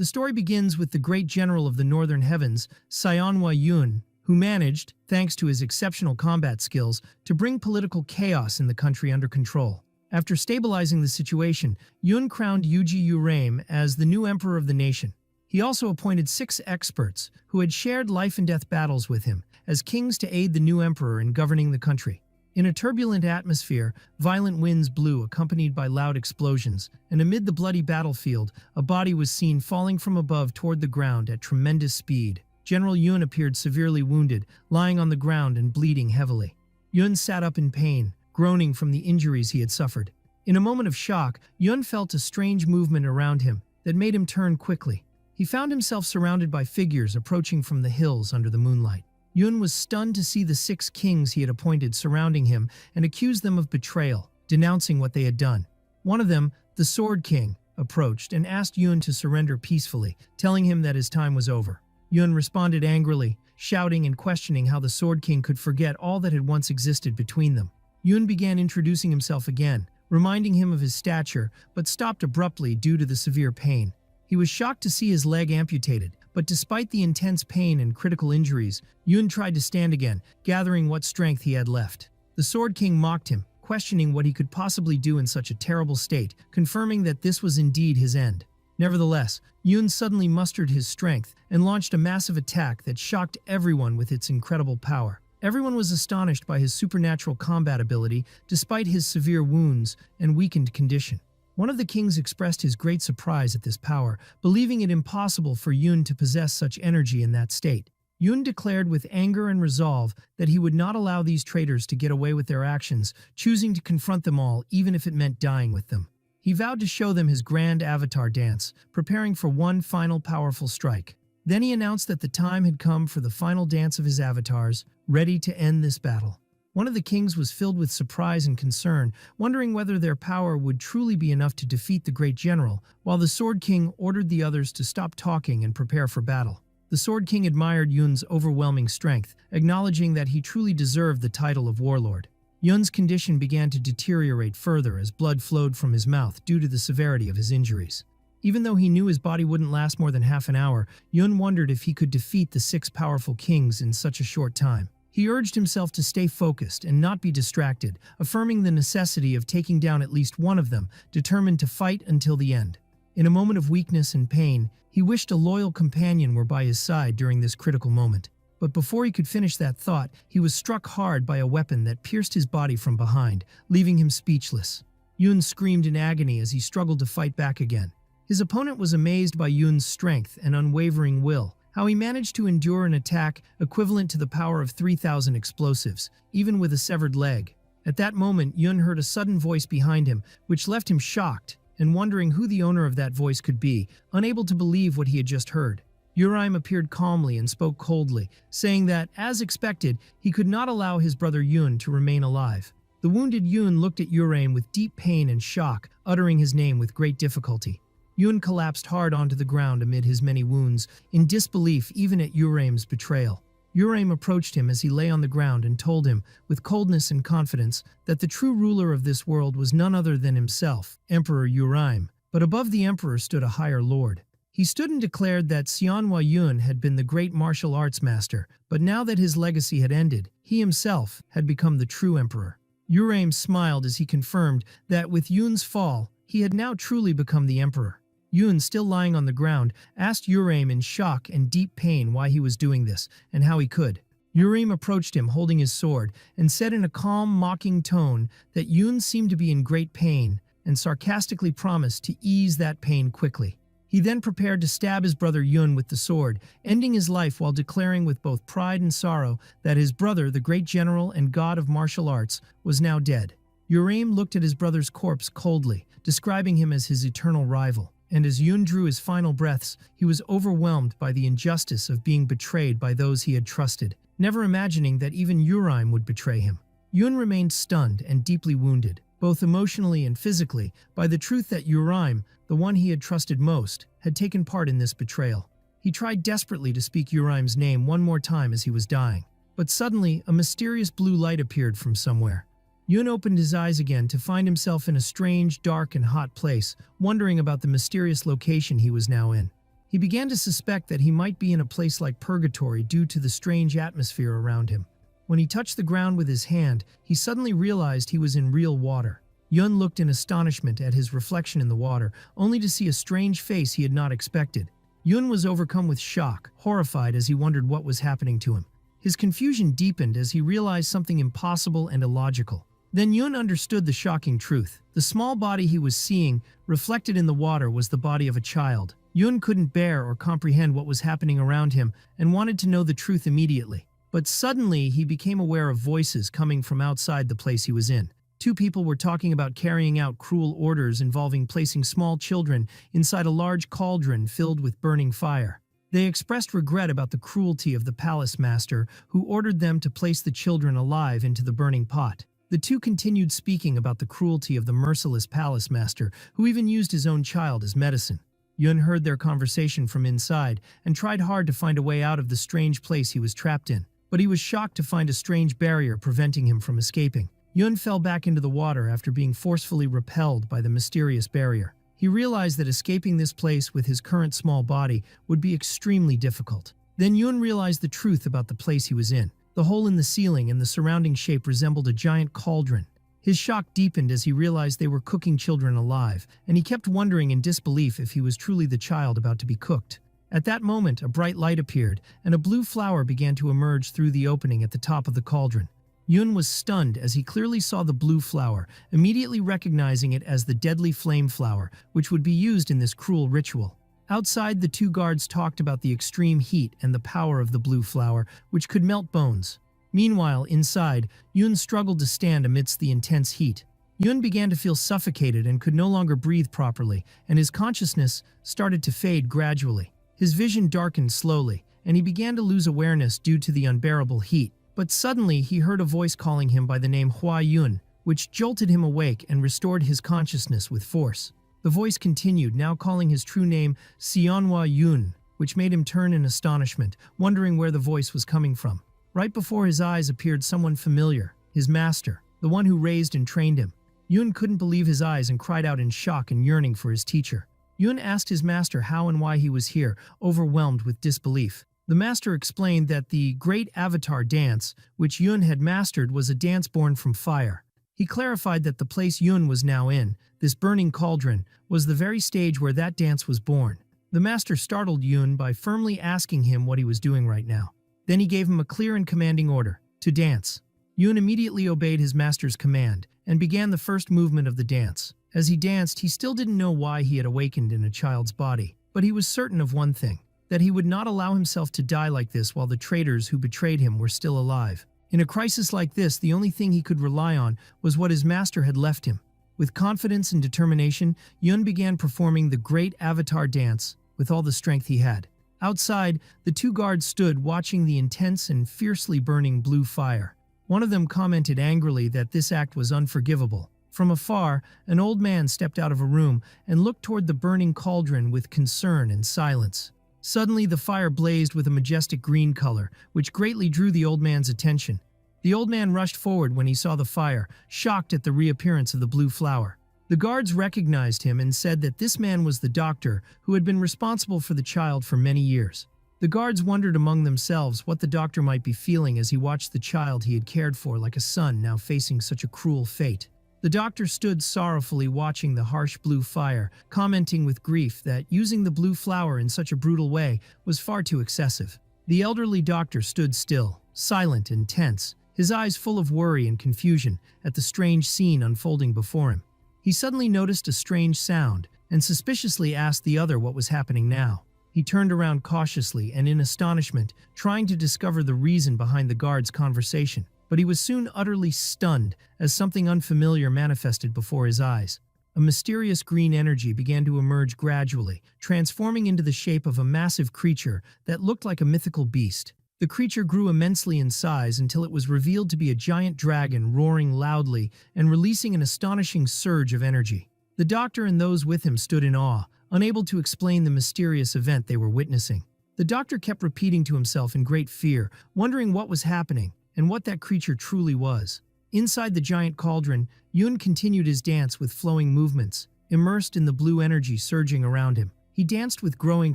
The story begins with the great general of the Northern Heavens, Seonhwa Yoon, who managed, thanks to his exceptional combat skills, to bring political chaos in the country under control. After stabilizing the situation, Yoon crowned Yuji Uraim as the new emperor of the nation. He also appointed 6 experts who had shared life-and-death battles with him as kings to aid the new emperor in governing the country. In a turbulent atmosphere, violent winds blew accompanied by loud explosions, and amid the bloody battlefield, a body was seen falling from above toward the ground at tremendous speed. General Yoon appeared severely wounded, lying on the ground and bleeding heavily. Yoon sat up in pain, groaning from the injuries he had suffered. In a moment of shock, Yoon felt a strange movement around him that made him turn quickly. He found himself surrounded by figures approaching from the hills under the moonlight. Yoon was stunned to see the 6 kings he had appointed surrounding him and accused them of betrayal, denouncing what they had done. One of them, the Sword King, approached and asked Yoon to surrender peacefully, telling him that his time was over. Yoon responded angrily, shouting and questioning how the Sword King could forget all that had once existed between them. Yoon began introducing himself again, reminding him of his stature, but stopped abruptly due to the severe pain. He was shocked to see his leg amputated, but despite the intense pain and critical injuries, Yoon tried to stand again, gathering what strength he had left. The Sword King mocked him, questioning what he could possibly do in such a terrible state, confirming that this was indeed his end. Nevertheless, Yoon suddenly mustered his strength and launched a massive attack that shocked everyone with its incredible power. Everyone was astonished by his supernatural combat ability despite his severe wounds and weakened condition. One of the kings expressed his great surprise at this power, believing it impossible for Yoon to possess such energy in that state. Yoon declared with anger and resolve that he would not allow these traitors to get away with their actions, choosing to confront them all even if it meant dying with them. He vowed to show them his grand avatar dance, preparing for one final powerful strike. Then he announced that the time had come for the final dance of his avatars, ready to end this battle. One of the kings was filled with surprise and concern, wondering whether their power would truly be enough to defeat the great general, while the Sword King ordered the others to stop talking and prepare for battle. The Sword King admired Yoon's overwhelming strength, acknowledging that he truly deserved the title of warlord. Yoon's condition began to deteriorate further as blood flowed from his mouth due to the severity of his injuries. Even though he knew his body wouldn't last more than half an hour, Yoon wondered if he could defeat the 6 powerful kings in such a short time. He urged himself to stay focused and not be distracted, affirming the necessity of taking down at least one of them, determined to fight until the end. In a moment of weakness and pain, he wished a loyal companion were by his side during this critical moment. But before he could finish that thought, he was struck hard by a weapon that pierced his body from behind, leaving him speechless. Yoon screamed in agony as he struggled to fight back again. His opponent was amazed by Yoon's strength and unwavering will, how he managed to endure an attack equivalent to the power of 3,000 explosives, even with a severed leg. At that moment, Yoon heard a sudden voice behind him, which left him shocked and wondering who the owner of that voice could be, unable to believe what he had just heard. Uraim appeared calmly and spoke coldly, saying that, as expected, he could not allow his brother Yoon to remain alive. The wounded Yoon looked at Uraim with deep pain and shock, uttering his name with great difficulty. Yoon collapsed hard onto the ground amid his many wounds, in disbelief even at Uraim's betrayal. Uraim approached him as he lay on the ground and told him, with coldness and confidence, that the true ruler of this world was none other than himself, Emperor Uraim, but above the emperor stood a higher lord. He stood and declared that Seonhwa Yoon had been the great martial arts master, but now that his legacy had ended, he himself had become the true emperor. Uraim smiled as he confirmed that with Yoon's fall, he had now truly become the emperor. Yoon, still lying on the ground, asked Uraim in shock and deep pain why he was doing this, and how he could. Uraim approached him holding his sword, and said in a calm, mocking tone that Yoon seemed to be in great pain, and sarcastically promised to ease that pain quickly. He then prepared to stab his brother Yoon with the sword, ending his life while declaring with both pride and sorrow that his brother, the great general and god of martial arts, was now dead. Uraim looked at his brother's corpse coldly, describing him as his eternal rival. And as Yoon drew his final breaths, he was overwhelmed by the injustice of being betrayed by those he had trusted, never imagining that even Uraim would betray him. Yoon remained stunned and deeply wounded, both emotionally and physically, by the truth that Uraim, the one he had trusted most, had taken part in this betrayal. He tried desperately to speak Uraim's name one more time as he was dying, but suddenly a mysterious blue light appeared from somewhere. Yoon opened his eyes again to find himself in a strange, dark, and hot place, wondering about the mysterious location he was now in. He began to suspect that he might be in a place like purgatory due to the strange atmosphere around him. When he touched the ground with his hand, he suddenly realized he was in real water. Yun looked in astonishment at his reflection in the water, only to see a strange face he had not expected. Yun was overcome with shock, horrified as he wondered what was happening to him. His confusion deepened as he realized something impossible and illogical. Then Yun understood the shocking truth. The small body he was seeing, reflected in the water, was the body of a child. Yun couldn't bear or comprehend what was happening around him and wanted to know the truth immediately. But suddenly he became aware of voices coming from outside the place he was in. Two people were talking about carrying out cruel orders involving placing small children inside a large cauldron filled with burning fire. They expressed regret about the cruelty of the palace master, who ordered them to place the children alive into the burning pot. The two continued speaking about the cruelty of the merciless palace master, who even used his own child as medicine. Yun heard their conversation from inside and tried hard to find a way out of the strange place he was trapped in, but he was shocked to find a strange barrier preventing him from escaping. Yun fell back into the water after being forcefully repelled by the mysterious barrier. He realized that escaping this place with his current small body would be extremely difficult. Then Yun realized the truth about the place he was in. The hole in the ceiling and the surrounding shape resembled a giant cauldron. His shock deepened as he realized they were cooking children alive, and he kept wondering in disbelief if he was truly the child about to be cooked. At that moment, a bright light appeared, and a blue flower began to emerge through the opening at the top of the cauldron. Yun was stunned as he clearly saw the blue flower, immediately recognizing it as the deadly flame flower, which would be used in this cruel ritual. Outside, the two guards talked about the extreme heat and the power of the blue flower, which could melt bones. Meanwhile, inside, Yun struggled to stand amidst the intense heat. Yun began to feel suffocated and could no longer breathe properly, and his consciousness started to fade gradually. His vision darkened slowly, and he began to lose awareness due to the unbearable heat. But suddenly, he heard a voice calling him by the name Hua Yun, which jolted him awake and restored his consciousness with force. The voice continued, now calling his true name Seonghwa Yun, which made him turn in astonishment, wondering where the voice was coming from. Right before his eyes appeared someone familiar, his master, the one who raised and trained him. Yun couldn't believe his eyes and cried out in shock and yearning for his teacher. Yun asked his master how and why he was here, overwhelmed with disbelief. The master explained that the Great Avatar Dance, which Yun had mastered, was a dance born from fire. He clarified that the place Yun was now in, this burning cauldron, was the very stage where that dance was born. The master startled Yun by firmly asking him what he was doing right now. Then he gave him a clear and commanding order, to dance. Yun immediately obeyed his master's command and began the first movement of the dance. As he danced, he still didn't know why he had awakened in a child's body, but he was certain of one thing, that he would not allow himself to die like this while the traitors who betrayed him were still alive. In a crisis like this, the only thing he could rely on was what his master had left him. With confidence and determination, Yun began performing the Great Avatar Dance with all the strength he had. Outside, the two guards stood watching the intense and fiercely burning blue fire. One of them commented angrily that this act was unforgivable. From afar, an old man stepped out of a room and looked toward the burning cauldron with concern and silence. Suddenly, the fire blazed with a majestic green color, which greatly drew the old man's attention. The old man rushed forward when he saw the fire, shocked at the reappearance of the blue flower. The guards recognized him and said that this man was the doctor who had been responsible for the child for many years. The guards wondered among themselves what the doctor might be feeling as he watched the child he had cared for like a son now facing such a cruel fate. The doctor stood sorrowfully watching the harsh blue fire, commenting with grief that using the blue flower in such a brutal way was far too excessive. The elderly doctor stood still, silent and tense, his eyes full of worry and confusion at the strange scene unfolding before him. He suddenly noticed a strange sound and suspiciously asked the other what was happening now. He turned around cautiously and in astonishment, trying to discover the reason behind the guard's conversation. But he was soon utterly stunned as something unfamiliar manifested before his eyes. A mysterious green energy began to emerge gradually, transforming into the shape of a massive creature that looked like a mythical beast. The creature grew immensely in size until it was revealed to be a giant dragon roaring loudly and releasing an astonishing surge of energy. The doctor and those with him stood in awe, unable to explain the mysterious event they were witnessing. The doctor kept repeating to himself in great fear, wondering what was happening and what that creature truly was. Inside the giant cauldron, Yun continued his dance with flowing movements, immersed in the blue energy surging around him. He danced with growing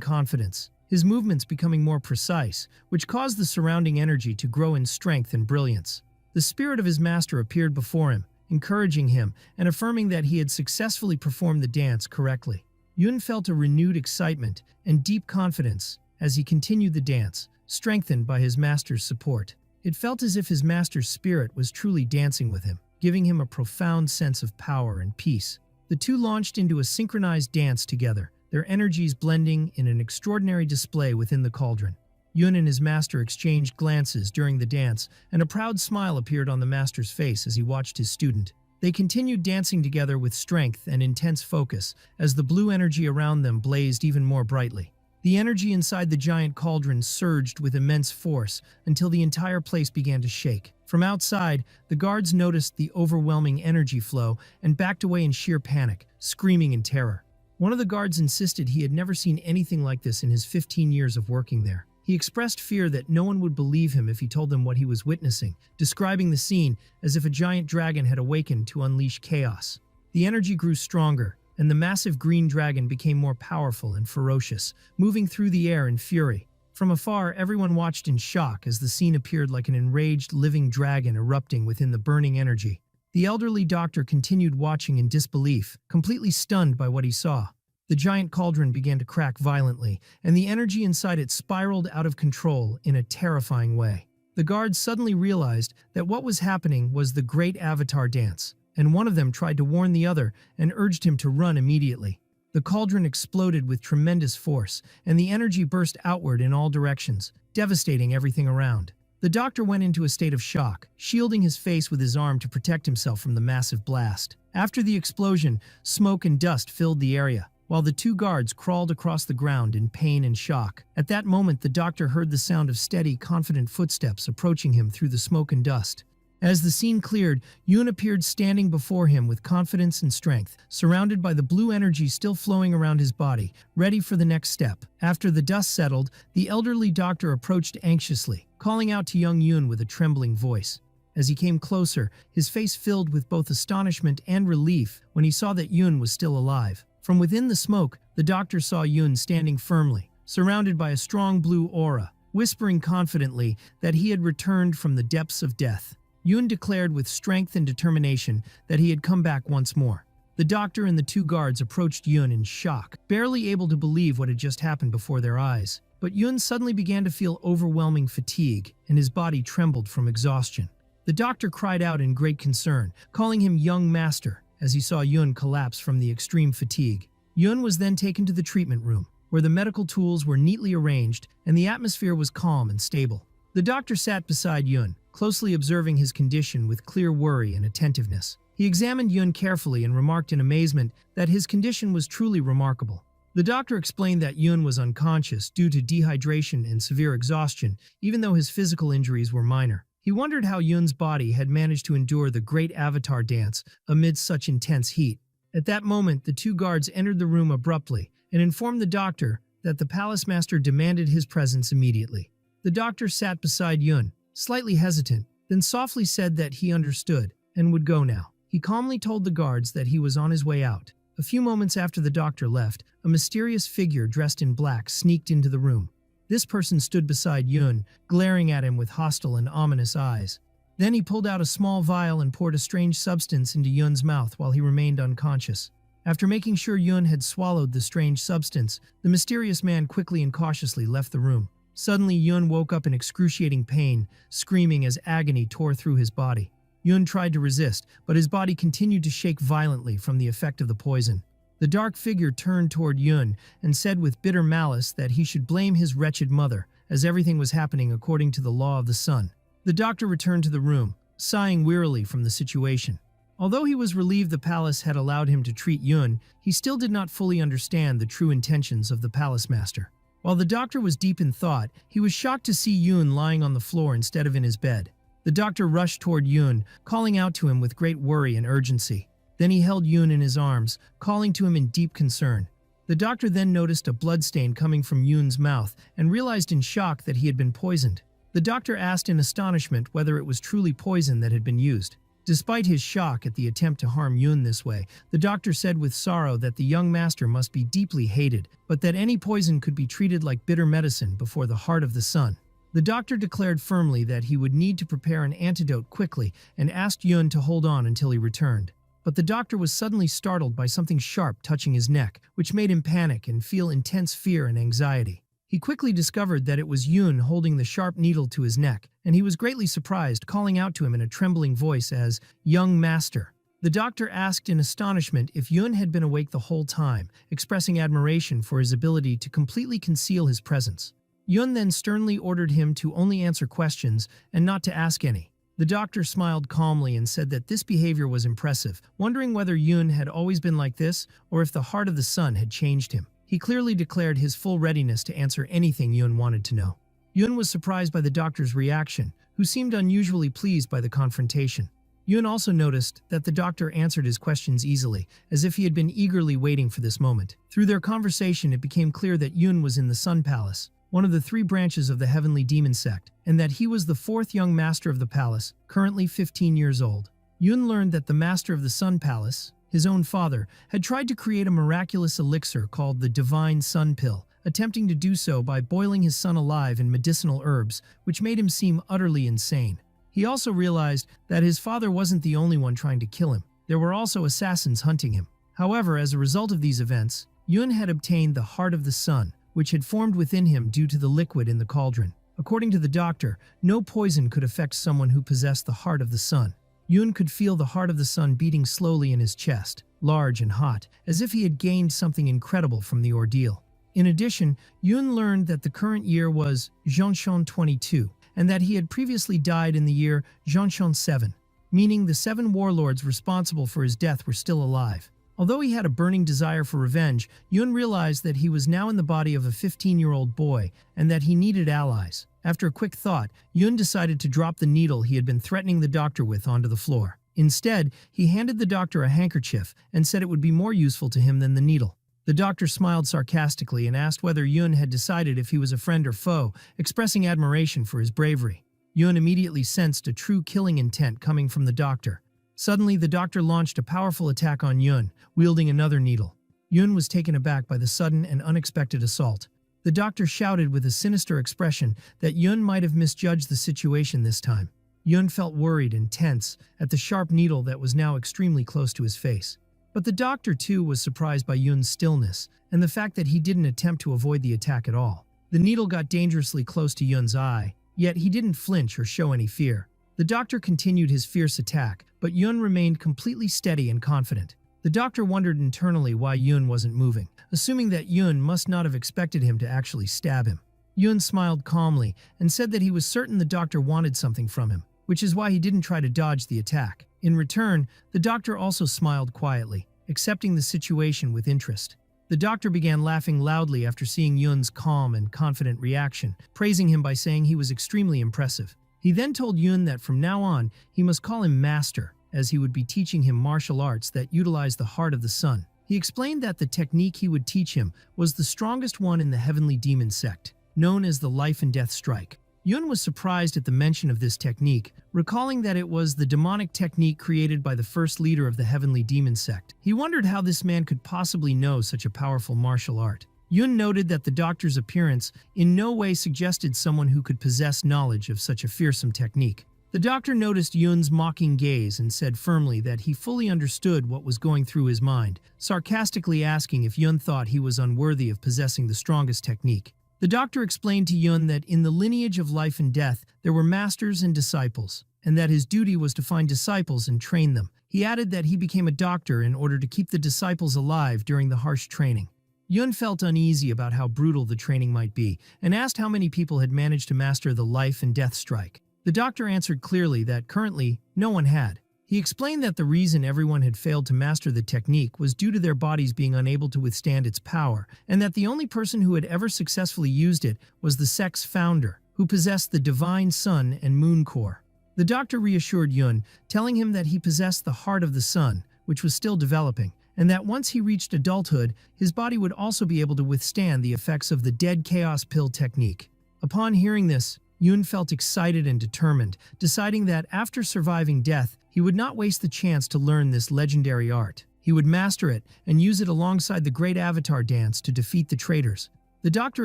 confidence, his movements becoming more precise, which caused the surrounding energy to grow in strength and brilliance. The spirit of his master appeared before him, encouraging him and affirming that he had successfully performed the dance correctly. Yun felt a renewed excitement and deep confidence as he continued the dance, strengthened by his master's support. It felt as if his master's spirit was truly dancing with him, giving him a profound sense of power and peace. The two launched into a synchronized dance together, their energies blending in an extraordinary display within the cauldron. Yun and his master exchanged glances during the dance, and a proud smile appeared on the master's face as he watched his student. They continued dancing together with strength and intense focus as the blue energy around them blazed even more brightly. The energy inside the giant cauldron surged with immense force until the entire place began to shake. From outside, the guards noticed the overwhelming energy flow and backed away in sheer panic, screaming in terror. One of the guards insisted he had never seen anything like this in his 15 years of working there. He expressed fear that no one would believe him if he told them what he was witnessing, describing the scene as if a giant dragon had awakened to unleash chaos. The energy grew stronger, and the massive green dragon became more powerful and ferocious, moving through the air in fury. From afar, everyone watched in shock as the scene appeared like an enraged living dragon erupting within the burning energy. The elderly doctor continued watching in disbelief, completely stunned by what he saw. The giant cauldron began to crack violently, and the energy inside it spiraled out of control in a terrifying way. The guards suddenly realized that what was happening was the Great Avatar Dance, and one of them tried to warn the other and urged him to run immediately. The cauldron exploded with tremendous force, and the energy burst outward in all directions, devastating everything around. The doctor went into a state of shock, shielding his face with his arm to protect himself from the massive blast. After the explosion, smoke and dust filled the area, while the two guards crawled across the ground in pain and shock. At that moment, the doctor heard the sound of steady, confident footsteps approaching him through the smoke and dust. As the scene cleared, Yun appeared standing before him with confidence and strength, surrounded by the blue energy still flowing around his body, ready for the next step. After the dust settled, the elderly doctor approached anxiously, calling out to young Yun with a trembling voice. As he came closer, his face filled with both astonishment and relief when he saw that Yun was still alive. From within the smoke, the doctor saw Yun standing firmly, surrounded by a strong blue aura, whispering confidently that he had returned from the depths of death. Yun declared with strength and determination that he had come back once more. The doctor and the two guards approached Yun in shock, barely able to believe what had just happened before their eyes. But Yun suddenly began to feel overwhelming fatigue, and his body trembled from exhaustion. The doctor cried out in great concern, calling him young master, as he saw Yun collapse from the extreme fatigue. Yun was then taken to the treatment room, where the medical tools were neatly arranged and the atmosphere was calm and stable. The doctor sat beside Yun, closely observing his condition with clear worry and attentiveness. He examined Yun carefully and remarked in amazement that his condition was truly remarkable. The doctor explained that Yun was unconscious due to dehydration and severe exhaustion, even though his physical injuries were minor. He wondered how Yun's body had managed to endure the Great Avatar Dance amid such intense heat. At that moment, the two guards entered the room abruptly and informed the doctor that the palace master demanded his presence immediately. The doctor sat beside Yun, slightly hesitant, then softly said that he understood and would go now. He calmly told the guards that he was on his way out. A few moments after the doctor left, a mysterious figure dressed in black sneaked into the room. This person stood beside Yun, glaring at him with hostile and ominous eyes. Then he pulled out a small vial and poured a strange substance into Yun's mouth while he remained unconscious. After making sure Yun had swallowed the strange substance, the mysterious man quickly and cautiously left the room. Suddenly, Yun woke up in excruciating pain, screaming as agony tore through his body. Yun tried to resist, but his body continued to shake violently from the effect of the poison. The dark figure turned toward Yun and said with bitter malice that he should blame his wretched mother, as everything was happening according to the law of the sun. The doctor returned to the room, sighing wearily from the situation. Although he was relieved the palace had allowed him to treat Yun, he still did not fully understand the true intentions of the palace master. While the doctor was deep in thought, he was shocked to see Yun lying on the floor instead of in his bed. The doctor rushed toward Yun, calling out to him with great worry and urgency. Then he held Yun in his arms, calling to him in deep concern. The doctor then noticed a bloodstain coming from Yun's mouth and realized in shock that he had been poisoned. The doctor asked in astonishment whether it was truly poison that had been used. Despite his shock at the attempt to harm Yun this way, the doctor said with sorrow that the young master must be deeply hated, but that any poison could be treated like bitter medicine before the heart of the sun. The doctor declared firmly that he would need to prepare an antidote quickly and asked Yun to hold on until he returned. But the doctor was suddenly startled by something sharp touching his neck, which made him panic and feel intense fear and anxiety. He quickly discovered that it was Yun holding the sharp needle to his neck, and he was greatly surprised, calling out to him in a trembling voice as, "Young master." The doctor asked in astonishment if Yun had been awake the whole time, expressing admiration for his ability to completely conceal his presence. Yun then sternly ordered him to only answer questions and not to ask any. The doctor smiled calmly and said that this behavior was impressive, wondering whether Yun had always been like this or if the heart of the sun had changed him. He clearly declared his full readiness to answer anything Yun wanted to know. Yun was surprised by the doctor's reaction, who seemed unusually pleased by the confrontation. Yun also noticed that the doctor answered his questions easily, as if he had been eagerly waiting for this moment. Through their conversation, it became clear that Yun was in the Sun Palace, one of the 3 branches of the Heavenly Demon Sect, and that he was the 4th young master of the palace, currently 15 years old. Yun learned that the master of the Sun Palace, his own father, had tried to create a miraculous elixir called the Divine Sun Pill, attempting to do so by boiling his son alive in medicinal herbs, which made him seem utterly insane. He also realized that his father wasn't the only one trying to kill him. There were also assassins hunting him. However, as a result of these events, Yun had obtained the Heart of the Sun, which had formed within him due to the liquid in the cauldron. According to the doctor, no poison could affect someone who possessed the Heart of the Sun. Yun could feel the heart of the sun beating slowly in his chest, large and hot, as if he had gained something incredible from the ordeal. In addition, Yun learned that the current year was Zhongshon 22, and that he had previously died in the year Zhongshon 7, meaning the 7 warlords responsible for his death were still alive. Although he had a burning desire for revenge, Yun realized that he was now in the body of a 15-year-old boy and that he needed allies. After a quick thought, Yun decided to drop the needle he had been threatening the doctor with onto the floor. Instead, he handed the doctor a handkerchief and said it would be more useful to him than the needle. The doctor smiled sarcastically and asked whether Yun had decided if he was a friend or foe, expressing admiration for his bravery. Yun immediately sensed a true killing intent coming from the doctor. Suddenly, the doctor launched a powerful attack on Yun, wielding another needle. Yun was taken aback by the sudden and unexpected assault. The doctor shouted with a sinister expression that Yun might have misjudged the situation this time. Yun felt worried and tense at the sharp needle that was now extremely close to his face. But the doctor too was surprised by Yun's stillness and the fact that he didn't attempt to avoid the attack at all. The needle got dangerously close to Yun's eye, yet he didn't flinch or show any fear. The doctor continued his fierce attack, but Yun remained completely steady and confident. The doctor wondered internally why Yun wasn't moving, assuming that Yun must not have expected him to actually stab him. Yun smiled calmly and said that he was certain the doctor wanted something from him, which is why he didn't try to dodge the attack. In return, the doctor also smiled quietly, accepting the situation with interest. The doctor began laughing loudly after seeing Yun's calm and confident reaction, praising him by saying he was extremely impressive. He then told Yun that from now on, he must call him Master, as he would be teaching him martial arts that utilize the heart of the sun. He explained that the technique he would teach him was the strongest one in the Heavenly Demon Sect, known as the Life and Death Strike. Yun was surprised at the mention of this technique, recalling that it was the demonic technique created by the first leader of the Heavenly Demon Sect. He wondered how this man could possibly know such a powerful martial art. Yun noted that the doctor's appearance in no way suggested someone who could possess knowledge of such a fearsome technique. The doctor noticed Yun's mocking gaze and said firmly that he fully understood what was going through his mind, sarcastically asking if Yun thought he was unworthy of possessing the strongest technique. The doctor explained to Yun that in the lineage of life and death, there were masters and disciples, and that his duty was to find disciples and train them. He added that he became a doctor in order to keep the disciples alive during the harsh training. Yun felt uneasy about how brutal the training might be, and asked how many people had managed to master the Life and Death Strike. The doctor answered clearly that currently, no one had. He explained that the reason everyone had failed to master the technique was due to their bodies being unable to withstand its power, and that the only person who had ever successfully used it was the sect's founder, who possessed the divine sun and moon core. The doctor reassured Yun, telling him that he possessed the heart of the sun, which was still developing, and that once he reached adulthood, his body would also be able to withstand the effects of the Dead Chaos Pill technique. Upon hearing this, Yoon felt excited and determined, deciding that after surviving death, he would not waste the chance to learn this legendary art. He would master it and use it alongside the great Avatar dance to defeat the traitors. The doctor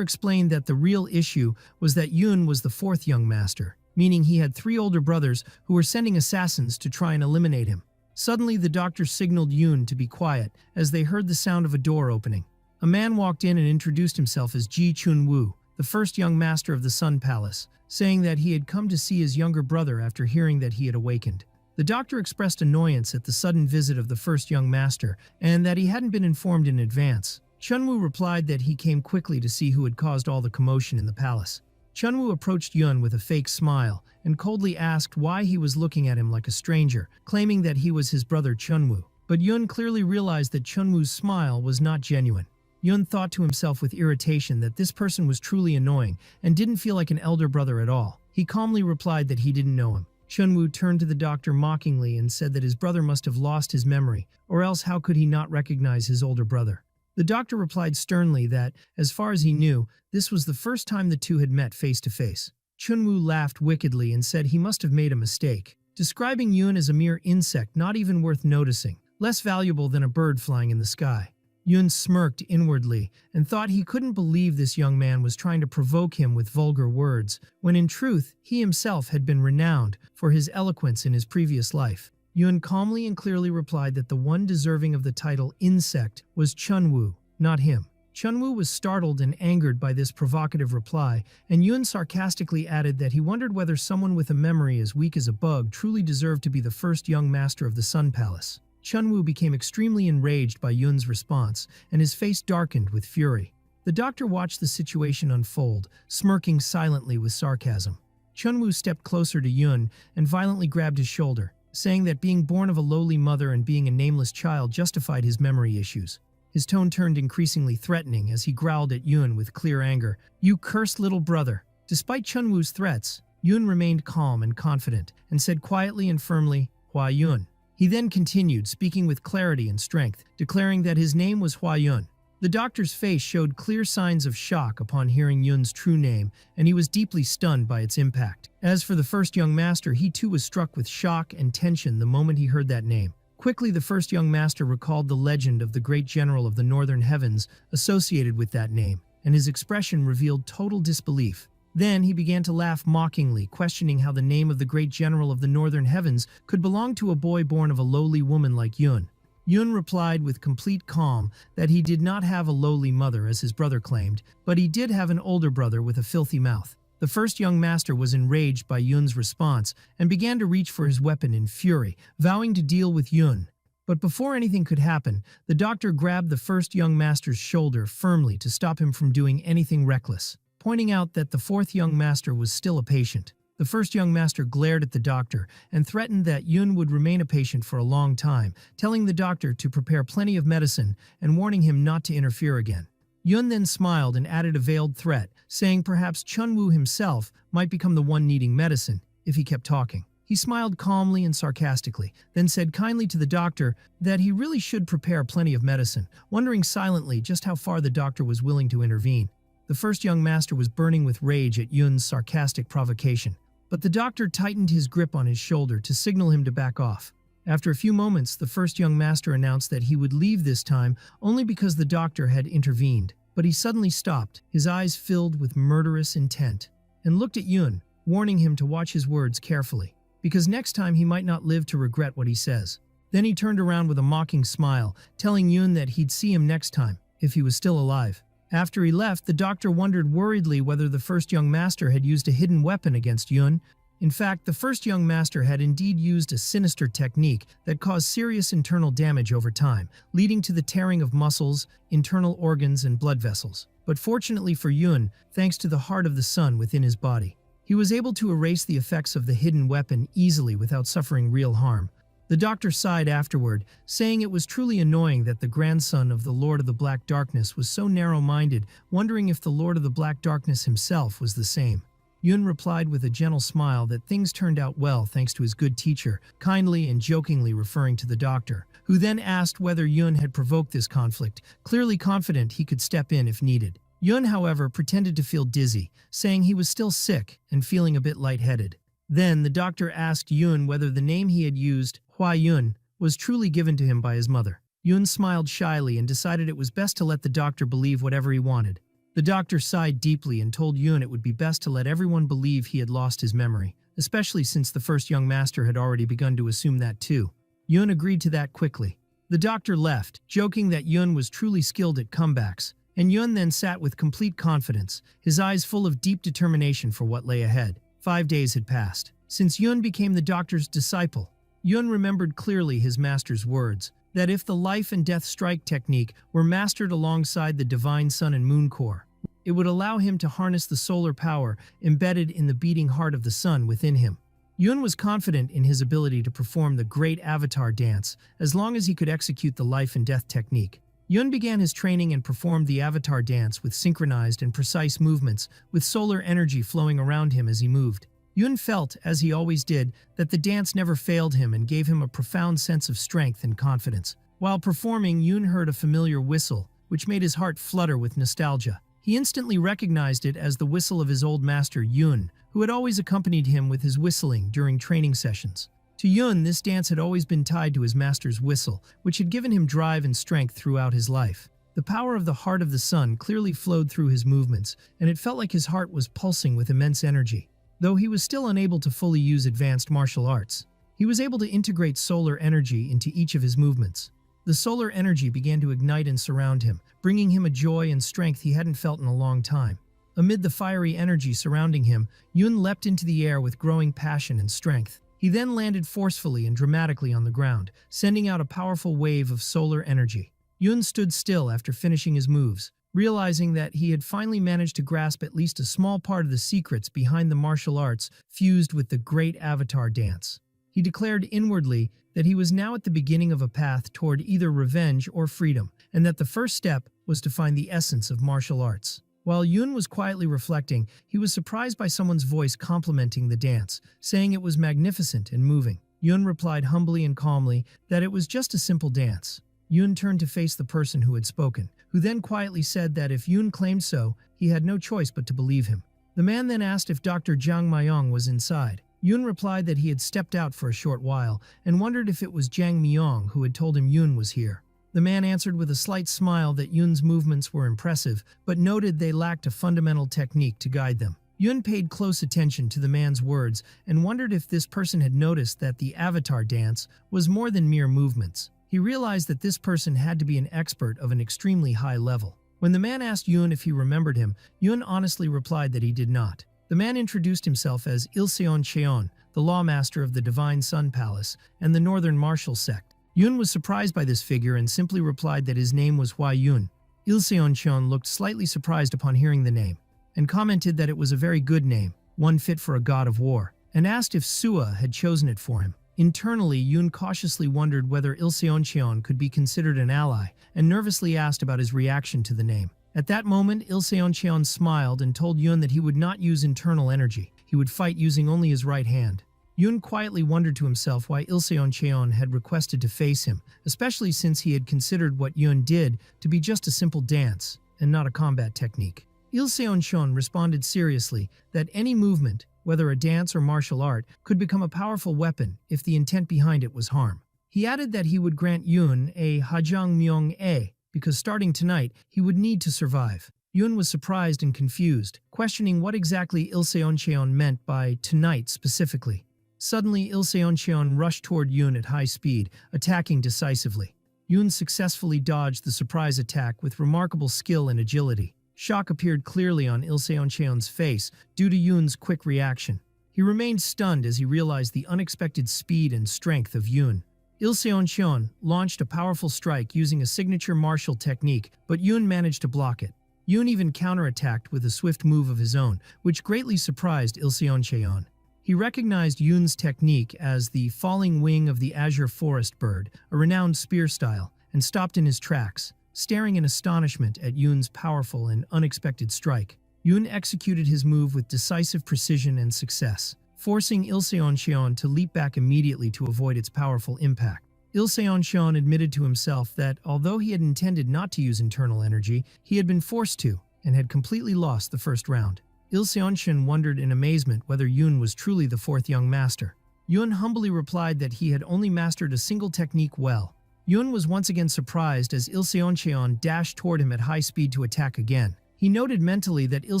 explained that the real issue was that Yoon was the fourth young master, meaning he had 3 older brothers who were sending assassins to try and eliminate him. Suddenly, the doctor signaled Yoon to be quiet as they heard the sound of a door opening. A man walked in and introduced himself as Ji Chun-woo, the first young master of the Sun Palace, saying that he had come to see his younger brother after hearing that he had awakened. The doctor expressed annoyance at the sudden visit of the first young master and that he hadn't been informed in advance. Chunwoo replied that he came quickly to see who had caused all the commotion in the palace. Chunwoo approached Yun with a fake smile and coldly asked why he was looking at him like a stranger, claiming that he was his brother Chunwoo. But Yun clearly realized that Chunwoo's smile was not genuine. Yun thought to himself with irritation that this person was truly annoying and didn't feel like an elder brother at all. He calmly replied that he didn't know him. Chunwoo turned to the doctor mockingly and said that his brother must have lost his memory, or else how could he not recognize his older brother? The doctor replied sternly that, as far as he knew, this was the first time the two had met face to face. Chunwoo laughed wickedly and said he must have made a mistake, describing Yun as a mere insect not even worth noticing, less valuable than a bird flying in the sky. Yun smirked inwardly and thought he couldn't believe this young man was trying to provoke him with vulgar words, when in truth he himself had been renowned for his eloquence in his previous life. Yun calmly and clearly replied that the one deserving of the title insect was Chunwoo, not him. Chunwoo was startled and angered by this provocative reply, and Yun sarcastically added that he wondered whether someone with a memory as weak as a bug truly deserved to be the first young master of the Sun Palace. Chunwoo became extremely enraged by Yun's response, and his face darkened with fury. The doctor watched the situation unfold, smirking silently with sarcasm. Chunwoo stepped closer to Yun and violently grabbed his shoulder, saying that being born of a lowly mother and being a nameless child justified his memory issues. His tone turned increasingly threatening as he growled at Yun with clear anger. "You cursed little brother." Despite Chunwoo's threats, Yun remained calm and confident, and said quietly and firmly, "Hua Yun." He then continued, speaking with clarity and strength, declaring that his name was Hua Yun. The doctor's face showed clear signs of shock upon hearing Yun's true name, and he was deeply stunned by its impact. As for the first young master, he too was struck with shock and tension the moment he heard that name. Quickly, the first young master recalled the legend of the great general of the northern heavens associated with that name, and his expression revealed total disbelief. Then he began to laugh mockingly, questioning how the name of the great general of the northern heavens could belong to a boy born of a lowly woman like Yun. Yun replied with complete calm that he did not have a lowly mother as his brother claimed, but he did have an older brother with a filthy mouth. The first young master was enraged by Yun's response and began to reach for his weapon in fury, vowing to deal with Yun. But before anything could happen, the doctor grabbed the first young master's shoulder firmly to stop him from doing anything reckless, pointing out that the fourth young master was still a patient. The first young master glared at the doctor and threatened that Yun would remain a patient for a long time, telling the doctor to prepare plenty of medicine and warning him not to interfere again. Yun then smiled and added a veiled threat, saying perhaps Chunwoo himself might become the one needing medicine if he kept talking. He smiled calmly and sarcastically, then said kindly to the doctor that he really should prepare plenty of medicine, wondering silently just how far the doctor was willing to intervene. The first young master was burning with rage at Yun's sarcastic provocation, but the doctor tightened his grip on his shoulder to signal him to back off. After a few moments, the first young master announced that he would leave this time only because the doctor had intervened, but he suddenly stopped, his eyes filled with murderous intent, and looked at Yun, warning him to watch his words carefully, because next time he might not live to regret what he says. Then he turned around with a mocking smile, telling Yun that he'd see him next time, if he was still alive. After he left, the doctor wondered worriedly whether the first young master had used a hidden weapon against Yun. In fact, the first young master had indeed used a sinister technique that caused serious internal damage over time, leading to the tearing of muscles, internal organs, and blood vessels. But fortunately for Yun, thanks to the heart of the sun within his body, he was able to erase the effects of the hidden weapon easily without suffering real harm. The doctor sighed afterward, saying it was truly annoying that the grandson of the Lord of the Black Darkness was so narrow-minded, wondering if the Lord of the Black Darkness himself was the same. Yun replied with a gentle smile that things turned out well thanks to his good teacher, kindly and jokingly referring to the doctor, who then asked whether Yun had provoked this conflict, clearly confident he could step in if needed. Yun, however, pretended to feel dizzy, saying he was still sick and feeling a bit lightheaded. Then the doctor asked Yun whether the name he had used, Hua Yun, was truly given to him by his mother. Yun smiled shyly and decided it was best to let the doctor believe whatever he wanted. The doctor sighed deeply and told Yun it would be best to let everyone believe he had lost his memory, especially since the first young master had already begun to assume that too. Yun agreed to that quickly. The doctor left, joking that Yun was truly skilled at comebacks, and Yun then sat with complete confidence, his eyes full of deep determination for what lay ahead. 5 days had passed since Yun became the doctor's disciple. Yun remembered clearly his master's words, that if the life and death strike technique were mastered alongside the divine sun and moon core, it would allow him to harness the solar power embedded in the beating heart of the sun within him. Yun was confident in his ability to perform the great avatar dance as long as he could execute the life and death technique. Yun began his training and performed the avatar dance with synchronized and precise movements, with solar energy flowing around him as he moved. Yun felt, as he always did, that the dance never failed him and gave him a profound sense of strength and confidence. While performing, Yun heard a familiar whistle, which made his heart flutter with nostalgia. He instantly recognized it as the whistle of his old master Yun, who had always accompanied him with his whistling during training sessions. To Yun, this dance had always been tied to his master's whistle, which had given him drive and strength throughout his life. The power of the heart of the sun clearly flowed through his movements, and it felt like his heart was pulsing with immense energy. Though he was still unable to fully use advanced martial arts, he was able to integrate solar energy into each of his movements. The solar energy began to ignite and surround him, bringing him a joy and strength he hadn't felt in a long time. Amid the fiery energy surrounding him, Yun leapt into the air with growing passion and strength. He then landed forcefully and dramatically on the ground, sending out a powerful wave of solar energy. Yun stood still after finishing his moves, realizing that he had finally managed to grasp at least a small part of the secrets behind the martial arts fused with the great avatar dance. He declared inwardly that he was now at the beginning of a path toward either revenge or freedom, and that the first step was to find the essence of martial arts. While Yun was quietly reflecting, he was surprised by someone's voice complimenting the dance, saying it was magnificent and moving. Yun replied humbly and calmly that it was just a simple dance. Yun turned to face the person who had spoken, who then quietly said that if Yun claimed so, he had no choice but to believe him. The man then asked if Dr. Jiang Myong was inside. Yun replied that he had stepped out for a short while and wondered if it was Jiang Myong who had told him Yun was here. The man answered with a slight smile that Yun's movements were impressive, but noted they lacked a fundamental technique to guide them. Yun paid close attention to the man's words and wondered if this person had noticed that the avatar dance was more than mere movements. He realized that this person had to be an expert of an extremely high level. When the man asked Yun if he remembered him, Yun honestly replied that he did not. The man introduced himself as Ilseon Cheon, the lawmaster of the Divine Sun Palace and the Northern Martial Sect. Yun was surprised by this figure and simply replied that his name was Hua Yun. Ilseon Cheon looked slightly surprised upon hearing the name, and commented that it was a very good name, one fit for a god of war, and asked if Sua had chosen it for him. Internally, Yun cautiously wondered whether Ilseon Cheon could be considered an ally, and nervously asked about his reaction to the name. At that moment, Ilseon Cheon smiled and told Yun that he would not use internal energy. He would fight using only his right hand. Yun quietly wondered to himself why Ilseon Cheon had requested to face him, especially since he had considered what Yun did to be just a simple dance and not a combat technique. Ilseon Cheon responded seriously that any movement, whether a dance or martial art, could become a powerful weapon if the intent behind it was harm. He added that he would grant Yun a Hajang Myong A because starting tonight, he would need to survive. Yun was surprised and confused, questioning what exactly Ilseon Cheon meant by tonight specifically. Suddenly, Ilseon Cheon rushed toward Yun at high speed, attacking decisively. Yun successfully dodged the surprise attack with remarkable skill and agility. Shock appeared clearly on Ilseon Cheon's face due to Yun's quick reaction. He remained stunned as he realized the unexpected speed and strength of Yun. Ilseon Cheon launched a powerful strike using a signature martial technique, but Yun managed to block it. Yun even counterattacked with a swift move of his own, which greatly surprised Ilseon Cheon. He recognized Yun's technique as the falling wing of the azure forest bird, a renowned spear style, and stopped in his tracks, staring in astonishment at Yun's powerful and unexpected strike. Yun executed his move with decisive precision and success, forcing Ilseon Cheon to leap back immediately to avoid its powerful impact. Ilseon Cheon admitted to himself that, although he had intended not to use internal energy, he had been forced to. and had completely lost the first round. Il Seonchen wondered in amazement whether Yoon was truly the fourth young master. Yoon humbly replied that he had only mastered a single technique well. Yoon was once again surprised as Il Seoncheon dashed toward him at high speed to attack again. He noted mentally that Il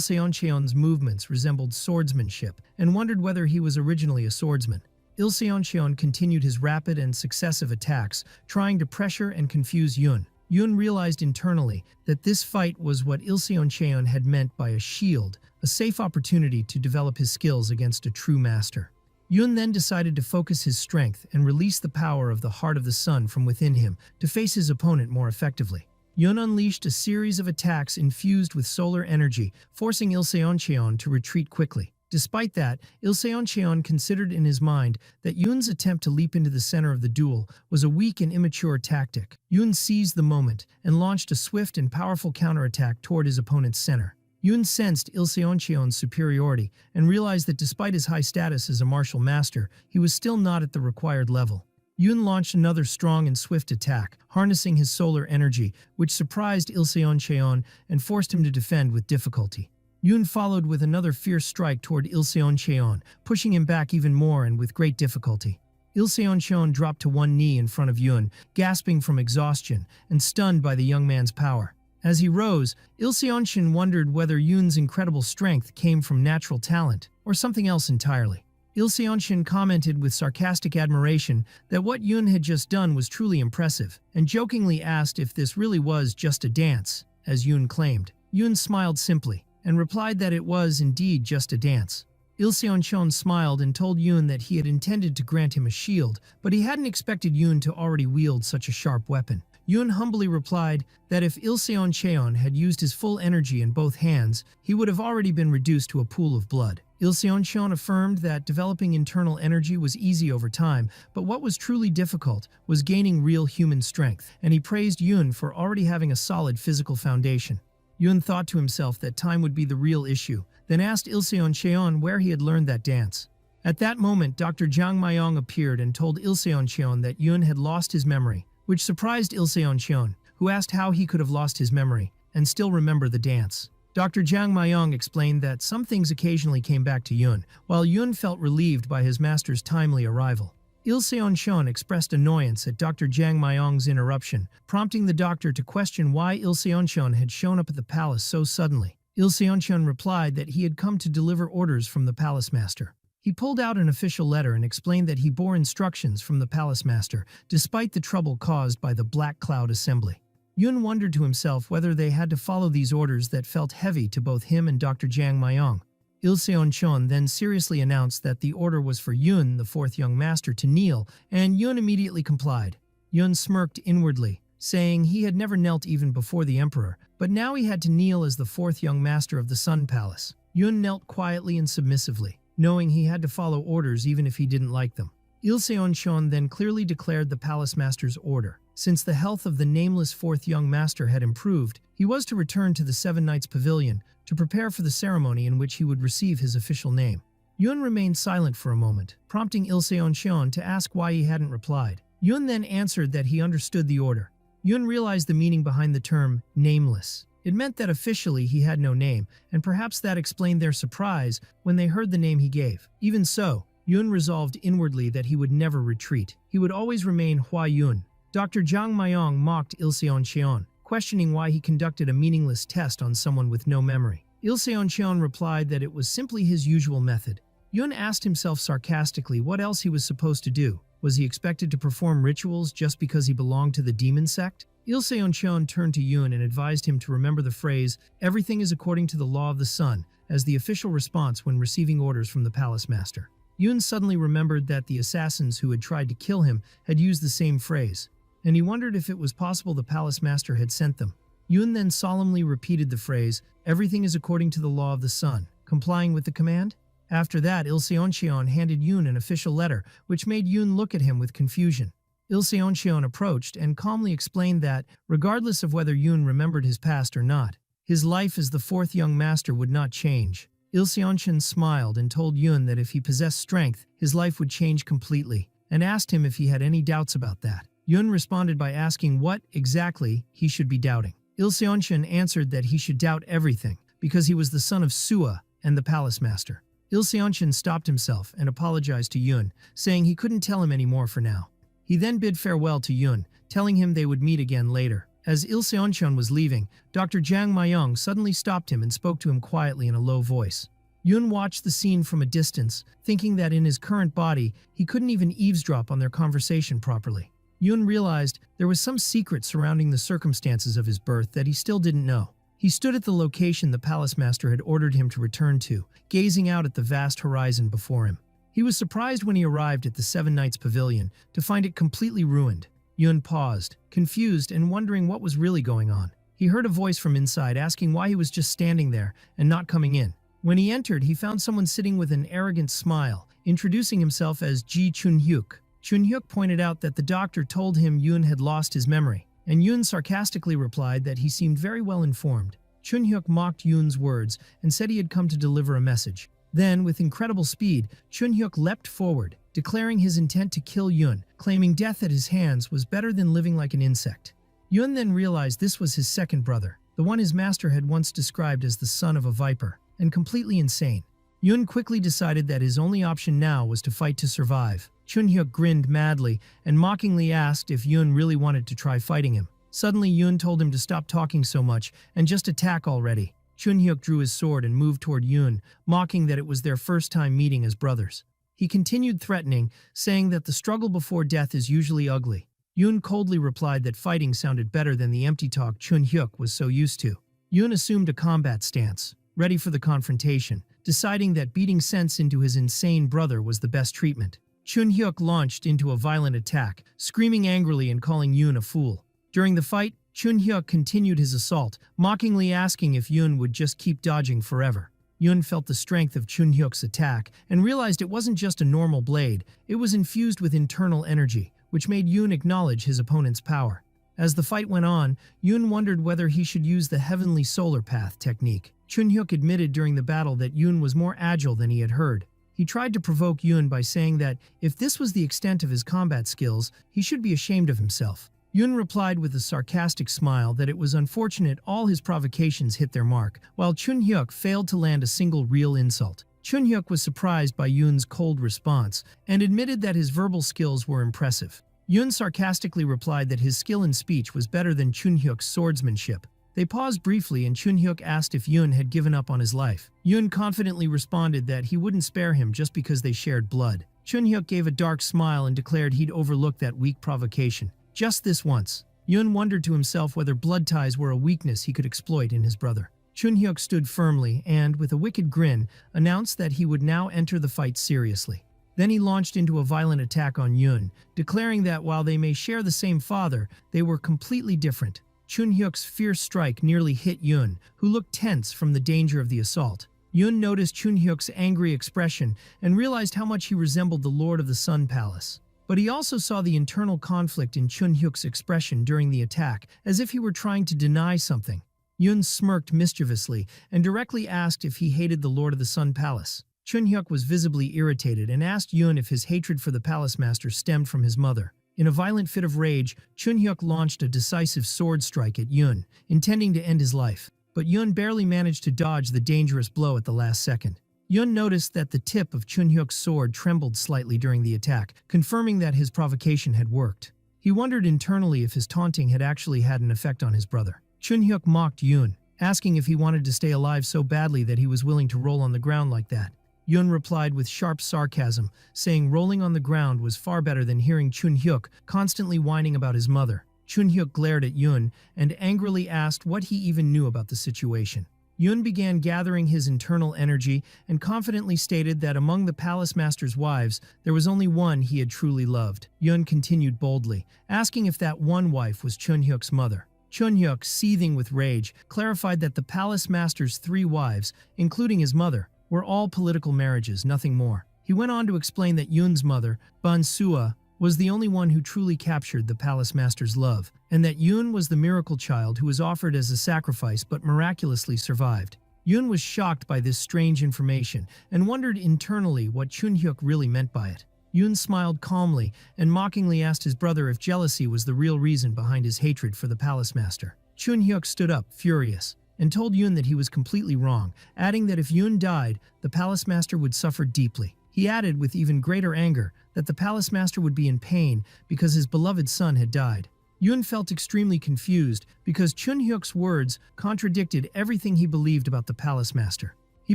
Seoncheon's movements resembled swordsmanship and wondered whether he was originally a swordsman. Il Seoncheon continued his rapid and successive attacks, trying to pressure and confuse Yoon. Yoon realized internally that this fight was what Il Seoncheon had meant by a shield, a safe opportunity to develop his skills against a true master. Yoon then decided to focus his strength and release the power of the Heart of the Sun from within him to face his opponent more effectively. Yoon unleashed a series of attacks infused with solar energy, forcing Il Seoncheon to retreat quickly. Despite that, Il Seoncheon considered in his mind that Yoon's attempt to leap into the center of the duel was a weak and immature tactic. Yoon seized the moment and launched a swift and powerful counterattack toward his opponent's center. Yoon sensed Il Seoncheon's superiority and realized that despite his high status as a martial master, he was still not at the required level. Yoon launched another strong and swift attack, harnessing his solar energy, which surprised Il Seoncheon and forced him to defend with difficulty. Yoon followed with another fierce strike toward Il Seoncheon, pushing him back even more and with great difficulty. Il Seoncheon dropped to one knee in front of Yoon, gasping from exhaustion and stunned by the young man's power. As he rose, Il Seonchen wondered whether Yoon's incredible strength came from natural talent or something else entirely. Il Seonchen commented with sarcastic admiration that what Yoon had just done was truly impressive, and jokingly asked if this really was just a dance, as Yoon claimed. Yoon smiled simply, and replied that it was indeed just a dance. Il Seoncheon smiled and told Yoon that he had intended to grant him a shield, but he hadn't expected Yoon to already wield such a sharp weapon. Yoon humbly replied that if Il Seoncheon had used his full energy in both hands, he would have already been reduced to a pool of blood. Il Seoncheon affirmed that developing internal energy was easy over time, but what was truly difficult was gaining real human strength, and he praised Yoon for already having a solid physical foundation. Yoon thought to himself that time would be the real issue, then asked Il Seoncheon where he had learned that dance. At that moment, Dr. Jang Mayong appeared and told Il Seoncheon that Yoon had lost his memory, which surprised Il Seoncheon, who asked how he could have lost his memory and still remember the dance. Dr. Jang Mayong explained that some things occasionally came back to Yoon, while Yoon felt relieved by his master's timely arrival. Il Seoncheon expressed annoyance at Dr. Jang Mayong's interruption, prompting the doctor to question why Il Seoncheon had shown up at the palace so suddenly. Il Seoncheon replied that he had come to deliver orders from the palace master. He pulled out an official letter and explained that he bore instructions from the palace master, despite the trouble caused by the Black Cloud Assembly. Yoon wondered to himself whether they had to follow these orders that felt heavy to both him and Dr. Jang Mayong. Il Seoncheon then seriously announced that the order was for Yoon, the fourth young master, to kneel, and Yoon immediately complied. Yoon smirked inwardly, saying he had never knelt even before the emperor, but now he had to kneel as the fourth young master of the Sun Palace. Yoon knelt quietly and submissively, knowing he had to follow orders even if he didn't like them. Il Seoncheon then clearly declared the palace master's order. Since the health of the nameless fourth young master had improved, he was to return to the Seven Knights Pavilion to prepare for the ceremony in which he would receive his official name. Yoon remained silent for a moment, prompting Il Seoncheon to ask why he hadn't replied. Yoon then answered that he understood the order. Yoon realized the meaning behind the term nameless. It meant that officially he had no name, and perhaps that explained their surprise when they heard the name he gave. Even so, Yoon resolved inwardly that he would never retreat. He would always remain Hua Yoon. Dr. Jang Mayong mocked Il Seoncheon, questioning why he conducted a meaningless test on someone with no memory. Il Seoncheon replied that it was simply his usual method. Yoon asked himself sarcastically what else he was supposed to do. Was he expected to perform rituals just because he belonged to the demon sect? Il Seoncheon turned to Yoon and advised him to remember the phrase, "Everything is according to the law of the sun," as the official response when receiving orders from the palace master. Yoon suddenly remembered that the assassins who had tried to kill him had used the same phrase, and he wondered if it was possible the palace master had sent them. Yoon then solemnly repeated the phrase, "Everything is according to the law of the sun," complying with the command. After that, Il Seoncheon handed Yoon an official letter, which made Yoon look at him with confusion. Il Seoncheon approached and calmly explained that, regardless of whether Yoon remembered his past or not, his life as the fourth young master would not change. Il Seoncheon smiled and told Yoon that if he possessed strength, his life would change completely, and asked him if he had any doubts about that. Yoon responded by asking what, exactly, he should be doubting. Seonju answered that he should doubt everything, because he was the son of Sua and the palace master. Seonju stopped himself and apologized to Yoon, saying he couldn't tell him any more for now. He then bid farewell to Yoon, telling him they would meet again later. As Seonju was leaving, Dr. Jang Mayong suddenly stopped him and spoke to him quietly in a low voice. Yoon watched the scene from a distance, thinking that in his current body, he couldn't even eavesdrop on their conversation properly. Yoon realized there was some secret surrounding the circumstances of his birth that he still didn't know. He stood at the location the palace master had ordered him to return to, gazing out at the vast horizon before him. He was surprised when he arrived at the Seven Knights Pavilion to find it completely ruined. Yoon paused, confused and wondering what was really going on. He heard a voice from inside asking why he was just standing there and not coming in. When he entered, he found someone sitting with an arrogant smile, introducing himself as Ji Chunhyuk. Chunhyuk pointed out that the doctor told him Yoon had lost his memory, and Yoon sarcastically replied that he seemed very well informed. Chunhyuk mocked Yoon's words and said he had come to deliver a message. Then, with incredible speed, Chunhyuk leapt forward, declaring his intent to kill Yoon, claiming death at his hands was better than living like an insect. Yoon then realized this was his second brother, the one his master had once described as the son of a viper, and completely insane. Yoon quickly decided that his only option now was to fight to survive. Chunhyuk grinned madly and mockingly asked if Yoon really wanted to try fighting him. Suddenly Yoon told him to stop talking so much and just attack already. Chunhyuk drew his sword and moved toward Yoon, mocking that it was their first time meeting as brothers. He continued threatening, saying that the struggle before death is usually ugly. Yoon coldly replied that fighting sounded better than the empty talk Chunhyuk was so used to. Yoon assumed a combat stance, ready for the confrontation, deciding that beating sense into his insane brother was the best treatment. Chunhyuk launched into a violent attack, screaming angrily and calling Yoon a fool. During the fight, Chunhyuk continued his assault, mockingly asking if Yoon would just keep dodging forever. Yoon felt the strength of Chunhyuk's attack and realized it wasn't just a normal blade, it was infused with internal energy, which made Yoon acknowledge his opponent's power. As the fight went on, Yoon wondered whether he should use the heavenly solar path technique. Chunhyuk admitted during the battle that Yoon was more agile than he had heard. He tried to provoke Yoon by saying that if this was the extent of his combat skills, he should be ashamed of himself. Yoon replied with a sarcastic smile that it was unfortunate all his provocations hit their mark, while Chunhyuk failed to land a single real insult. Chunhyuk was surprised by Yoon's cold response and admitted that his verbal skills were impressive. Yoon sarcastically replied that his skill in speech was better than Chunhyuk's swordsmanship. They paused briefly and Chunhyuk asked if Yoon had given up on his life. Yoon confidently responded that he wouldn't spare him just because they shared blood. Chunhyuk gave a dark smile and declared he'd overlook that weak provocation. Just this once. Yoon wondered to himself whether blood ties were a weakness he could exploit in his brother. Chunhyuk stood firmly and, with a wicked grin, announced that he would now enter the fight seriously. Then he launched into a violent attack on Yoon, declaring that while they may share the same father, they were completely different. Chunhyuk's fierce strike nearly hit Yoon, who looked tense from the danger of the assault. Yoon noticed Chunhyuk's angry expression and realized how much he resembled the Lord of the Sun Palace. But he also saw the internal conflict in Chunhyuk's expression during the attack, as if he were trying to deny something. Yoon smirked mischievously and directly asked if he hated the Lord of the Sun Palace. Chunhyuk was visibly irritated and asked Yoon if his hatred for the palace master stemmed from his mother. In a violent fit of rage, Chunhyuk launched a decisive sword strike at Yoon, intending to end his life. But Yoon barely managed to dodge the dangerous blow at the last second. Yoon noticed that the tip of Chunhyuk's sword trembled slightly during the attack, confirming that his provocation had worked. He wondered internally if his taunting had actually had an effect on his brother. Chunhyuk mocked Yoon, asking if he wanted to stay alive so badly that he was willing to roll on the ground like that. Yoon replied with sharp sarcasm, saying rolling on the ground was far better than hearing Chunhyuk constantly whining about his mother. Chunhyuk glared at Yoon and angrily asked what he even knew about the situation. Yoon began gathering his internal energy and confidently stated that among the palace master's wives, there was only one he had truly loved. Yoon continued boldly, asking if that one wife was Chunhyuk's mother. Chunhyuk, seething with rage, clarified that the palace master's 3 wives, including his mother, were all political marriages, nothing more. He went on to explain that Yoon's mother, Sua, was the only one who truly captured the palace master's love, and that Yoon was the miracle child who was offered as a sacrifice but miraculously survived. Yoon was shocked by this strange information and wondered internally what Chunhyuk really meant by it. Yoon smiled calmly and mockingly asked his brother if jealousy was the real reason behind his hatred for the palace master. Chun-hyuk stood up, furious, and told Yoon that he was completely wrong, adding that if Yoon died, the palace master would suffer deeply. He added with even greater anger that the palace master would be in pain because his beloved son had died. Yoon felt extremely confused because Chun-hyuk's words contradicted everything he believed about the palace master. He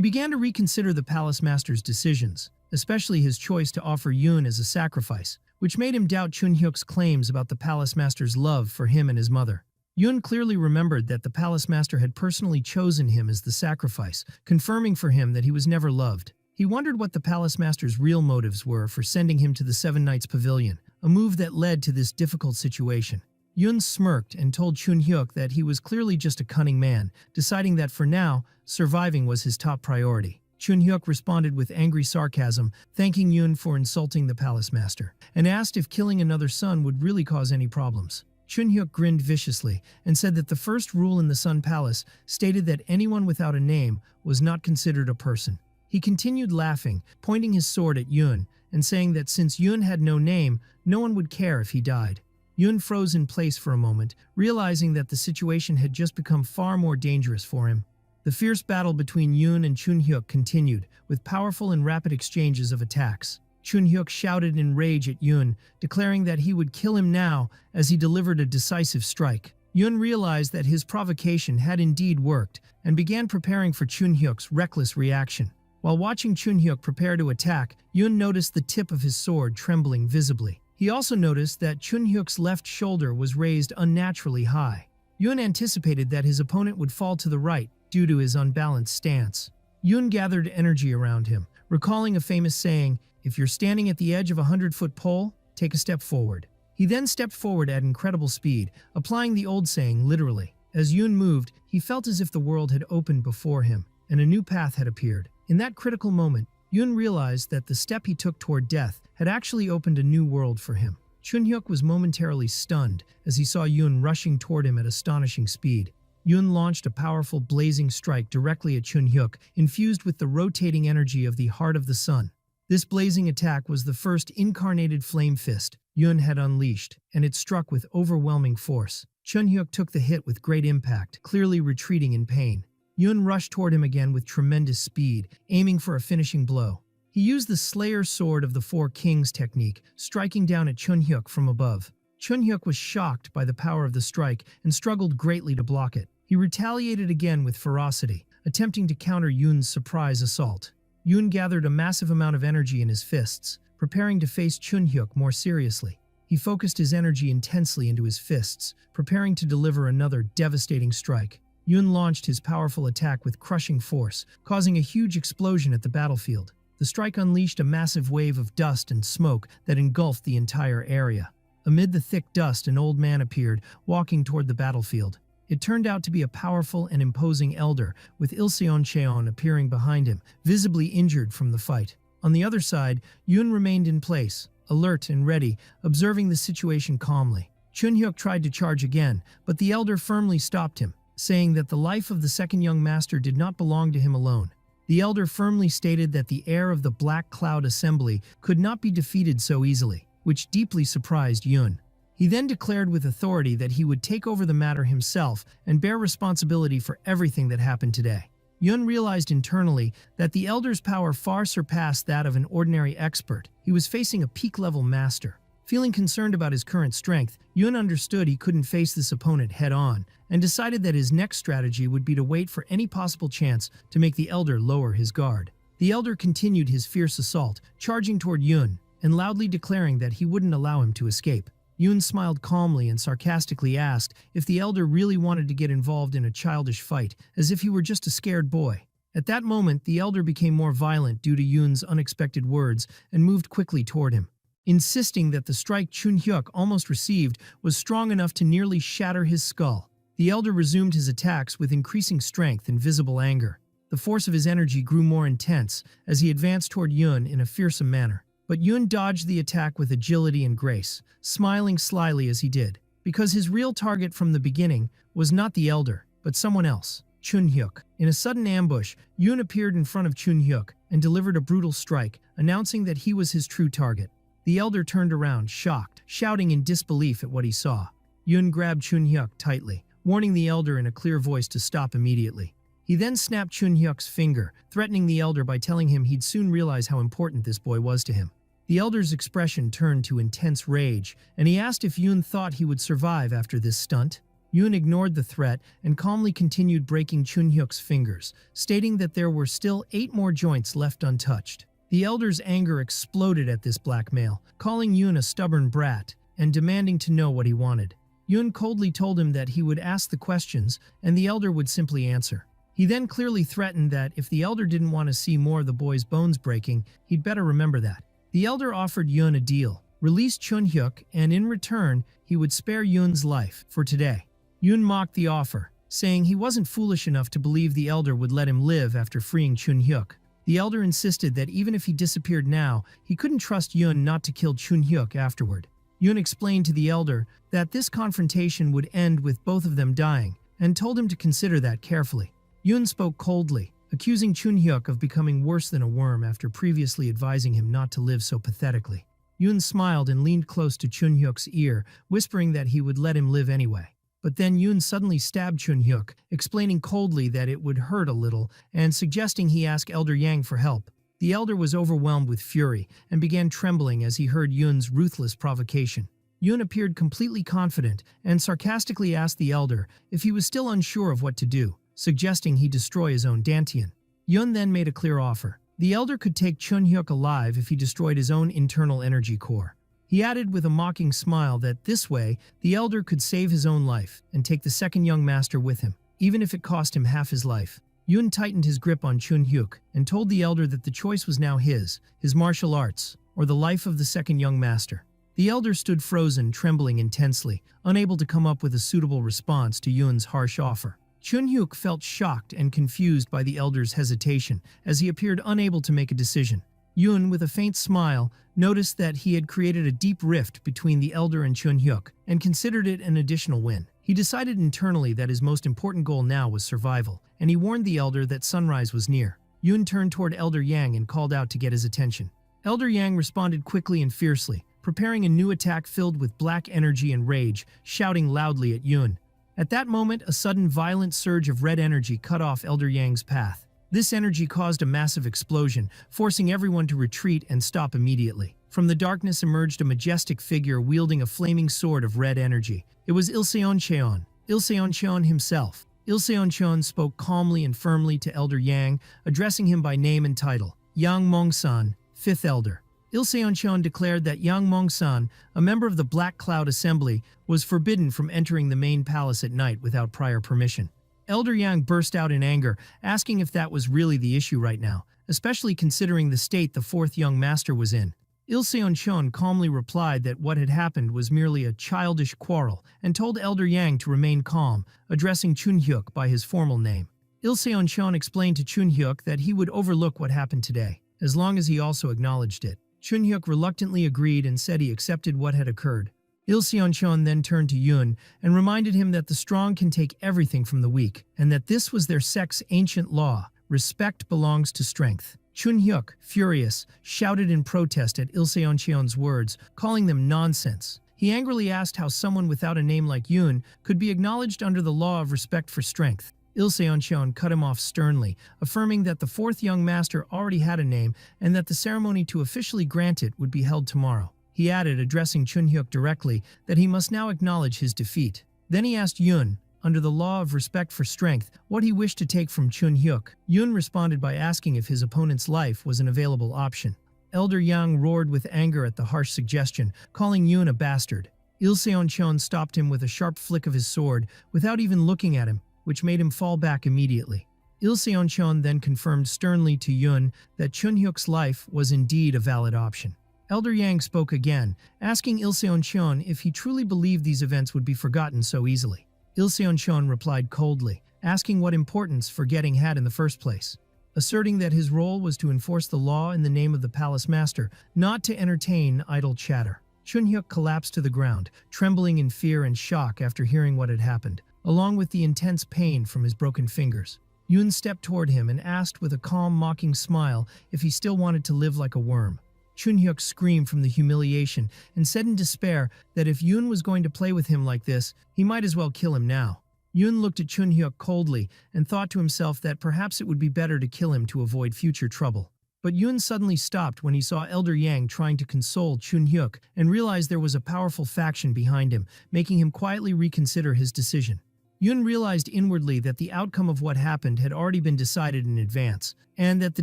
began to reconsider the palace master's decisions, especially his choice to offer Yoon as a sacrifice, which made him doubt Chun-hyuk's claims about the palace master's love for him and his mother. Yoon clearly remembered that the palace master had personally chosen him as the sacrifice, confirming for him that he was never loved. He wondered what the palace master's real motives were for sending him to the Seven Knights Pavilion, a move that led to this difficult situation. Yoon smirked and told Chun-hyuk that he was clearly just a cunning man, deciding that for now, surviving was his top priority. Chun-hyuk responded with angry sarcasm, thanking Yoon for insulting the palace master, and asked if killing another son would really cause any problems. Chun-hyuk grinned viciously and said that the first rule in the Sun Palace stated that anyone without a name was not considered a person. He continued laughing, pointing his sword at Yoon, and saying that since Yoon had no name, no one would care if he died. Yoon froze in place for a moment, realizing that the situation had just become far more dangerous for him. The fierce battle between Yoon and Chun-hyuk continued, with powerful and rapid exchanges of attacks. Chun-hyuk shouted in rage at Yoon, declaring that he would kill him now as he delivered a decisive strike. Yoon realized that his provocation had indeed worked, and began preparing for Chun-hyuk's reckless reaction. While watching Chun-hyuk prepare to attack, Yoon noticed the tip of his sword trembling visibly. He also noticed that Chun-hyuk's left shoulder was raised unnaturally high. Yoon anticipated that his opponent would fall to the right due to his unbalanced stance. Yoon gathered energy around him, recalling a famous saying, "If you're standing at the edge of a 100-foot pole, take a step forward." He then stepped forward at incredible speed, applying the old saying literally. As Yoon moved, he felt as if the world had opened before him, and a new path had appeared. In that critical moment, Yoon realized that the step he took toward death had actually opened a new world for him. Chun-hyuk was momentarily stunned as he saw Yoon rushing toward him at astonishing speed. Yoon launched a powerful blazing strike directly at Chun-hyuk, infused with the rotating energy of the Heart of the Sun. This blazing attack was the first incarnated flame fist Yoon had unleashed, and it struck with overwhelming force. Chun-hyuk took the hit with great impact, clearly retreating in pain. Yoon rushed toward him again with tremendous speed, aiming for a finishing blow. He used the Slayer Sword of the Four Kings technique, striking down at Chun-hyuk from above. Chun-hyuk was shocked by the power of the strike and struggled greatly to block it. He retaliated again with ferocity, attempting to counter Yoon's surprise assault. Yoon gathered a massive amount of energy in his fists, preparing to face Chun-hyuk more seriously. He focused his energy intensely into his fists, preparing to deliver another devastating strike. Yoon launched his powerful attack with crushing force, causing a huge explosion at the battlefield. The strike unleashed a massive wave of dust and smoke that engulfed the entire area. Amid the thick dust, an old man appeared, walking toward the battlefield. It turned out to be a powerful and imposing elder, with Ilseon appearing behind him, visibly injured from the fight. On the other side, Yoon remained in place, alert and ready, observing the situation calmly. Chun-hyuk tried to charge again, but the elder firmly stopped him, saying that the life of the second young master did not belong to him alone. The elder firmly stated that the heir of the Black Cloud Assembly could not be defeated so easily, which deeply surprised Yoon. He then declared with authority that he would take over the matter himself and bear responsibility for everything that happened today. Yoon realized internally that the elder's power far surpassed that of an ordinary expert. He was facing a peak-level master. Feeling concerned about his current strength, Yoon understood he couldn't face this opponent head-on, and decided that his next strategy would be to wait for any possible chance to make the elder lower his guard. The elder continued his fierce assault, charging toward Yoon, and loudly declaring that he wouldn't allow him to escape. Yoon smiled calmly and sarcastically asked if the elder really wanted to get involved in a childish fight, as if he were just a scared boy. At that moment, the elder became more violent due to Yoon's unexpected words and moved quickly toward him, insisting that the strike Chun-hyuk almost received was strong enough to nearly shatter his skull. The elder resumed his attacks with increasing strength and visible anger. The force of his energy grew more intense as he advanced toward Yoon in a fearsome manner. But Yoon dodged the attack with agility and grace, smiling slyly as he did, because his real target from the beginning was not the elder, but someone else, Chun-hyuk. In a sudden ambush, Yoon appeared in front of Chun-hyuk and delivered a brutal strike, announcing that he was his true target. The elder turned around, shocked, shouting in disbelief at what he saw. Yoon grabbed Chun-hyuk tightly, warning the elder in a clear voice to stop immediately. He then snapped Chun-hyuk's finger, threatening the elder by telling him he'd soon realize how important this boy was to him. The elder's expression turned to intense rage, and he asked if Yoon thought he would survive after this stunt. Yoon ignored the threat and calmly continued breaking Chun-hyuk's fingers, stating that there were still 8 more joints left untouched. The elder's anger exploded at this blackmail, calling Yoon a stubborn brat and demanding to know what he wanted. Yoon coldly told him that he would ask the questions and the elder would simply answer. He then clearly threatened that if the elder didn't want to see more of the boy's bones breaking, he'd better remember that. The elder offered Yoon a deal, release Chun-hyuk, and in return, he would spare Yoon's life for today. Yoon mocked the offer, saying he wasn't foolish enough to believe the elder would let him live after freeing Chun-hyuk. The elder insisted that even if he disappeared now, he couldn't trust Yoon not to kill Chun-hyuk afterward. Yoon explained to the elder that this confrontation would end with both of them dying, and told him to consider that carefully. Yoon spoke coldly, accusing Chun-hyuk of becoming worse than a worm after previously advising him not to live so pathetically. Yoon smiled and leaned close to Chun-hyuk's ear, whispering that he would let him live anyway. But then Yoon suddenly stabbed Chun-hyuk, explaining coldly that it would hurt a little and suggesting he ask Elder Yang for help. The elder was overwhelmed with fury and began trembling as he heard Yoon's ruthless provocation. Yoon appeared completely confident and sarcastically asked the elder if he was still unsure of what to do, suggesting he destroy his own dantian. Yoon then made a clear offer. The elder could take Chun-hyuk alive if he destroyed his own internal energy core. He added with a mocking smile that this way, the elder could save his own life and take the second young master with him, even if it cost him half his life. Yoon tightened his grip on Chun-hyuk and told the elder that the choice was now his martial arts, or the life of the second young master. The elder stood frozen, trembling intensely, unable to come up with a suitable response to Yoon's harsh offer. Chun-hyuk felt shocked and confused by the elder's hesitation, as he appeared unable to make a decision. Yoon, with a faint smile, noticed that he had created a deep rift between the elder and Chun-hyuk, and considered it an additional win. He decided internally that his most important goal now was survival, and he warned the elder that sunrise was near. Yoon turned toward Elder Yang and called out to get his attention. Elder Yang responded quickly and fiercely, preparing a new attack filled with black energy and rage, shouting loudly at Yoon. At that moment, a sudden violent surge of red energy cut off Elder Yang's path. This energy caused a massive explosion, forcing everyone to retreat and stop immediately. From the darkness emerged a majestic figure wielding a flaming sword of red energy. It was Il-seon himself. Il-seon spoke calmly and firmly to Elder Yang, addressing him by name and title. Yang Mong-san, 5th Elder. Il-seon declared that Yang Mong-san, a member of the Black Cloud Assembly, was forbidden from entering the main palace at night without prior permission. Elder Yang burst out in anger, asking if that was really the issue right now, especially considering the state the 4th young master was in. Il-seon calmly replied that what had happened was merely a childish quarrel and told Elder Yang to remain calm, addressing Chun-hyuk by his formal name. Il-seon explained to Chun-hyuk that he would overlook what happened today, as long as he also acknowledged it. Chun-hyuk reluctantly agreed and said he accepted what had occurred. Il-seon then turned to Yoon and reminded him that the strong can take everything from the weak, and that this was their sect's ancient law: respect belongs to strength. Chun-hyuk, furious, shouted in protest at Il-seon's words, calling them nonsense. He angrily asked how someone without a name like Yoon could be acknowledged under the law of respect for strength. Il-seon cut him off sternly, affirming that the 4th young master already had a name and that the ceremony to officially grant it would be held tomorrow. He added, addressing Chun-hyuk directly, that he must now acknowledge his defeat. Then he asked Yoon, under the law of respect for strength, what he wished to take from Chun-hyuk. Yoon responded by asking if his opponent's life was an available option. Elder Yang roared with anger at the harsh suggestion, calling Yoon a bastard. Il-seon stopped him with a sharp flick of his sword, without even looking at him, which made him fall back immediately. Il-seon then confirmed sternly to Yoon that Chun-hyuk's life was indeed a valid option. Elder Yang spoke again, asking Il-seon if he truly believed these events would be forgotten so easily. Il-seon replied coldly, asking what importance forgetting had in the first place, asserting that his role was to enforce the law in the name of the palace master, not to entertain idle chatter. Chun-hyuk collapsed to the ground, trembling in fear and shock after hearing what had happened, along with the intense pain from his broken fingers. Yoon stepped toward him and asked with a calm, mocking smile if he still wanted to live like a worm. Chun-hyuk screamed from the humiliation and said in despair that if Yoon was going to play with him like this, he might as well kill him now. Yoon looked at Chunhyuk coldly and thought to himself that perhaps it would be better to kill him to avoid future trouble. But Yoon suddenly stopped when he saw Elder Yang trying to console Chunhyuk and realized there was a powerful faction behind him, making him quietly reconsider his decision. Yoon realized inwardly that the outcome of what happened had already been decided in advance, and that the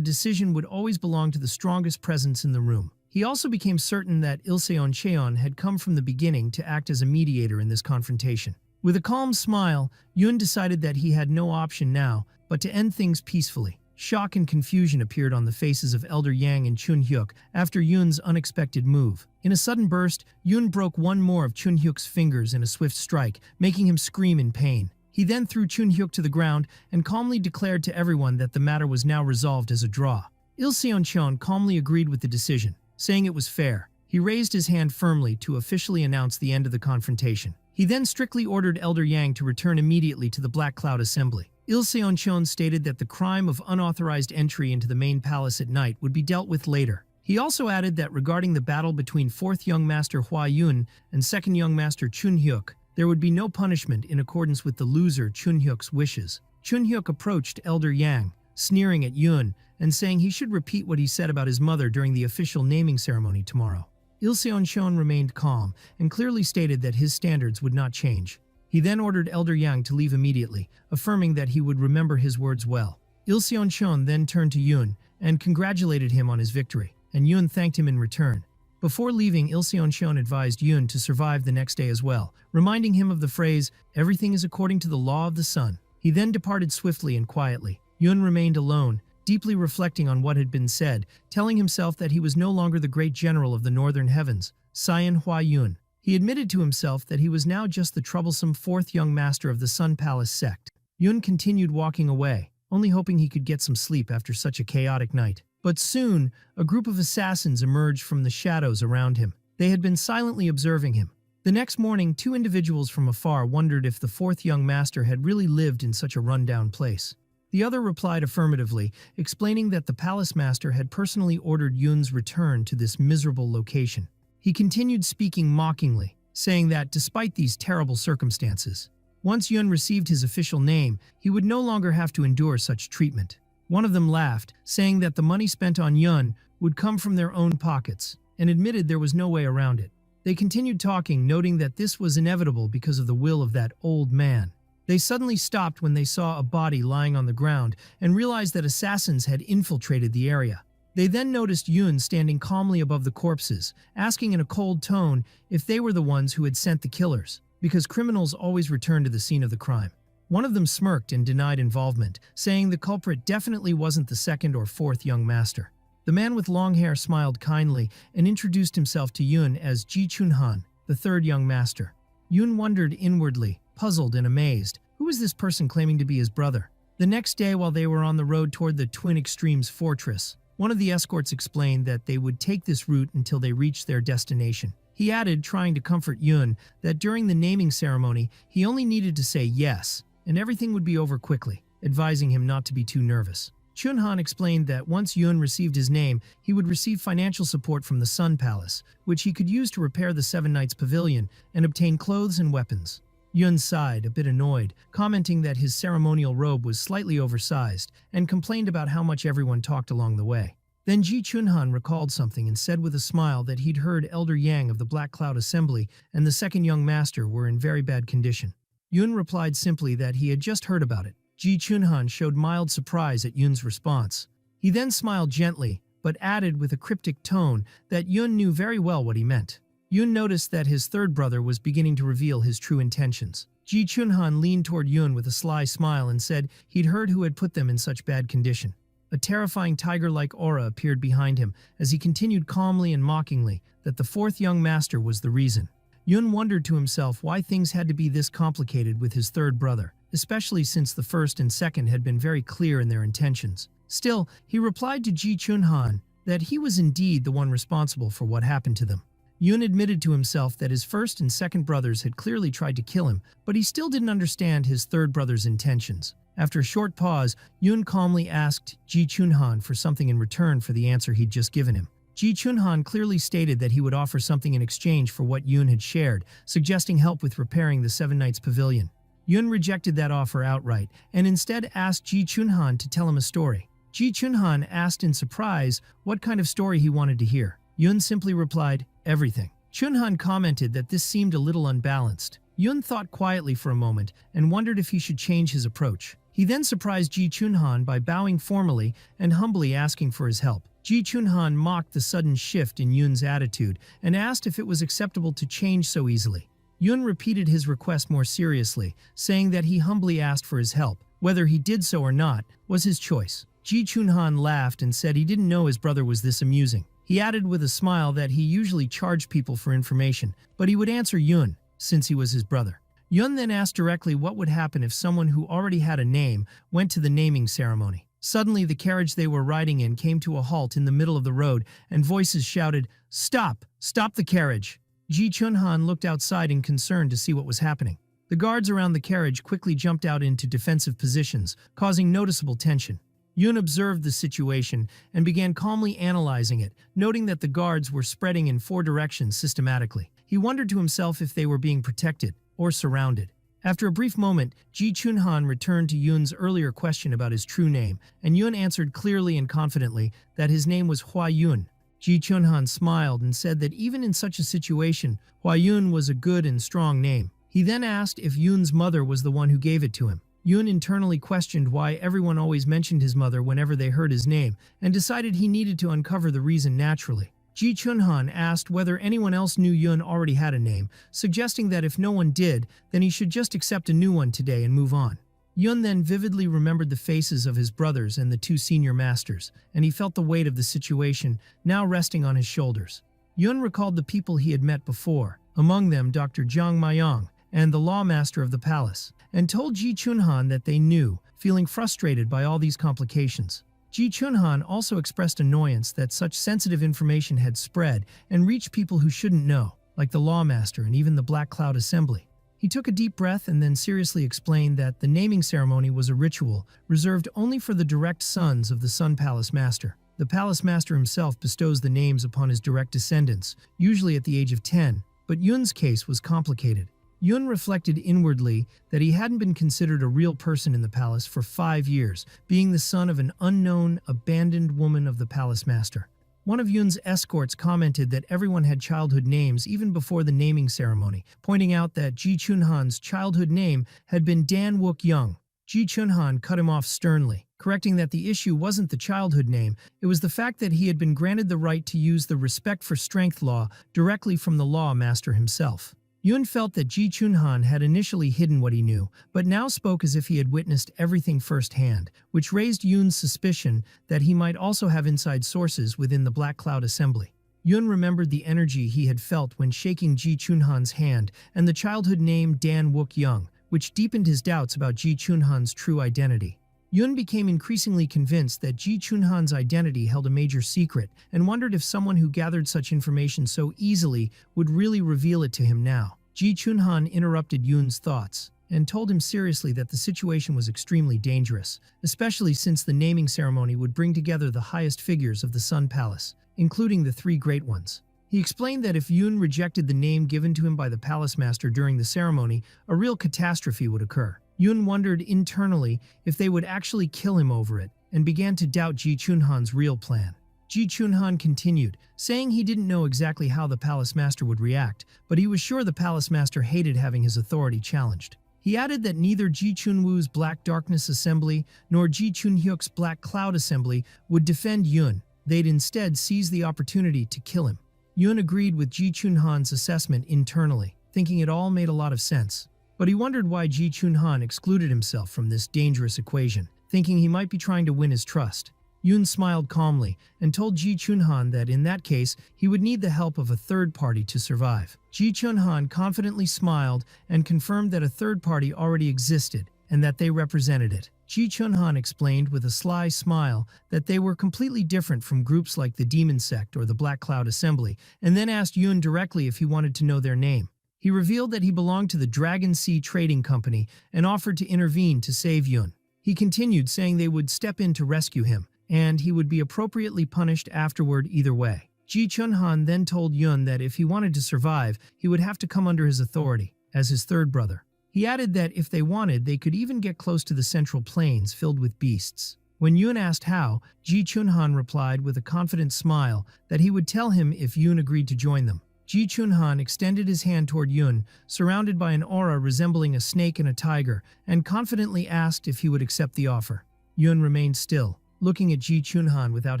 decision would always belong to the strongest presence in the room. He also became certain that Ilseon Cheon had come from the beginning to act as a mediator in this confrontation. With a calm smile, Yoon decided that he had no option now but to end things peacefully. Shock and confusion appeared on the faces of Elder Yang and Chunhyuk after Yoon's unexpected move. In a sudden burst, Yoon broke one more of Chunhyuk's fingers in a swift strike, making him scream in pain. He then threw Chunhyuk to the ground and calmly declared to everyone that the matter was now resolved as a draw. Ilseon Cheon calmly agreed with the decision, saying it was fair. He raised his hand firmly to officially announce the end of the confrontation. He then strictly ordered Elder Yang to return immediately to the Black Cloud Assembly. Ilseon Cheon stated that the crime of unauthorized entry into the main palace at night would be dealt with later. He also added that regarding the battle between 4th Young Master Hua Yun and 2nd Young Master Chunhyuk, there would be no punishment in accordance with the loser Chunhyuk's wishes. Chunhyuk approached Elder Yang, sneering at Yun and saying he should repeat what he said about his mother during the official naming ceremony tomorrow. Ilseon Cheon remained calm and clearly stated that his standards would not change. He then ordered Elder Yang to leave immediately, affirming that he would remember his words well. Ilseon Cheon then turned to Yoon and congratulated him on his victory, and Yoon thanked him in return. Before leaving, Ilseon Cheon advised Yoon to survive the next day as well, reminding him of the phrase, "Everything is according to the law of the sun." He then departed swiftly and quietly. Yoon remained alone, deeply reflecting on what had been said, telling himself that he was no longer the great general of the northern heavens, Saiyan Hua Yun. He admitted to himself that he was now just the troublesome 4th young master of the Sun Palace sect. Yun continued walking away, only hoping he could get some sleep after such a chaotic night. But soon, a group of assassins emerged from the shadows around him. They had been silently observing him. The next morning, 2 individuals from afar wondered if the 4th young master had really lived in such a rundown place. The other replied affirmatively, explaining that the palace master had personally ordered Yun's return to this miserable location. He continued speaking mockingly, saying that despite these terrible circumstances, once Yun received his official name, he would no longer have to endure such treatment. One of them laughed, saying that the money spent on Yun would come from their own pockets, and admitted there was no way around it. They continued talking, noting that this was inevitable because of the will of that old man. They suddenly stopped when they saw a body lying on the ground and realized that assassins had infiltrated the area. They then noticed Yun standing calmly above the corpses, asking in a cold tone if they were the ones who had sent the killers, because criminals always return to the scene of the crime. One of them smirked and denied involvement, saying the culprit definitely wasn't the 2nd or 4th young master. The man with long hair smiled kindly and introduced himself to Yun as Ji Chunhan, the 3rd young master. Yun wondered inwardly, puzzled and amazed, who was this person claiming to be his brother? The next day, while they were on the road toward the Twin Extremes fortress, one of the escorts explained that they would take this route until they reached their destination. He added, trying to comfort Yun, that during the naming ceremony, he only needed to say yes, and everything would be over quickly, advising him not to be too nervous. Chunhan explained that once Yun received his name, he would receive financial support from the Sun Palace, which he could use to repair the 7 Knights Pavilion and obtain clothes and weapons. Yun sighed, a bit annoyed, commenting that his ceremonial robe was slightly oversized, and complained about how much everyone talked along the way. Then Ji Chunhan recalled something and said with a smile that he'd heard Elder Yang of the Black Cloud Assembly and the 2nd young master were in very bad condition. Yun replied simply that he had just heard about it. Ji Chunhan showed mild surprise at Yun's response. He then smiled gently, but added with a cryptic tone that Yun knew very well what he meant. Yun noticed that his 3rd brother was beginning to reveal his true intentions. Ji Chunhan leaned toward Yun with a sly smile and said he'd heard who had put them in such bad condition. A terrifying tiger-like aura appeared behind him as he continued calmly and mockingly that the 4th young master was the reason. Yun wondered to himself why things had to be this complicated with his 3rd brother, especially since the 1st and 2nd had been very clear in their intentions. Still, he replied to Ji Chunhan that he was indeed the one responsible for what happened to them. Yun admitted to himself that his 1st and 2nd brothers had clearly tried to kill him, but he still didn't understand his 3rd brother's intentions. After a short pause, Yun calmly asked Ji Chunhan for something in return for the answer he'd just given him. Ji Chunhan clearly stated that he would offer something in exchange for what Yun had shared, suggesting help with repairing the 7 Knights Pavilion. Yun rejected that offer outright and instead asked Ji Chunhan to tell him a story. Ji Chunhan asked in surprise what kind of story he wanted to hear. Yun simply replied, "Everything." Chunhan commented that this seemed a little unbalanced. Yun thought quietly for a moment and wondered if he should change his approach. He then surprised Ji Chunhan by bowing formally and humbly asking for his help. Ji Chunhan mocked the sudden shift in Yun's attitude and asked if it was acceptable to change so easily. Yun repeated his request more seriously, saying that he humbly asked for his help. Whether he did so or not was his choice. Ji Chunhan laughed and said he didn't know his brother was this amusing. He added with a smile that he usually charged people for information, but he would answer Yun, since he was his brother. Yun then asked directly what would happen if someone who already had a name went to the naming ceremony. Suddenly, the carriage they were riding in came to a halt in the middle of the road, and voices shouted, "Stop! Stop the carriage!" Ji Chunhan looked outside in concern to see what was happening. The guards around the carriage quickly jumped out into defensive positions, causing noticeable tension. Yun observed the situation and began calmly analyzing it, noting that the guards were spreading in 4 directions systematically. He wondered to himself if they were being protected or surrounded. After a brief moment, Ji Chunhan returned to Yun's earlier question about his true name, and Yun answered clearly and confidently that his name was Hua Yun. Ji Chunhan smiled and said that even in such a situation, Hua Yun was a good and strong name. He then asked if Yun's mother was the one who gave it to him. Yun internally questioned why everyone always mentioned his mother whenever they heard his name, and decided he needed to uncover the reason naturally. Ji Chunhan asked whether anyone else knew Yun already had a name, suggesting that if no one did, then he should just accept a new one today and move on. Yun then vividly remembered the faces of his brothers and the 2 senior masters, and he felt the weight of the situation now resting on his shoulders. Yun recalled the people he had met before, among them Dr. Jiang Mayong and the lawmaster of the palace, and told Ji Chunhan that they knew, feeling frustrated by all these complications. Ji Chunhan also expressed annoyance that such sensitive information had spread and reached people who shouldn't know, like the lawmaster and even the Black Cloud Assembly. He took a deep breath and then seriously explained that the naming ceremony was a ritual reserved only for the direct sons of the Sun Palace Master. The Palace Master himself bestows the names upon his direct descendants, usually at the age of 10, but Yun's case was complicated. Yun reflected inwardly that he hadn't been considered a real person in the palace for 5 years, being the son of an unknown, abandoned woman of the palace master. One of Yun's escorts commented that everyone had childhood names even before the naming ceremony, pointing out that Ji Chunhan's childhood name had been Dan Wook Young. Ji Chunhan cut him off sternly, correcting that the issue wasn't the childhood name, it was the fact that he had been granted the right to use the respect for strength law directly from the law master himself. Yun felt that Ji Chunhan had initially hidden what he knew, but now spoke as if he had witnessed everything firsthand, which raised Yun's suspicion that he might also have inside sources within the Black Cloud Assembly. Yun remembered the energy he had felt when shaking Ji Chunhan's hand and the childhood name Dan Wook Young, which deepened his doubts about Ji Chunhan's true identity. Yun became increasingly convinced that Ji Chunhan's identity held a major secret and wondered if someone who gathered such information so easily would really reveal it to him now. Ji Chunhan interrupted Yun's thoughts and told him seriously that the situation was extremely dangerous, especially since the naming ceremony would bring together the highest figures of the Sun Palace, including the 3 great ones. He explained that if Yun rejected the name given to him by the palace master during the ceremony, a real catastrophe would occur. Yun wondered internally if they would actually kill him over it, and began to doubt Ji Chunhan's real plan. Ji Chunhan continued, saying he didn't know exactly how the palace master would react, but he was sure the palace master hated having his authority challenged. He added that neither Ji Chunwoo's Black Darkness Assembly nor Ji Chunhyuk's Black Cloud Assembly would defend Yun. They'd instead seize the opportunity to kill him. Yun agreed with Ji Chunhan's assessment internally, thinking it all made a lot of sense. But he wondered why Ji Chunhan excluded himself from this dangerous equation, thinking he might be trying to win his trust. Yun smiled calmly and told Ji Chunhan that in that case, he would need the help of a third party to survive. Ji Chunhan confidently smiled and confirmed that a third party already existed and that they represented it. Ji Chunhan explained with a sly smile that they were completely different from groups like the Demon Sect or the Black Cloud Assembly, and then asked Yun directly if he wanted to know their name. He revealed that he belonged to the Dragon Sea Trading Company and offered to intervene to save Yun. He continued, saying they would step in to rescue him, and he would be appropriately punished afterward either way. Ji Chunhan then told Yun that if he wanted to survive, he would have to come under his authority, as his third brother. He He added that if they wanted, they could even get close to the central plains filled with beasts. When Yoon asked how, Ji Chunhan replied with a confident smile that he would tell him if Yoon agreed to join them. Ji Chunhan extended his hand toward Yoon, surrounded by an aura resembling a snake and a tiger, and confidently asked if he would accept the offer. Yoon remained still, looking at Ji Chunhan without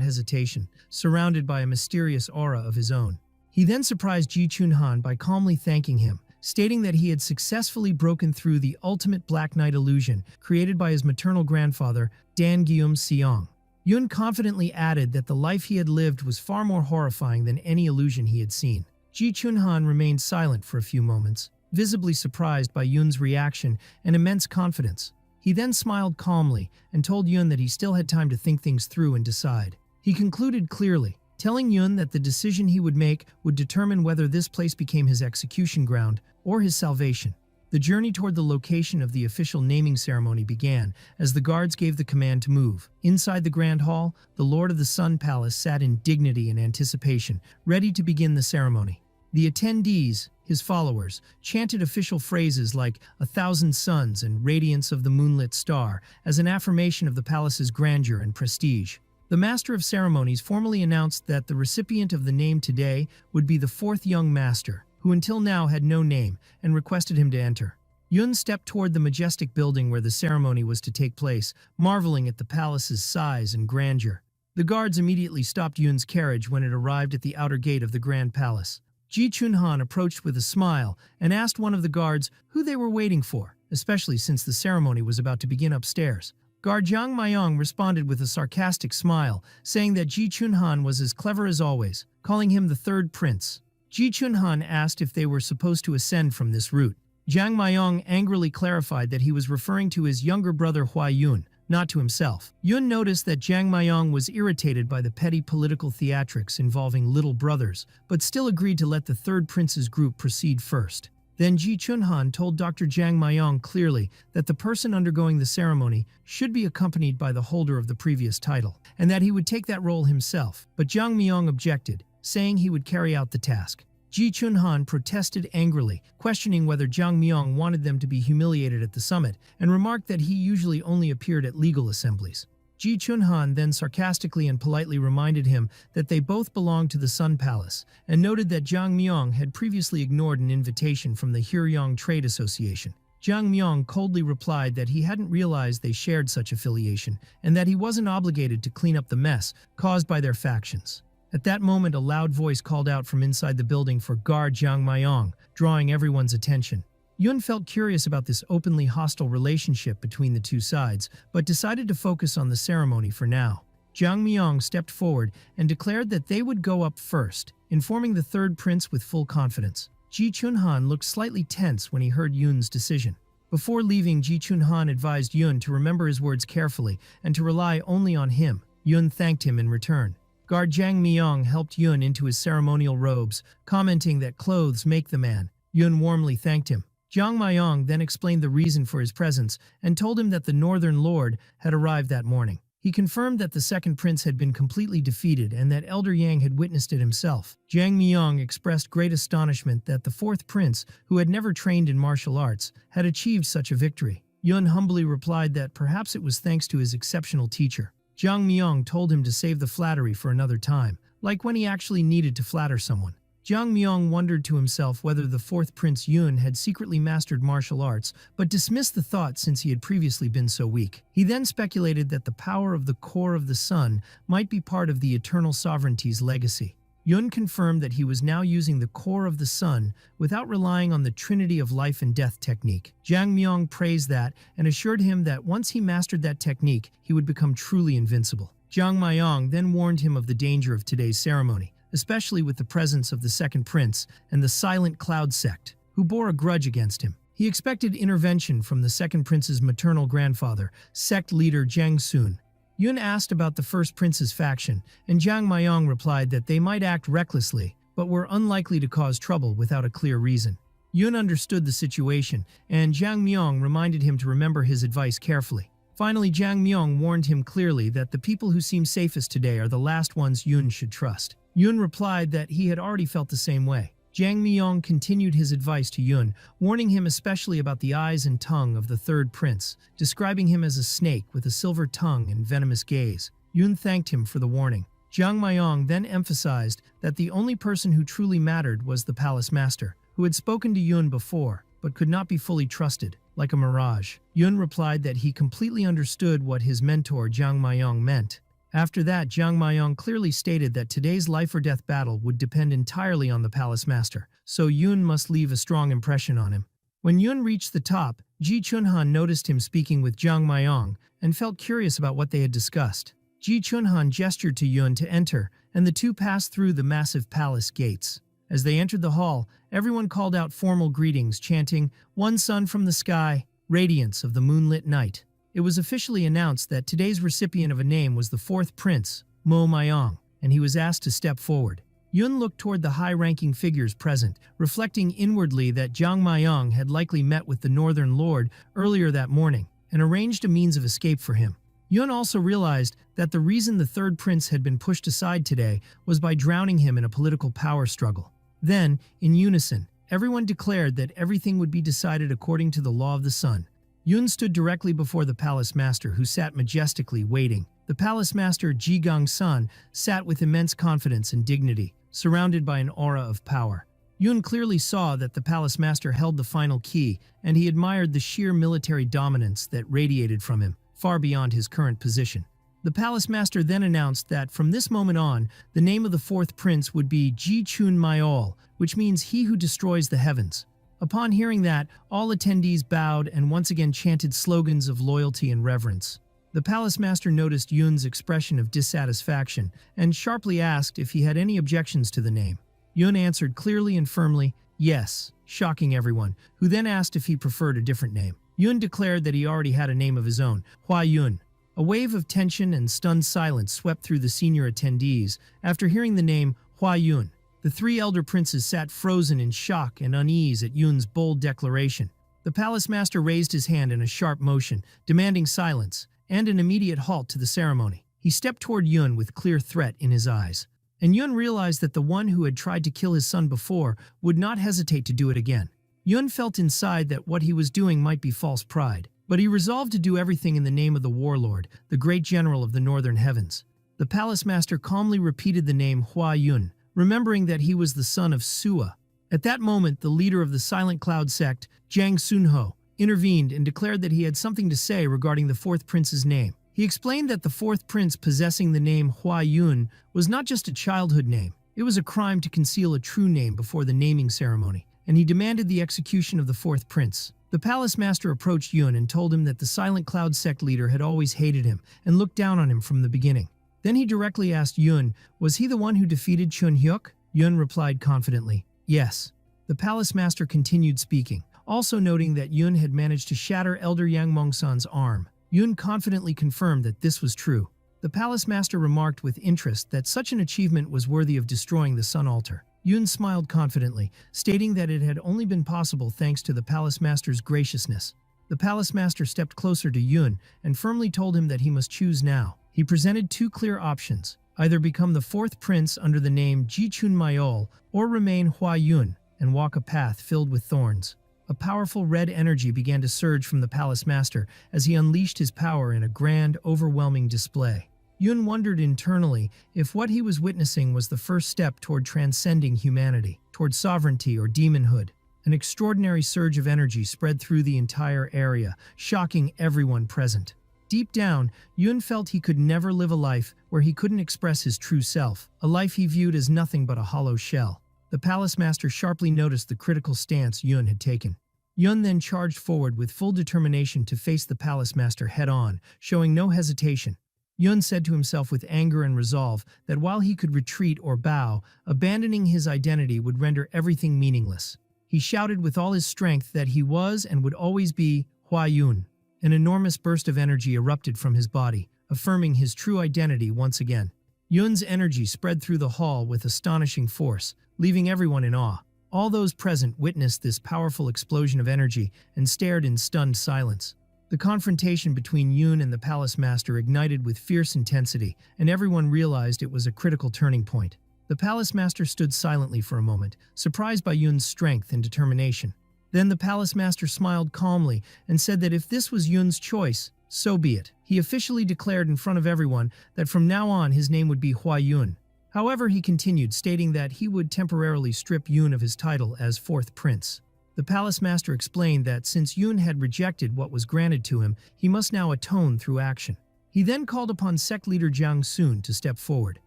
hesitation, surrounded by a mysterious aura of his own. He then surprised Ji Chunhan by calmly thanking him, stating that he had successfully broken through the ultimate Black Knight illusion created by his maternal grandfather, Dan Guillaume Seong. Yoon confidently added that the life he had lived was far more horrifying than any illusion he had seen. Ji Chunhan remained silent for a few moments, visibly surprised by Yoon's reaction and immense confidence. He then smiled calmly and told Yoon that he still had time to think things through and decide. He concluded clearly, telling Yoon that the decision he would make would determine whether this place became his execution ground or his salvation. The journey toward the location of the official naming ceremony began as the guards gave the command to move. Inside the Grand Hall, the Lord of the Sun Palace sat in dignity and anticipation, ready to begin the ceremony. The attendees, his followers, chanted official phrases like 1,000 suns and radiance of the moonlit star as an affirmation of the palace's grandeur and prestige. The Master of Ceremonies formally announced that the recipient of the name today would be the fourth young master, who until now had no name, and requested him to enter. Yoon stepped toward the majestic building where the ceremony was to take place, marveling at the palace's size and grandeur. The guards immediately stopped Yoon's carriage when it arrived at the outer gate of the Grand Palace. Ji Chunhan approached with a smile and asked one of the guards who they were waiting for, especially since the ceremony was about to begin upstairs. Guard Jiang Mayong responded with a sarcastic smile, saying that Ji Chunhan was as clever as always, calling him the third prince. Ji Chunhan asked if they were supposed to ascend from this route. Jiang Mayong angrily clarified that he was referring to his younger brother Hua Yun, not to himself. Yun noticed that Jiang Mayong was irritated by the petty political theatrics involving little brothers, but still agreed to let the third prince's group proceed first. Then Ji Chunhan told Dr. Jiang Mayong clearly that the person undergoing the ceremony should be accompanied by the holder of the previous title, and that he would take that role himself. But Jiang Mayong objected, saying he would carry out the task. Ji Chunhan protested angrily, questioning whether Jiang Mayong wanted them to be humiliated at the summit, and remarked that he usually only appeared at legal assemblies. Ji Chunhan then sarcastically and politely reminded him that they both belonged to the Sun Palace, and noted that Jiang Mayong had previously ignored an invitation from the Huryong Trade Association. Jiang Mayong coldly replied that he hadn't realized they shared such affiliation, and that he wasn't obligated to clean up the mess caused by their factions. At that moment, a loud voice called out from inside the building for guard Jiang Mayong, drawing everyone's attention. Yun felt curious about this openly hostile relationship between the two sides, but decided to focus on the ceremony for now. Jiang Mayong stepped forward and declared that they would go up first, informing the third prince with full confidence. Ji Chunhan looked slightly tense when he heard Yun's decision. Before leaving, Ji Chunhan advised Yun to remember his words carefully and to rely only on him. Yun thanked him in return. Guard Jiang Mayong helped Yun into his ceremonial robes, commenting that clothes make the man. Yun warmly thanked him. Jiang Mayong then explained the reason for his presence and told him that the Northern Lord had arrived that morning. He confirmed that the second prince had been completely defeated and that Elder Yang had witnessed it himself. Jiang Mayong expressed great astonishment that the fourth prince, who had never trained in martial arts, had achieved such a victory. Yun humbly replied that perhaps it was thanks to his exceptional teacher. Jiang Mayong told him to save the flattery for another time, like when he actually needed to flatter someone. Jiang Mayong wondered to himself whether the fourth prince Yun had secretly mastered martial arts, but dismissed the thought since he had previously been so weak. He then speculated that the power of the core of the sun might be part of the eternal sovereignty's legacy. Yun confirmed that he was now using the core of the sun without relying on the trinity of life and death technique. Jiang Mayong praised that and assured him that once he mastered that technique, he would become truly invincible. Jiang Mayong then warned him of the danger of today's ceremony, especially with the presence of the second prince and the Silent Cloud sect, who bore a grudge against him. He expected intervention from the second prince's maternal grandfather, sect leader Jiang Sun. Yun asked about the first prince's faction, and Jiang Mayong replied that they might act recklessly, but were unlikely to cause trouble without a clear reason. Yun understood the situation, and Jiang Mayong reminded him to remember his advice carefully. Finally, Jiang Mayong warned him clearly that the people who seem safest today are the last ones Yun should trust. Yun replied that he had already felt the same way. Jang Myong continued his advice to Yun, warning him especially about the eyes and tongue of the third prince, describing him as a snake with a silver tongue and venomous gaze. Yun thanked him for the warning. Jiang Myong then emphasized that the only person who truly mattered was the palace master, who had spoken to Yun before, but could not be fully trusted, like a mirage. Yun replied that he completely understood what his mentor Jiang Myong meant. After that, Jiang Myong clearly stated that today's life-or-death battle would depend entirely on the palace master, so Yun must leave a strong impression on him. When Yun reached the top, Ji Chunhan noticed him speaking with Jiang Myong and felt curious about what they had discussed. Ji Chunhan gestured to Yun to enter, and the two passed through the massive palace gates. As they entered the hall, everyone called out formal greetings, chanting, "One sun from the sky, radiance of the moonlit night." It was officially announced that today's recipient of a name was the fourth prince, Mo Myong, and he was asked to step forward. Yun looked toward the high-ranking figures present, reflecting inwardly that Jiang Myong had likely met with the Northern Lord earlier that morning and arranged a means of escape for him. Yun also realized that the reason the third prince had been pushed aside today was by drowning him in a political power struggle. Then, in unison, everyone declared that everything would be decided according to the law of the sun. Yun stood directly before the palace master, who sat majestically waiting. The palace master, Ji Gang-san, sat with immense confidence and dignity, surrounded by an aura of power. Yun clearly saw that the palace master held the final key, and he admired the sheer military dominance that radiated from him, far beyond his current position. The palace master then announced that from this moment on, the name of the fourth prince would be Ji Chun Myol, which means he who destroys the heavens. Upon hearing that, all attendees bowed and once again chanted slogans of loyalty and reverence. The palace master noticed Yun's expression of dissatisfaction and sharply asked if he had any objections to the name. Yun answered clearly and firmly, yes, shocking everyone, who then asked if he preferred a different name. Yun declared that he already had a name of his own, Hua Yun. A wave of tension and stunned silence swept through the senior attendees after hearing the name Hua Yun. The three elder princes sat frozen in shock and unease at Yun's bold declaration. The palace master raised his hand in a sharp motion, demanding silence and an immediate halt to the ceremony. He stepped toward Yun with clear threat in his eyes. And Yun realized that the one who had tried to kill his son before would not hesitate to do it again. Yun felt inside that what he was doing might be false pride, but he resolved to do everything in the name of the warlord, the great general of the northern heavens. The palace master calmly repeated the name Hua Yun, remembering that he was the son of Sua. At that moment, the leader of the Silent Cloud sect, Jang Sunho, intervened and declared that he had something to say regarding the fourth prince's name. He explained that the fourth prince possessing the name Hua Yun was not just a childhood name. It was a crime to conceal a true name before the naming ceremony, and he demanded the execution of the fourth prince. The palace master approached Yun and told him that the Silent Cloud sect leader had always hated him and looked down on him from the beginning. Then he directly asked Yun, was he the one who defeated Chun Hyuk? Yun replied confidently, yes. The palace master continued speaking, also noting that Yun had managed to shatter Elder Yang Mongsan's arm. Yun confidently confirmed that this was true. The palace master remarked with interest that such an achievement was worthy of destroying the sun altar. Yun smiled confidently, stating that it had only been possible thanks to the palace master's graciousness. The palace master stepped closer to Yun and firmly told him that he must choose now. He presented two clear options, either become the fourth prince under the name Ji Chun Myol or remain Hua Yun and walk a path filled with thorns. A powerful red energy began to surge from the palace master as he unleashed his power in a grand, overwhelming display. Yun wondered internally if what he was witnessing was the first step toward transcending humanity, toward sovereignty or demonhood. An extraordinary surge of energy spread through the entire area, shocking everyone present. Deep down, Yun felt he could never live a life where he couldn't express his true self, a life he viewed as nothing but a hollow shell. The palace master sharply noticed the critical stance Yun had taken. Yun then charged forward with full determination to face the palace master head-on, showing no hesitation. Yun said to himself with anger and resolve that while he could retreat or bow, abandoning his identity would render everything meaningless. He shouted with all his strength that he was and would always be Hua Yun. An enormous burst of energy erupted from his body, affirming his true identity once again. Yun's energy spread through the hall with astonishing force, leaving everyone in awe. All those present witnessed this powerful explosion of energy and stared in stunned silence. The confrontation between Yun and the palace master ignited with fierce intensity, and everyone realized it was a critical turning point. The palace master stood silently for a moment, surprised by Yun's strength and determination. Then the palace master smiled calmly and said that if this was Yun's choice, so be it. He officially declared in front of everyone that from now on his name would be Hua Yun. However, he continued, stating that he would temporarily strip Yun of his title as fourth prince. The palace master explained that since Yun had rejected what was granted to him, he must now atone through action. He then called upon sect leader Jiang Sun to step forward.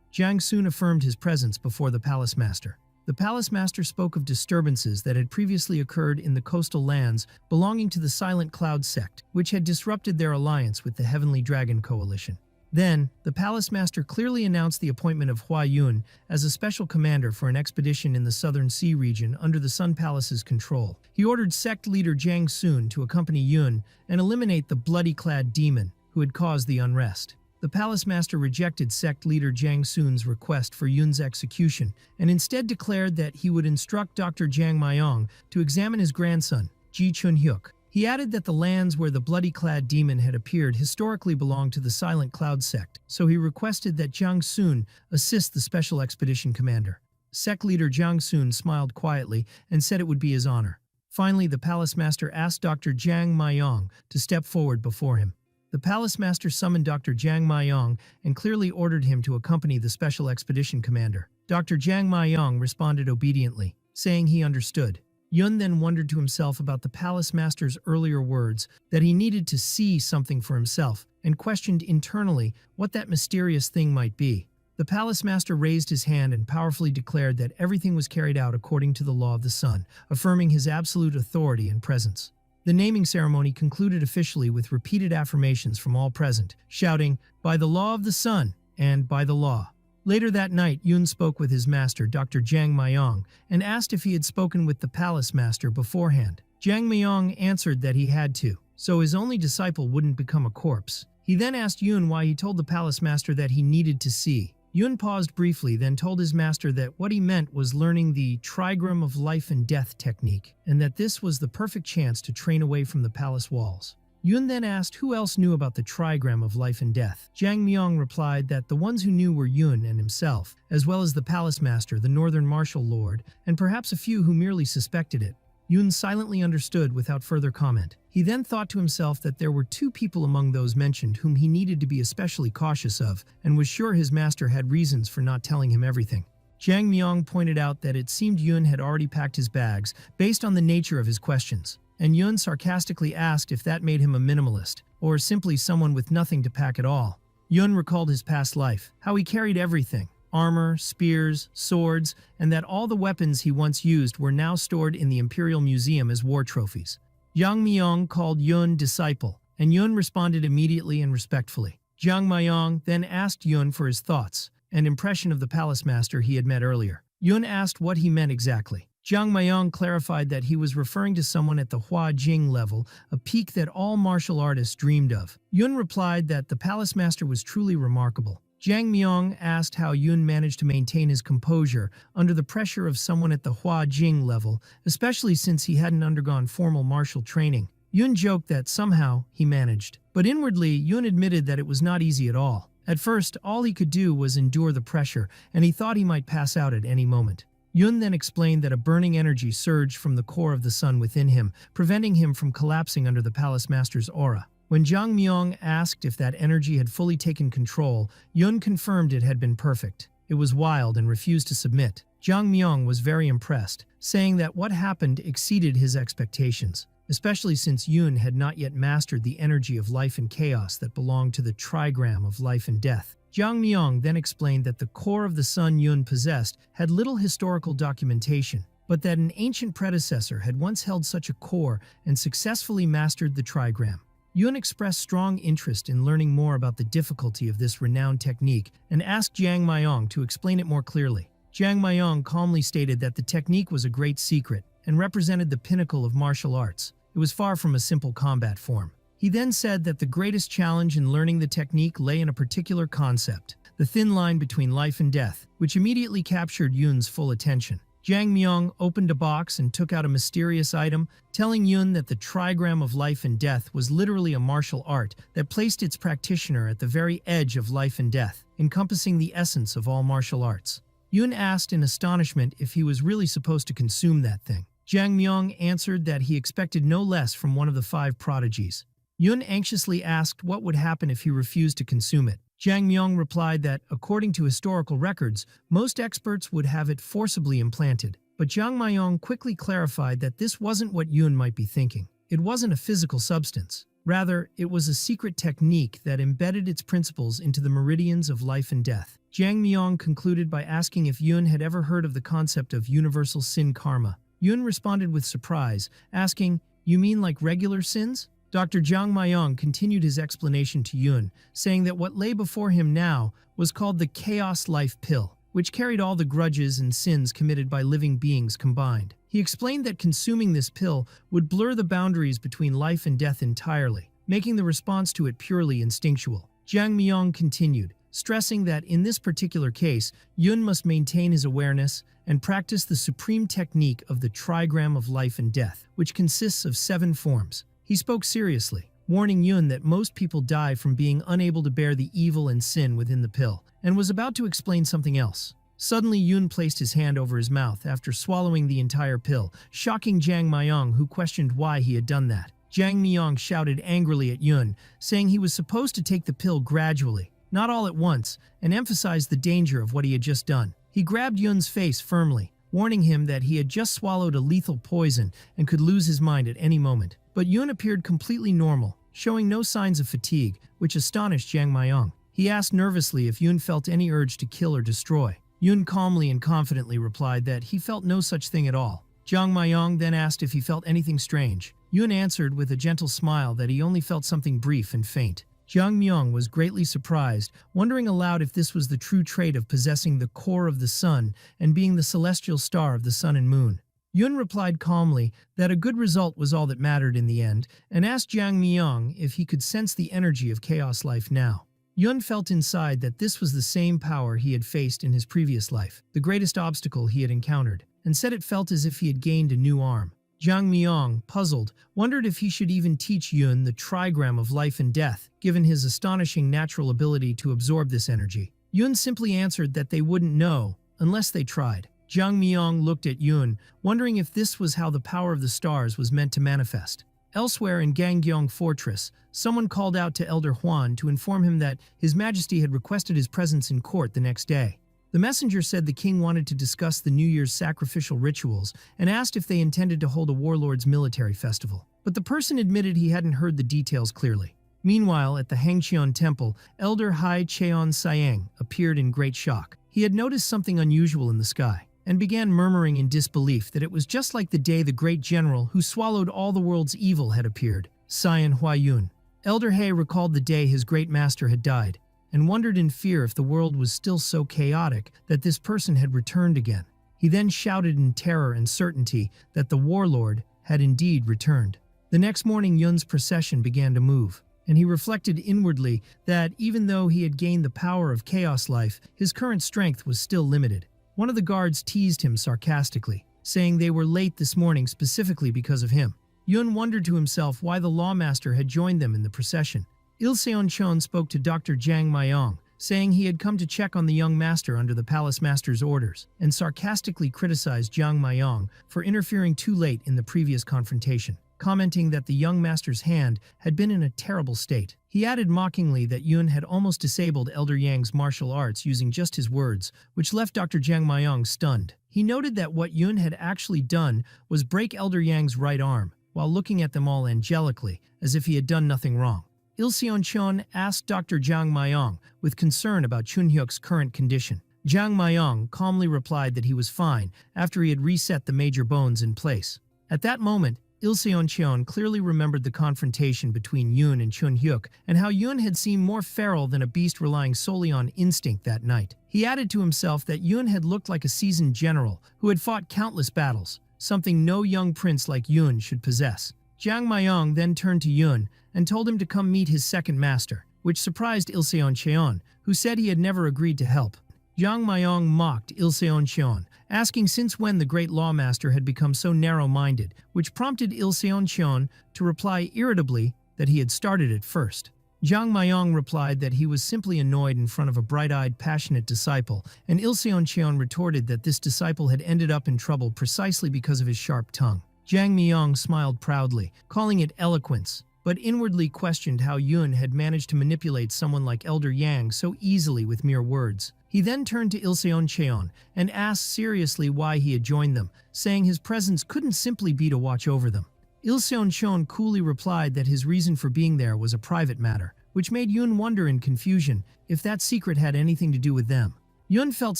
Jiang Sun affirmed his presence before the palace master. The palace master spoke of disturbances that had previously occurred in the coastal lands belonging to the Silent Cloud sect, which had disrupted their alliance with the Heavenly Dragon Coalition. Then, the palace master clearly announced the appointment of Hua Yun as a special commander for an expedition in the Southern Sea region under the Sun Palace's control. He ordered sect leader Jiang Sun to accompany Yun and eliminate the bloody-clad demon who had caused the unrest. The palace master rejected sect leader Jiang Sun's request for Yun's execution and instead declared that he would instruct Dr. Jiang Mayong to examine his grandson, Ji Chun-hyuk. He added that the lands where the bloody-clad demon had appeared historically belonged to the Silent Cloud sect, so he requested that Jiang Sun assist the special expedition commander. Sect leader Jiang Sun smiled quietly and said it would be his honor. Finally, the palace master asked Dr. Jiang Mayong to step forward before him. The palace master summoned Dr. Jiang Mayong and clearly ordered him to accompany the special expedition commander. Dr. Jiang Mayong responded obediently, saying he understood. Yun then wondered to himself about the palace master's earlier words that he needed to see something for himself and questioned internally what that mysterious thing might be. The palace master raised his hand and powerfully declared that everything was carried out according to the law of the sun, affirming his absolute authority and presence. The naming ceremony concluded officially with repeated affirmations from all present, shouting, "By the law of the sun," and "By the law." Later that night, Yun spoke with his master, Dr. Jiang Mayong, and asked if he had spoken with the palace master beforehand. Jiang Mayong answered that he had to, so his only disciple wouldn't become a corpse. He then asked Yun why he told the palace master that he needed to see. Yun paused briefly, then told his master that what he meant was learning the trigram of life and death technique, and that this was the perfect chance to train away from the palace walls. Yun then asked who else knew about the trigram of life and death. Jiang Myong replied that the ones who knew were Yun and himself, as well as the palace master, the northern martial lord, and perhaps a few who merely suspected it. Yun silently understood without further comment. He then thought to himself that there were two people among those mentioned whom he needed to be especially cautious of, and was sure his master had reasons for not telling him everything. Jiang Myong pointed out that it seemed Yun had already packed his bags based on the nature of his questions, and Yun sarcastically asked if that made him a minimalist, or simply someone with nothing to pack at all. Yun recalled his past life, how he carried everything, armor, spears, swords, and that all the weapons he once used were now stored in the Imperial Museum as war trophies. Jiang Myong called Yun disciple, and Yun responded immediately and respectfully. Jiang Myong then asked Yun for his thoughts and impression of the palace master he had met earlier. Yun asked what he meant exactly. Jiang Mayong clarified that he was referring to someone at the Hua Jing level, a peak that all martial artists dreamed of. Yun replied that the palace master was truly remarkable. Jiang Myong asked how Yun managed to maintain his composure under the pressure of someone at the Hua Jing level, especially since he hadn't undergone formal martial training. Yun joked that somehow he managed, but inwardly Yun admitted that it was not easy at all. At first, all he could do was endure the pressure, and he thought he might pass out at any moment. Yun then explained that a burning energy surged from the core of the sun within him, preventing him from collapsing under the palace master's aura. When Jiang Myong asked if that energy had fully taken control, Yun confirmed it had been perfect. It was wild and refused to submit. Jiang Myong was very impressed, saying that what happened exceeded his expectations, especially since Yun had not yet mastered the energy of life and chaos that belonged to the trigram of life and death. Jiang Myong then explained that the core of the sun Yun possessed had little historical documentation, but that an ancient predecessor had once held such a core and successfully mastered the trigram. Yun expressed strong interest in learning more about the difficulty of this renowned technique and asked Jiang Myong to explain it more clearly. Jiang Myong calmly stated that the technique was a great secret and represented the pinnacle of martial arts. It was far from a simple combat form. He then said that the greatest challenge in learning the technique lay in a particular concept, the thin line between life and death, which immediately captured Yun's full attention. Jiang Myong opened a box and took out a mysterious item, telling Yun that the trigram of life and death was literally a martial art that placed its practitioner at the very edge of life and death, encompassing the essence of all martial arts. Yun asked in astonishment if he was really supposed to consume that thing. Jang Myung answered that he expected no less from one of the 5 prodigies. Yun anxiously asked what would happen if he refused to consume it. Jang Myung replied that, according to historical records, most experts would have it forcibly implanted. But Jang Myung quickly clarified that this wasn't what Yun might be thinking. It wasn't a physical substance. Rather, it was a secret technique that embedded its principles into the meridians of life and death. Jang Myung concluded by asking if Yun had ever heard of the concept of universal sin karma. Yun responded with surprise, asking, "You mean like regular sins?" Dr. Jang Myung continued his explanation to Yun, saying that what lay before him now was called the Chaos Life Pill, which carried all the grudges and sins committed by living beings combined. He explained that consuming this pill would blur the boundaries between life and death entirely, making the response to it purely instinctual. Jang Myung continued, stressing that in this particular case, Yun must maintain his awareness and practice the supreme technique of the trigram of life and death, which consists of 7 forms. He spoke seriously, warning Yun that most people die from being unable to bear the evil and sin within the pill, and was about to explain something else. Suddenly, Yun placed his hand over his mouth after swallowing the entire pill, shocking Jang Myung, who questioned why he had done that. Jang Myung shouted angrily at Yun, saying he was supposed to take the pill gradually, not all at once, and emphasized the danger of what he had just done. He grabbed Yun's face firmly, warning him that he had just swallowed a lethal poison and could lose his mind at any moment. But Yun appeared completely normal, showing no signs of fatigue, which astonished Jang Myung. He asked nervously if Yun felt any urge to kill or destroy. Yun calmly and confidently replied that he felt no such thing at all. Jang Myung then asked if he felt anything strange. Yun answered with a gentle smile that he only felt something brief and faint. Jang Myung was greatly surprised, wondering aloud if this was the true trait of possessing the core of the sun and being the celestial star of the sun and moon. Yun replied calmly that a good result was all that mattered in the end, and asked Jang Myung if he could sense the energy of chaos life now. Yun felt inside that this was the same power he had faced in his previous life, the greatest obstacle he had encountered, and said it felt as if he had gained a new arm. Jang Myung, puzzled, wondered if he should even teach Yun the trigram of life and death, given his astonishing natural ability to absorb this energy. Yun simply answered that they wouldn't know, unless they tried. Jang Myung looked at Yun, wondering if this was how the power of the stars was meant to manifest. Elsewhere in Ganggyong Fortress, someone called out to Elder Huan to inform him that His Majesty had requested his presence in court the next day. The messenger said the king wanted to discuss the New Year's sacrificial rituals and asked if they intended to hold a warlord's military festival. But the person admitted he hadn't heard the details clearly. Meanwhile, at the Hangcheon Temple, Elder Hai Cheon Sayang appeared in great shock. He had noticed something unusual in the sky, and began murmuring in disbelief that it was just like the day the great general who swallowed all the world's evil had appeared, Sion Huayun. Elder He recalled the day his great master had died, and wondered in fear if the world was still so chaotic that this person had returned again. He then shouted in terror and certainty that the warlord had indeed returned. The next morning, Yun's procession began to move, and he reflected inwardly that even though he had gained the power of chaos life, his current strength was still limited. One of the guards teased him sarcastically, saying they were late this morning specifically because of him. Yun wondered to himself why the lawmaster had joined them in the procession. Il Seonchon spoke to Dr. Jang Myung, saying he had come to check on the young master under the palace master's orders, and sarcastically criticized Jang Myung for interfering too late in the previous confrontation, commenting that the young master's hand had been in a terrible state. He added mockingly that Yun had almost disabled Elder Yang's martial arts using just his words, which left Dr. Jang Myung stunned. He noted that what Yun had actually done was break Elder Yang's right arm, while looking at them all angelically, as if he had done nothing wrong. Il Seonchon asked Dr. Jang Myung with concern about Chunhyuk's current condition. Jang Myung calmly replied that he was fine after he had reset the major bones in place. At that moment, Il Seonchon clearly remembered the confrontation between Yun and Chunhyuk and how Yun had seemed more feral than a beast relying solely on instinct that night. He added to himself that Yun had looked like a seasoned general who had fought countless battles, something no young prince like Yun should possess. Jang Myung then turned to Yun and told him to come meet his second master, which surprised Il Seoncheon, who said he had never agreed to help. Jang Myung mocked Il Seoncheon, asking since when the great lawmaster had become so narrow-minded, which prompted Il Seoncheon to reply irritably that he had started it first. Jiang Mayong replied that he was simply annoyed in front of a bright-eyed, passionate disciple, and Ilseon retorted that this disciple had ended up in trouble precisely because of his sharp tongue. Jiang Mayong smiled proudly, calling it eloquence, but inwardly questioned how Yun had managed to manipulate someone like Elder Yang so easily with mere words. He then turned to Ilseon and asked seriously why he had joined them, saying his presence couldn't simply be to watch over them. Ilseon coolly replied that his reason for being there was a private matter, which made Yun wonder in confusion if that secret had anything to do with them. Yun felt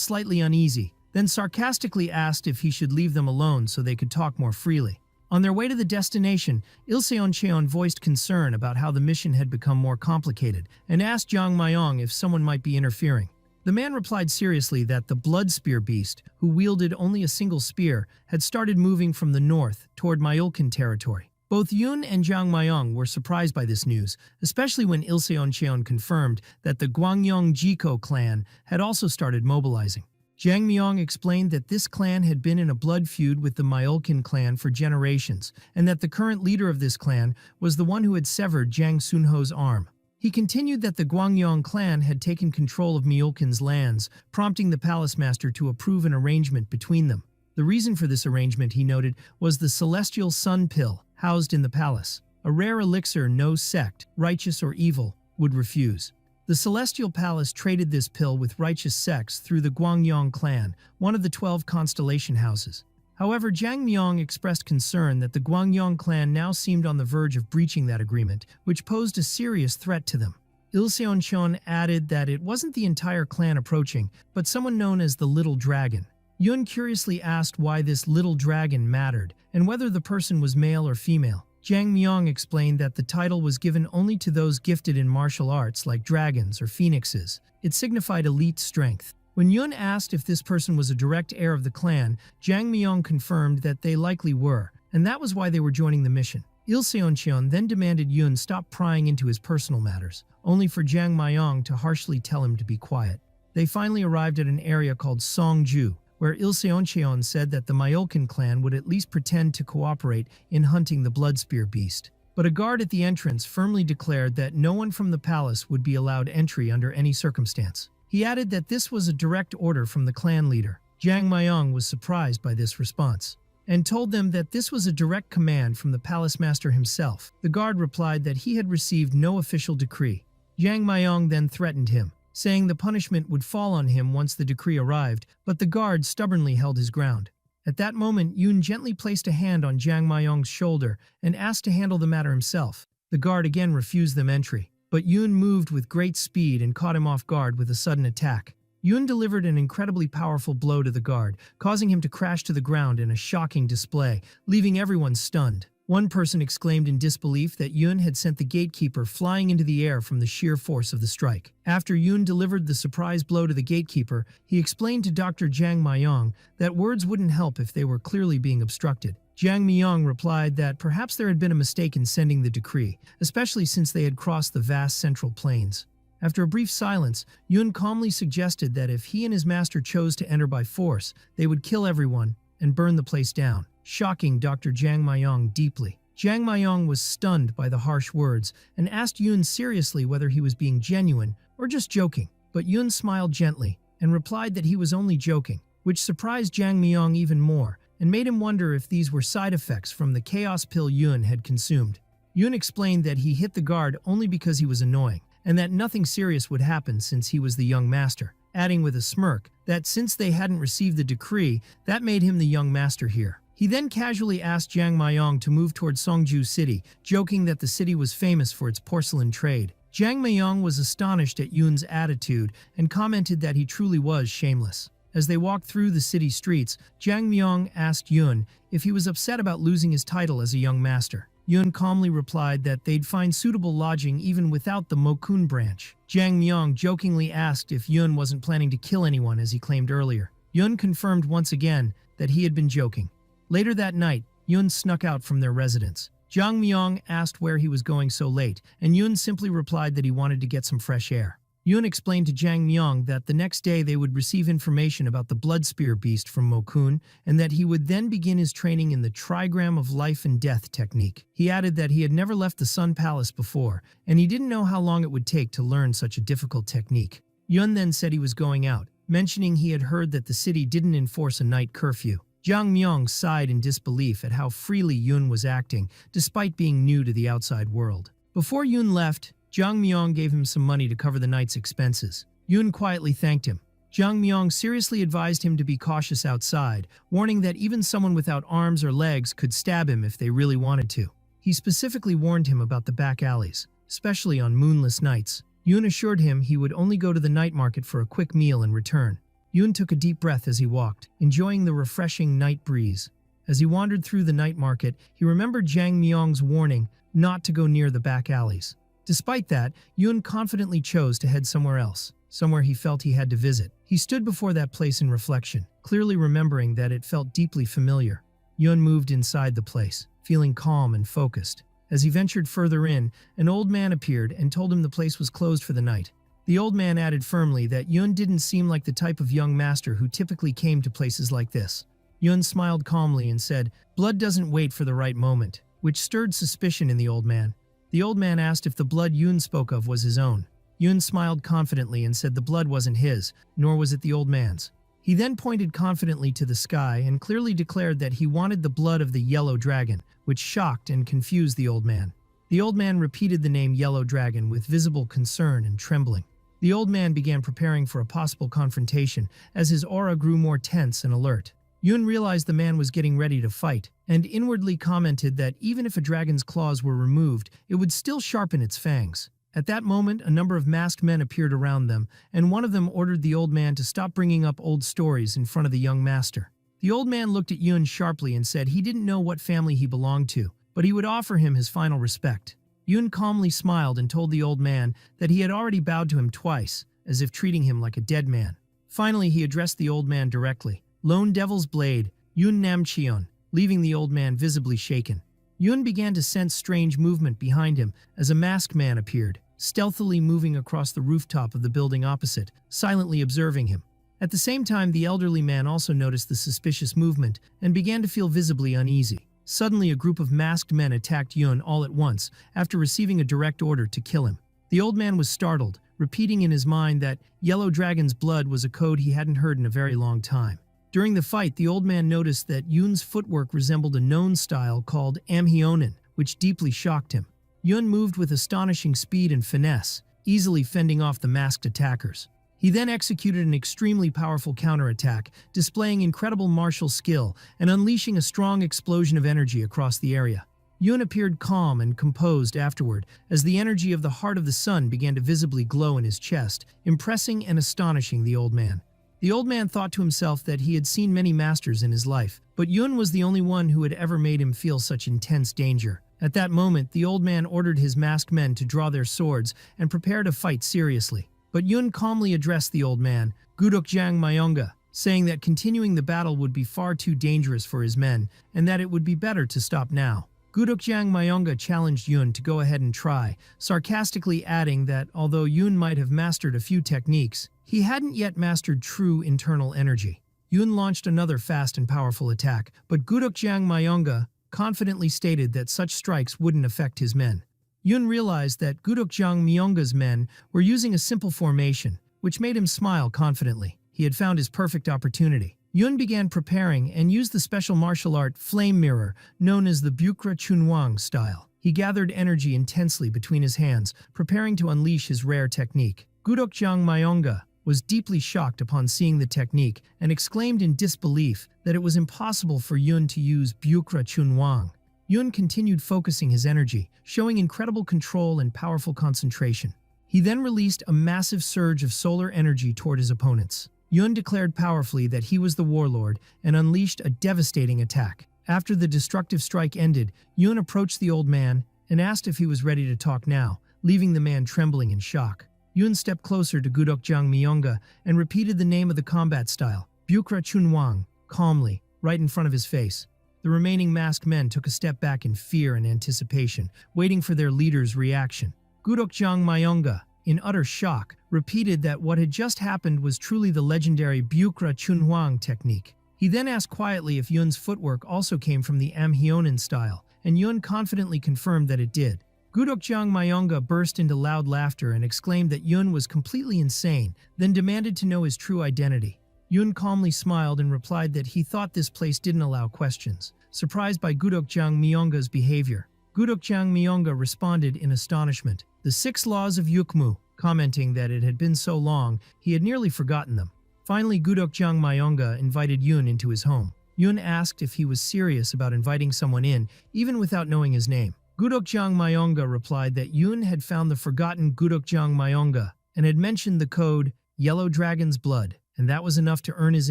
slightly uneasy, then sarcastically asked if he should leave them alone so they could talk more freely. On their way to the destination, Ilseon voiced concern about how the mission had become more complicated and asked Jiang Mayong if someone might be interfering. The man replied seriously that the blood spear beast, who wielded only a single spear, had started moving from the north toward Myolkin territory. Both Yun and Jiang Mayong were surprised by this news, especially when Ilseon confirmed that the Gwangyong Jiko clan had also started mobilizing. Jiang Mayong explained that this clan had been in a blood feud with the Myolkin clan for generations, and that the current leader of this clan was the one who had severed Jiang Sunho's arm. He continued that the Gwangyong clan had taken control of Myolkin's lands, prompting the palace master to approve an arrangement between them. The reason for this arrangement, he noted, was the celestial sun pill housed in the palace, a rare elixir no sect, righteous or evil, would refuse. The celestial palace traded this pill with righteous sects through the Gwangyong clan, one of the 12 constellation houses. However, Jiang Mayong expressed concern that the Gwangyong clan now seemed on the verge of breaching that agreement, which posed a serious threat to them. Ilseon added that it wasn't the entire clan approaching, but someone known as the Little Dragon. Yun curiously asked why this Little Dragon mattered, and whether the person was male or female. Jiang Mayong explained that the title was given only to those gifted in martial arts like dragons or phoenixes. It signified elite strength. When Yun asked if this person was a direct heir of the clan, Jiang Mayong confirmed that they likely were, and that was why they were joining the mission. Ilseon then demanded Yun stop prying into his personal matters, only for Jiang Mayong to harshly tell him to be quiet. They finally arrived at an area called Seongju, where Ilseon said that the Myolkin clan would at least pretend to cooperate in hunting the blood spear beast. But a guard at the entrance firmly declared that no one from the palace would be allowed entry under any circumstance. He added that this was a direct order from the clan leader. Jiang Mayong was surprised by this response, and told them that this was a direct command from the palace master himself. The guard replied that he had received no official decree. Jiang Mayong then threatened him, saying the punishment would fall on him once the decree arrived, but the guard stubbornly held his ground. At that moment, Yun gently placed a hand on Jiang Mayong's shoulder and asked to handle the matter himself. The guard again refused them entry, but Yun moved with great speed and caught him off guard with a sudden attack. Yun delivered an incredibly powerful blow to the guard, causing him to crash to the ground in a shocking display, leaving everyone stunned. One person exclaimed in disbelief that Yun had sent the gatekeeper flying into the air from the sheer force of the strike. After Yun delivered the surprise blow to the gatekeeper, he explained to Dr. Jiang Mayong that words wouldn't help if they were clearly being obstructed. Jiang Mayong replied that perhaps there had been a mistake in sending the decree, especially since they had crossed the vast central plains. After a brief silence, Yun calmly suggested that if he and his master chose to enter by force, they would kill everyone and burn the place down, shocking Dr. Jiang Mayong deeply. Jiang Mayong was stunned by the harsh words and asked Yun seriously whether he was being genuine or just joking, but Yun smiled gently and replied that he was only joking, which surprised Jiang Mayong even more and made him wonder if these were side effects from the chaos pill Yun had consumed. Yun explained that he hit the guard only because he was annoying, and that nothing serious would happen since he was the young master, adding with a smirk that since they hadn't received the decree, that made him the young master here. He then casually asked Jiang Mayong to move toward Seongju city, joking that the city was famous for its porcelain trade. Jiang Mayong was astonished at Yun's attitude and commented that he truly was shameless. As they walked through the city streets, Jiang Mayong asked Yun if he was upset about losing his title as a young master. Yun calmly replied that they'd find suitable lodging even without the Mokun branch. Jiang Mayong jokingly asked if Yun wasn't planning to kill anyone as he claimed earlier. Yun confirmed once again that he had been joking. Later that night, Yun snuck out from their residence. Jiang Mayong asked where he was going so late, and Yun simply replied that he wanted to get some fresh air. Yun explained to Jang Myung that the next day they would receive information about the Blood Spear Beast from Mokun, and that he would then begin his training in the Trigram of Life and Death technique. He added that he had never left the Sun Palace before, and he didn't know how long it would take to learn such a difficult technique. Yun then said he was going out, mentioning he had heard that the city didn't enforce a night curfew. Jang Myung sighed in disbelief at how freely Yun was acting, despite being new to the outside world. Before Yun left, Jang Myung gave him some money to cover the night's expenses. Yun quietly thanked him. Jang Myung seriously advised him to be cautious outside, warning that even someone without arms or legs could stab him if they really wanted to. He specifically warned him about the back alleys, especially on moonless nights. Yun assured him he would only go to the night market for a quick meal and return. Yun took a deep breath as he walked, enjoying the refreshing night breeze. As he wandered through the night market, he remembered Jang Myung's warning not to go near the back alleys. Despite that, Yun confidently chose to head somewhere else, somewhere he felt he had to visit. He stood before that place in reflection, clearly remembering that it felt deeply familiar. Yun moved inside the place, feeling calm and focused. As he ventured further in, an old man appeared and told him the place was closed for the night. The old man added firmly that Yun didn't seem like the type of young master who typically came to places like this. Yun smiled calmly and said, "Blood doesn't wait for the right moment," which stirred suspicion in the old man. The old man asked if the blood Yun spoke of was his own. Yun smiled confidently and said the blood wasn't his, nor was it the old man's. He then pointed confidently to the sky and clearly declared that he wanted the blood of the yellow dragon, which shocked and confused the old man. The old man repeated the name Yellow Dragon with visible concern and trembling. The old man began preparing for a possible confrontation as his aura grew more tense and alert. Yun realized the man was getting ready to fight, and inwardly commented that even if a dragon's claws were removed, it would still sharpen its fangs. At that moment, a number of masked men appeared around them, and one of them ordered the old man to stop bringing up old stories in front of the young master. The old man looked at Yun sharply and said he didn't know what family he belonged to, but he would offer him his final respect. Yun calmly smiled and told the old man that he had already bowed to him twice, as if treating him like a dead man. Finally, he addressed the old man directly. "Lone Devil's Blade, Yun Namcheon," leaving the old man visibly shaken. Yun began to sense strange movement behind him as a masked man appeared, stealthily moving across the rooftop of the building opposite, silently observing him. At the same time, the elderly man also noticed the suspicious movement and began to feel visibly uneasy. Suddenly, a group of masked men attacked Yun all at once after receiving a direct order to kill him. The old man was startled, repeating in his mind that Yellow Dragon's blood was a code he hadn't heard in a very long time. During the fight, the old man noticed that Yun's footwork resembled a known style called Amhyonin, which deeply shocked him. Yun moved with astonishing speed and finesse, easily fending off the masked attackers. He then executed an extremely powerful counterattack, displaying incredible martial skill and unleashing a strong explosion of energy across the area. Yun appeared calm and composed afterward, as the energy of the heart of the sun began to visibly glow in his chest, impressing and astonishing the old man. The old man thought to himself that he had seen many masters in his life, but Yun was the only one who had ever made him feel such intense danger. At that moment, the old man ordered his masked men to draw their swords and prepare to fight seriously. But Yun calmly addressed the old man, "Gudokjang Mayonga," saying that continuing the battle would be far too dangerous for his men, and that it would be better to stop now. Gudokjang Mayonga challenged Yun to go ahead and try, sarcastically adding that although Yun might have mastered a few techniques, he hadn't yet mastered true internal energy. Yun launched another fast and powerful attack, but Gudokjang Mayonga confidently stated that such strikes wouldn't affect his men. Yun realized that Gudokjang Myonga's men were using a simple formation, which made him smile confidently. He had found his perfect opportunity. Yun began preparing and used the special martial art Flame Mirror, known as the Bukra Chunwang style. He gathered energy intensely between his hands, preparing to unleash his rare technique. Gudokjang Mayonga was deeply shocked upon seeing the technique and exclaimed in disbelief that it was impossible for Yun to use Bukra Chunwang. Yun continued focusing his energy, showing incredible control and powerful concentration. He then released a massive surge of solar energy toward his opponents. Yun declared powerfully that he was the warlord and unleashed a devastating attack. After the destructive strike ended, Yun approached the old man and asked if he was ready to talk now, leaving the man trembling in shock. Yun stepped closer to Gudokjang Myonga and repeated the name of the combat style, Bukra Chunwang, calmly, right in front of his face. The remaining masked men took a step back in fear and anticipation, waiting for their leader's reaction. Gudokjang Mayonga, in utter shock, repeated that what had just happened was truly the legendary Byukra Chunhuang technique. He then asked quietly if Yun's footwork also came from the Amhyonin style, and Yun confidently confirmed that it did. Gudokjang Mayonga burst into loud laughter and exclaimed that Yun was completely insane, then demanded to know his true identity. Yun calmly smiled and replied that he thought this place didn't allow questions, surprised by Gudokjang Myonga's behavior. Gudokjang Myonga responded in astonishment. The 6 laws of Yukmu, commenting that it had been so long, he had nearly forgotten them. Finally, Gudokjang Myonga invited Yun into his home. Yun asked if he was serious about inviting someone in, even without knowing his name. Gudokjang Myonga replied that Yun had found the forgotten Gudokjang Myonga and had mentioned the code Yellow Dragon's Blood, and that was enough to earn his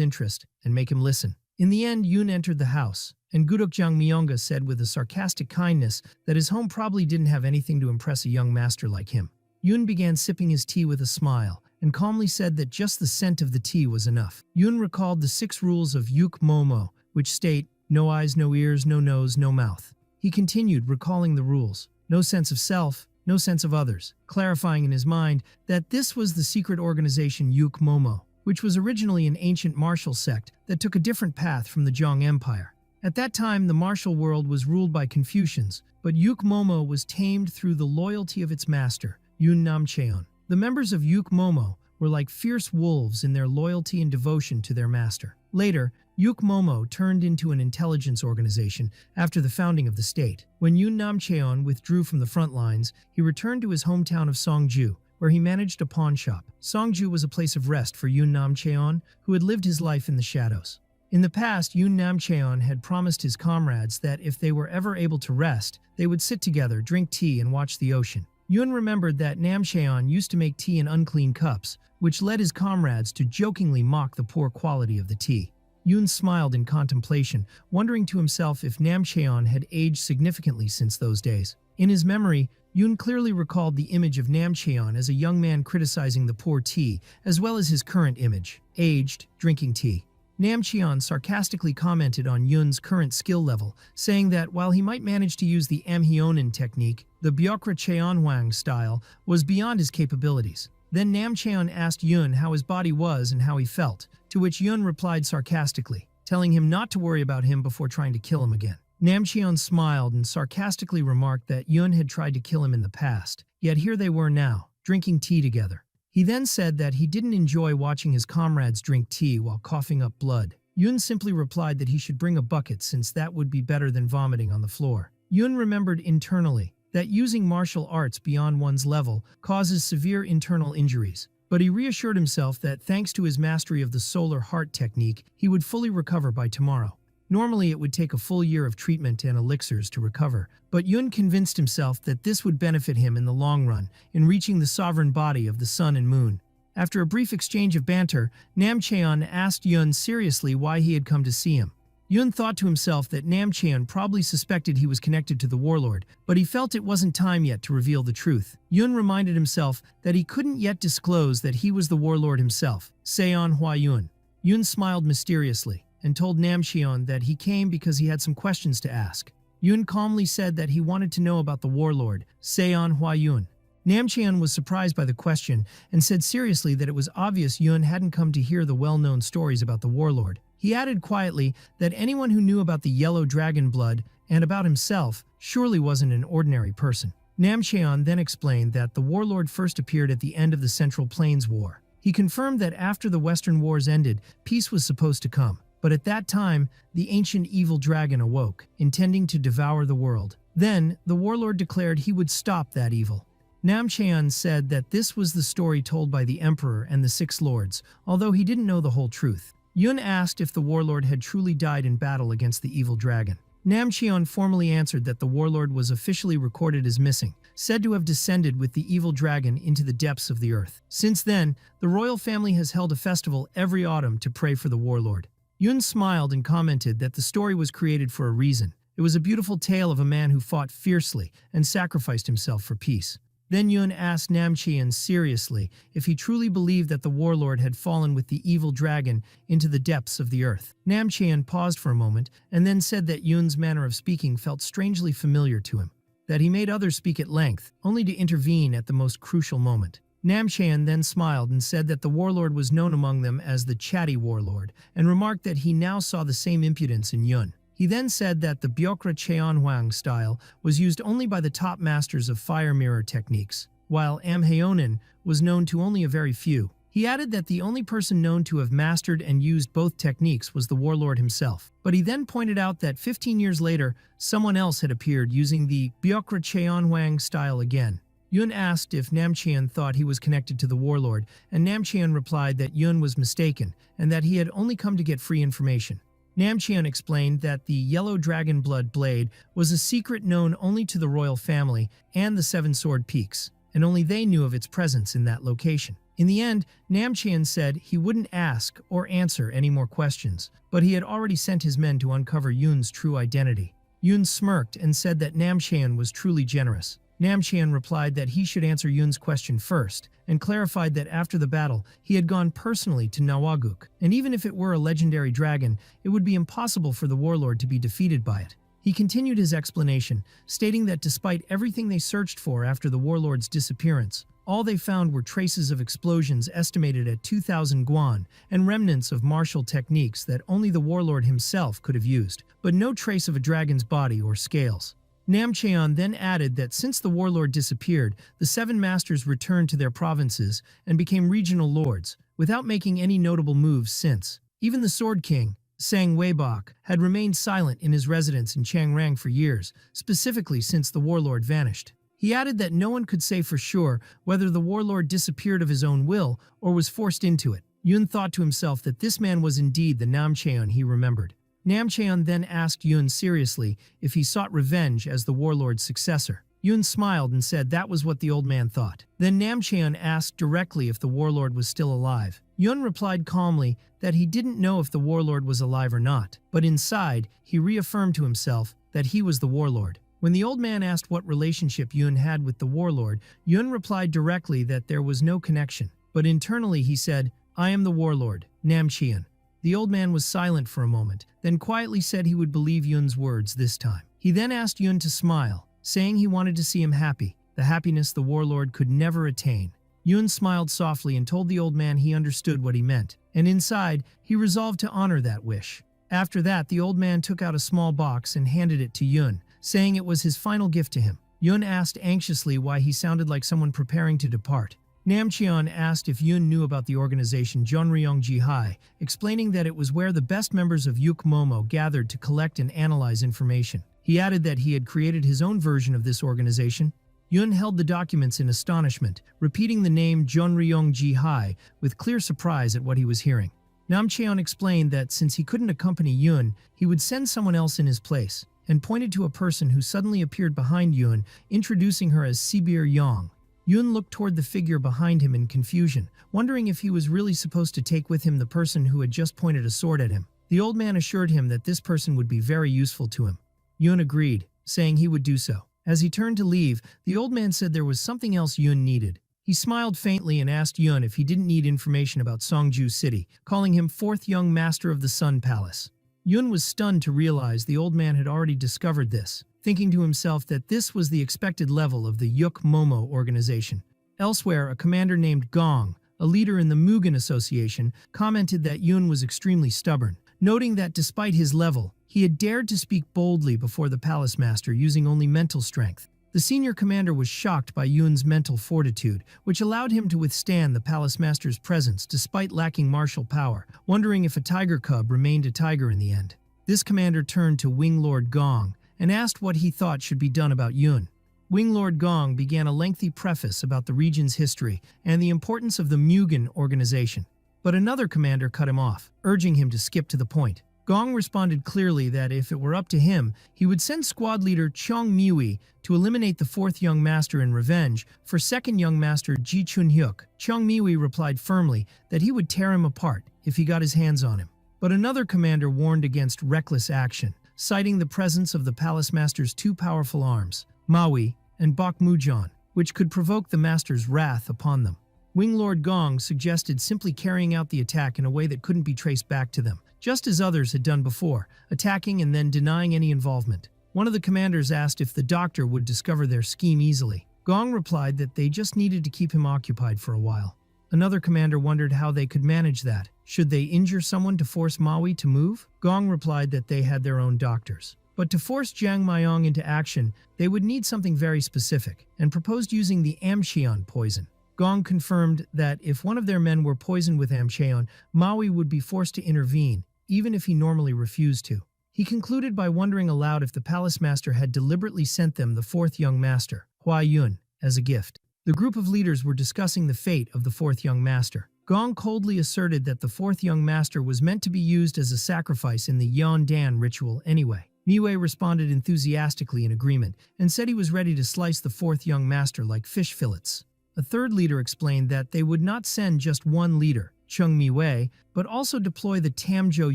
interest and make him listen. In the end, Yun entered the house, and Gudokjang Myonga said with a sarcastic kindness that his home probably didn't have anything to impress a young master like him. Yun began sipping his tea with a smile, and calmly said that just the scent of the tea was enough. Yun recalled the 6 rules of Yuk Momo, which state, no eyes, no ears, no nose, no mouth. He continued, recalling the rules. No sense of self, no sense of others, clarifying in his mind that this was the secret organization Yuk Momo, which was originally an ancient martial sect that took a different path from the Zhong Empire. At that time, the martial world was ruled by Confucians, but Yuk Momo was tamed through the loyalty of its master, Yun Namcheon. The members of Yuk Momo were like fierce wolves in their loyalty and devotion to their master. Later, Yuk Momo turned into an intelligence organization after the founding of the state. When Yun Namcheon withdrew from the front lines, he returned to his hometown of Seongju, where he managed a pawn shop. Seongju was a place of rest for Yun Namcheon, who had lived his life in the shadows. In the past, Yun Namcheon had promised his comrades that if they were ever able to rest, they would sit together, drink tea, and watch the ocean. Yun remembered that Namcheon used to make tea in unclean cups, which led his comrades to jokingly mock the poor quality of the tea. Yun smiled in contemplation, wondering to himself if Namcheon had aged significantly since those days. In his memory, Yun clearly recalled the image of Namcheon as a young man criticizing the poor tea, as well as his current image, aged, drinking tea. Namcheon sarcastically commented on Yun's current skill level, saying that while he might manage to use the Amhyonin technique, the Byokra Cheonhwang style was beyond his capabilities. Then Namcheon asked Yun how his body was and how he felt, to which Yun replied sarcastically, telling him not to worry about him before trying to kill him again. Namcheon smiled and sarcastically remarked that Yun had tried to kill him in the past, yet here they were now, drinking tea together. He then said that he didn't enjoy watching his comrades drink tea while coughing up blood. Yun simply replied that he should bring a bucket since that would be better than vomiting on the floor. Yun remembered internally that using martial arts beyond one's level causes severe internal injuries, but he reassured himself that thanks to his mastery of the solar heart technique, he would fully recover by tomorrow. Normally, it would take a full year of treatment and elixirs to recover, but Yun convinced himself that this would benefit him in the long run in reaching the sovereign body of the sun and moon. After a brief exchange of banter, Namcheon asked Yun seriously why he had come to see him. Yun thought to himself that Namcheon probably suspected he was connected to the warlord, but he felt it wasn't time yet to reveal the truth. Yun reminded himself that he couldn't yet disclose that he was the warlord himself, Seon Hua Yun. Yun smiled mysteriously and told Namcheon that he came because he had some questions to ask. Yun calmly said that he wanted to know about the warlord, Seon Hua Yun. Namcheon was surprised by the question and said seriously that it was obvious Yun hadn't come to hear the well-known stories about the warlord. He added quietly that anyone who knew about the yellow dragon blood and about himself surely wasn't an ordinary person. Namcheon then explained that the warlord first appeared at the end of the Central Plains War. He confirmed that after the Western Wars ended, peace was supposed to come. But at that time, the ancient evil dragon awoke, intending to devour the world. Then, the warlord declared he would stop that evil. Namcheon said that this was the story told by the emperor and the 6 lords, although he didn't know the whole truth. Yun asked if the warlord had truly died in battle against the evil dragon. Namcheon formally answered that the warlord was officially recorded as missing, said to have descended with the evil dragon into the depths of the earth. Since then, the royal family has held a festival every autumn to pray for the warlord. Yun smiled and commented that the story was created for a reason. It was a beautiful tale of a man who fought fiercely and sacrificed himself for peace. Then Yun asked Namcheon seriously if he truly believed that the warlord had fallen with the evil dragon into the depths of the earth. Namcheon paused for a moment and then said that Yun's manner of speaking felt strangely familiar to him, that he made others speak at length, only to intervene at the most crucial moment. Namchaeon then smiled and said that the warlord was known among them as the chatty warlord, and remarked that he now saw the same impudence in Yun. He then said that the Byokra Cheonhwang style was used only by the top masters of fire mirror techniques, while Amhaeonin was known to only a very few. He added that the only person known to have mastered and used both techniques was the warlord himself. But he then pointed out that 15 years later, someone else had appeared using the Byokra Cheonhwang style again. Yun asked if Namchaeon thought he was connected to the warlord, and Namchaeon replied that Yun was mistaken and that he had only come to get free information. Namchaeon explained that the yellow dragon blood blade was a secret known only to the royal family and the Seven Sword Peaks, and only they knew of its presence in that location. In the end, Namchaeon said he wouldn't ask or answer any more questions, but he had already sent his men to uncover Yun's true identity. Yun smirked and said that Namchaeon was truly generous. Namchaeon replied that he should answer Yun's question first, and clarified that after the battle, he had gone personally to Nawaguk, and even if it were a legendary dragon, it would be impossible for the warlord to be defeated by it. He continued his explanation, stating that despite everything they searched for after the warlord's disappearance, all they found were traces of explosions estimated at 2,000 guan and remnants of martial techniques that only the warlord himself could have used, but no trace of a dragon's body or scales. Namchaeon then added that since the warlord disappeared, the seven masters returned to their provinces and became regional lords, without making any notable moves since. Even the Sword King, Sang Weibok, had remained silent in his residence in Changrang for years, specifically since the warlord vanished. He added that no one could say for sure whether the warlord disappeared of his own will or was forced into it. Yun thought to himself that this man was indeed the Namchaeon he remembered. Namchaeon then asked Yun seriously if he sought revenge as the warlord's successor. Yun smiled and said that was what the old man thought. Then Namchaeon asked directly if the warlord was still alive. Yun replied calmly that he didn't know if the warlord was alive or not, but inside, he reaffirmed to himself that he was the warlord. When the old man asked what relationship Yun had with the warlord, Yun replied directly that there was no connection, but internally he said, "I am the warlord, Namchaeon." The old man was silent for a moment, then quietly said he would believe Yun's words this time. He then asked Yun to smile, saying he wanted to see him happy, the happiness the warlord could never attain. Yun smiled softly and told the old man he understood what he meant, and inside, he resolved to honor that wish. After that, the old man took out a small box and handed it to Yun, saying it was his final gift to him. Yun asked anxiously why he sounded like someone preparing to depart. Namchaeon asked if Yun knew about the organization Jeonryong Jihai, explaining that it was where the best members of Yuk Momo gathered to collect and analyze information. He added that he had created his own version of this organization. Yun held the documents in astonishment, repeating the name Jeonryong Jihai with clear surprise at what he was hearing. Namchaeon explained that since he couldn't accompany Yun, he would send someone else in his place, and pointed to a person who suddenly appeared behind Yun, introducing her as Sibir Yang. Yun looked toward the figure behind him in confusion, wondering if he was really supposed to take with him the person who had just pointed a sword at him. The old man assured him that this person would be very useful to him. Yun agreed, saying he would do so. As he turned to leave, the old man said there was something else Yun needed. He smiled faintly and asked Yun if he didn't need information about Seongju City, calling him fourth young master of the Sun Palace. Yun was stunned to realize the old man had already discovered this, thinking to himself that this was the expected level of the Yuk Momo organization. Elsewhere, a commander named Gong, a leader in the Mugen Association, commented that Yun was extremely stubborn, noting that despite his level, he had dared to speak boldly before the palace master using only mental strength. The senior commander was shocked by Yun's mental fortitude, which allowed him to withstand the palace master's presence despite lacking martial power, wondering if a tiger cub remained a tiger in the end. This commander turned to Wing Lord Gong and asked what he thought should be done about Yun. Wing Lord Gong began a lengthy preface about the region's history and the importance of the Mugen organization, but another commander cut him off, urging him to skip to the point. Gong responded clearly that if it were up to him, he would send squad leader Chong Miui to eliminate the fourth young master in revenge for second young master Ji Chun-hyuk. Chong Miui replied firmly that he would tear him apart if he got his hands on him. But another commander warned against reckless action, citing the presence of the palace master's two powerful arms, Maui and Bok Mujan, which could provoke the master's wrath upon them. Wing Lord Gong suggested simply carrying out the attack in a way that couldn't be traced back to them, just as others had done before, attacking and then denying any involvement. One of the commanders asked if the doctor would discover their scheme easily. Gong replied that they just needed to keep him occupied for a while. Another commander wondered how they could manage that. Should they injure someone to force Maui to move? Gong replied that they had their own doctors. But to force Jiang Mayong into action, they would need something very specific, and proposed using the Amcheon poison. Gong confirmed that if one of their men were poisoned with Amcheon, Maui would be forced to intervene, even if he normally refused to. He concluded by wondering aloud if the palace master had deliberately sent them the fourth young master, Hua Yun, as a gift. The group of leaders were discussing the fate of the fourth young master. Gong coldly asserted that the fourth young master was meant to be used as a sacrifice in the Yan Dan ritual anyway. Miwei responded enthusiastically in agreement and said he was ready to slice the fourth young master like fish fillets. A third leader explained that they would not send just one leader, Chung Miwei, but also deploy the Tamjo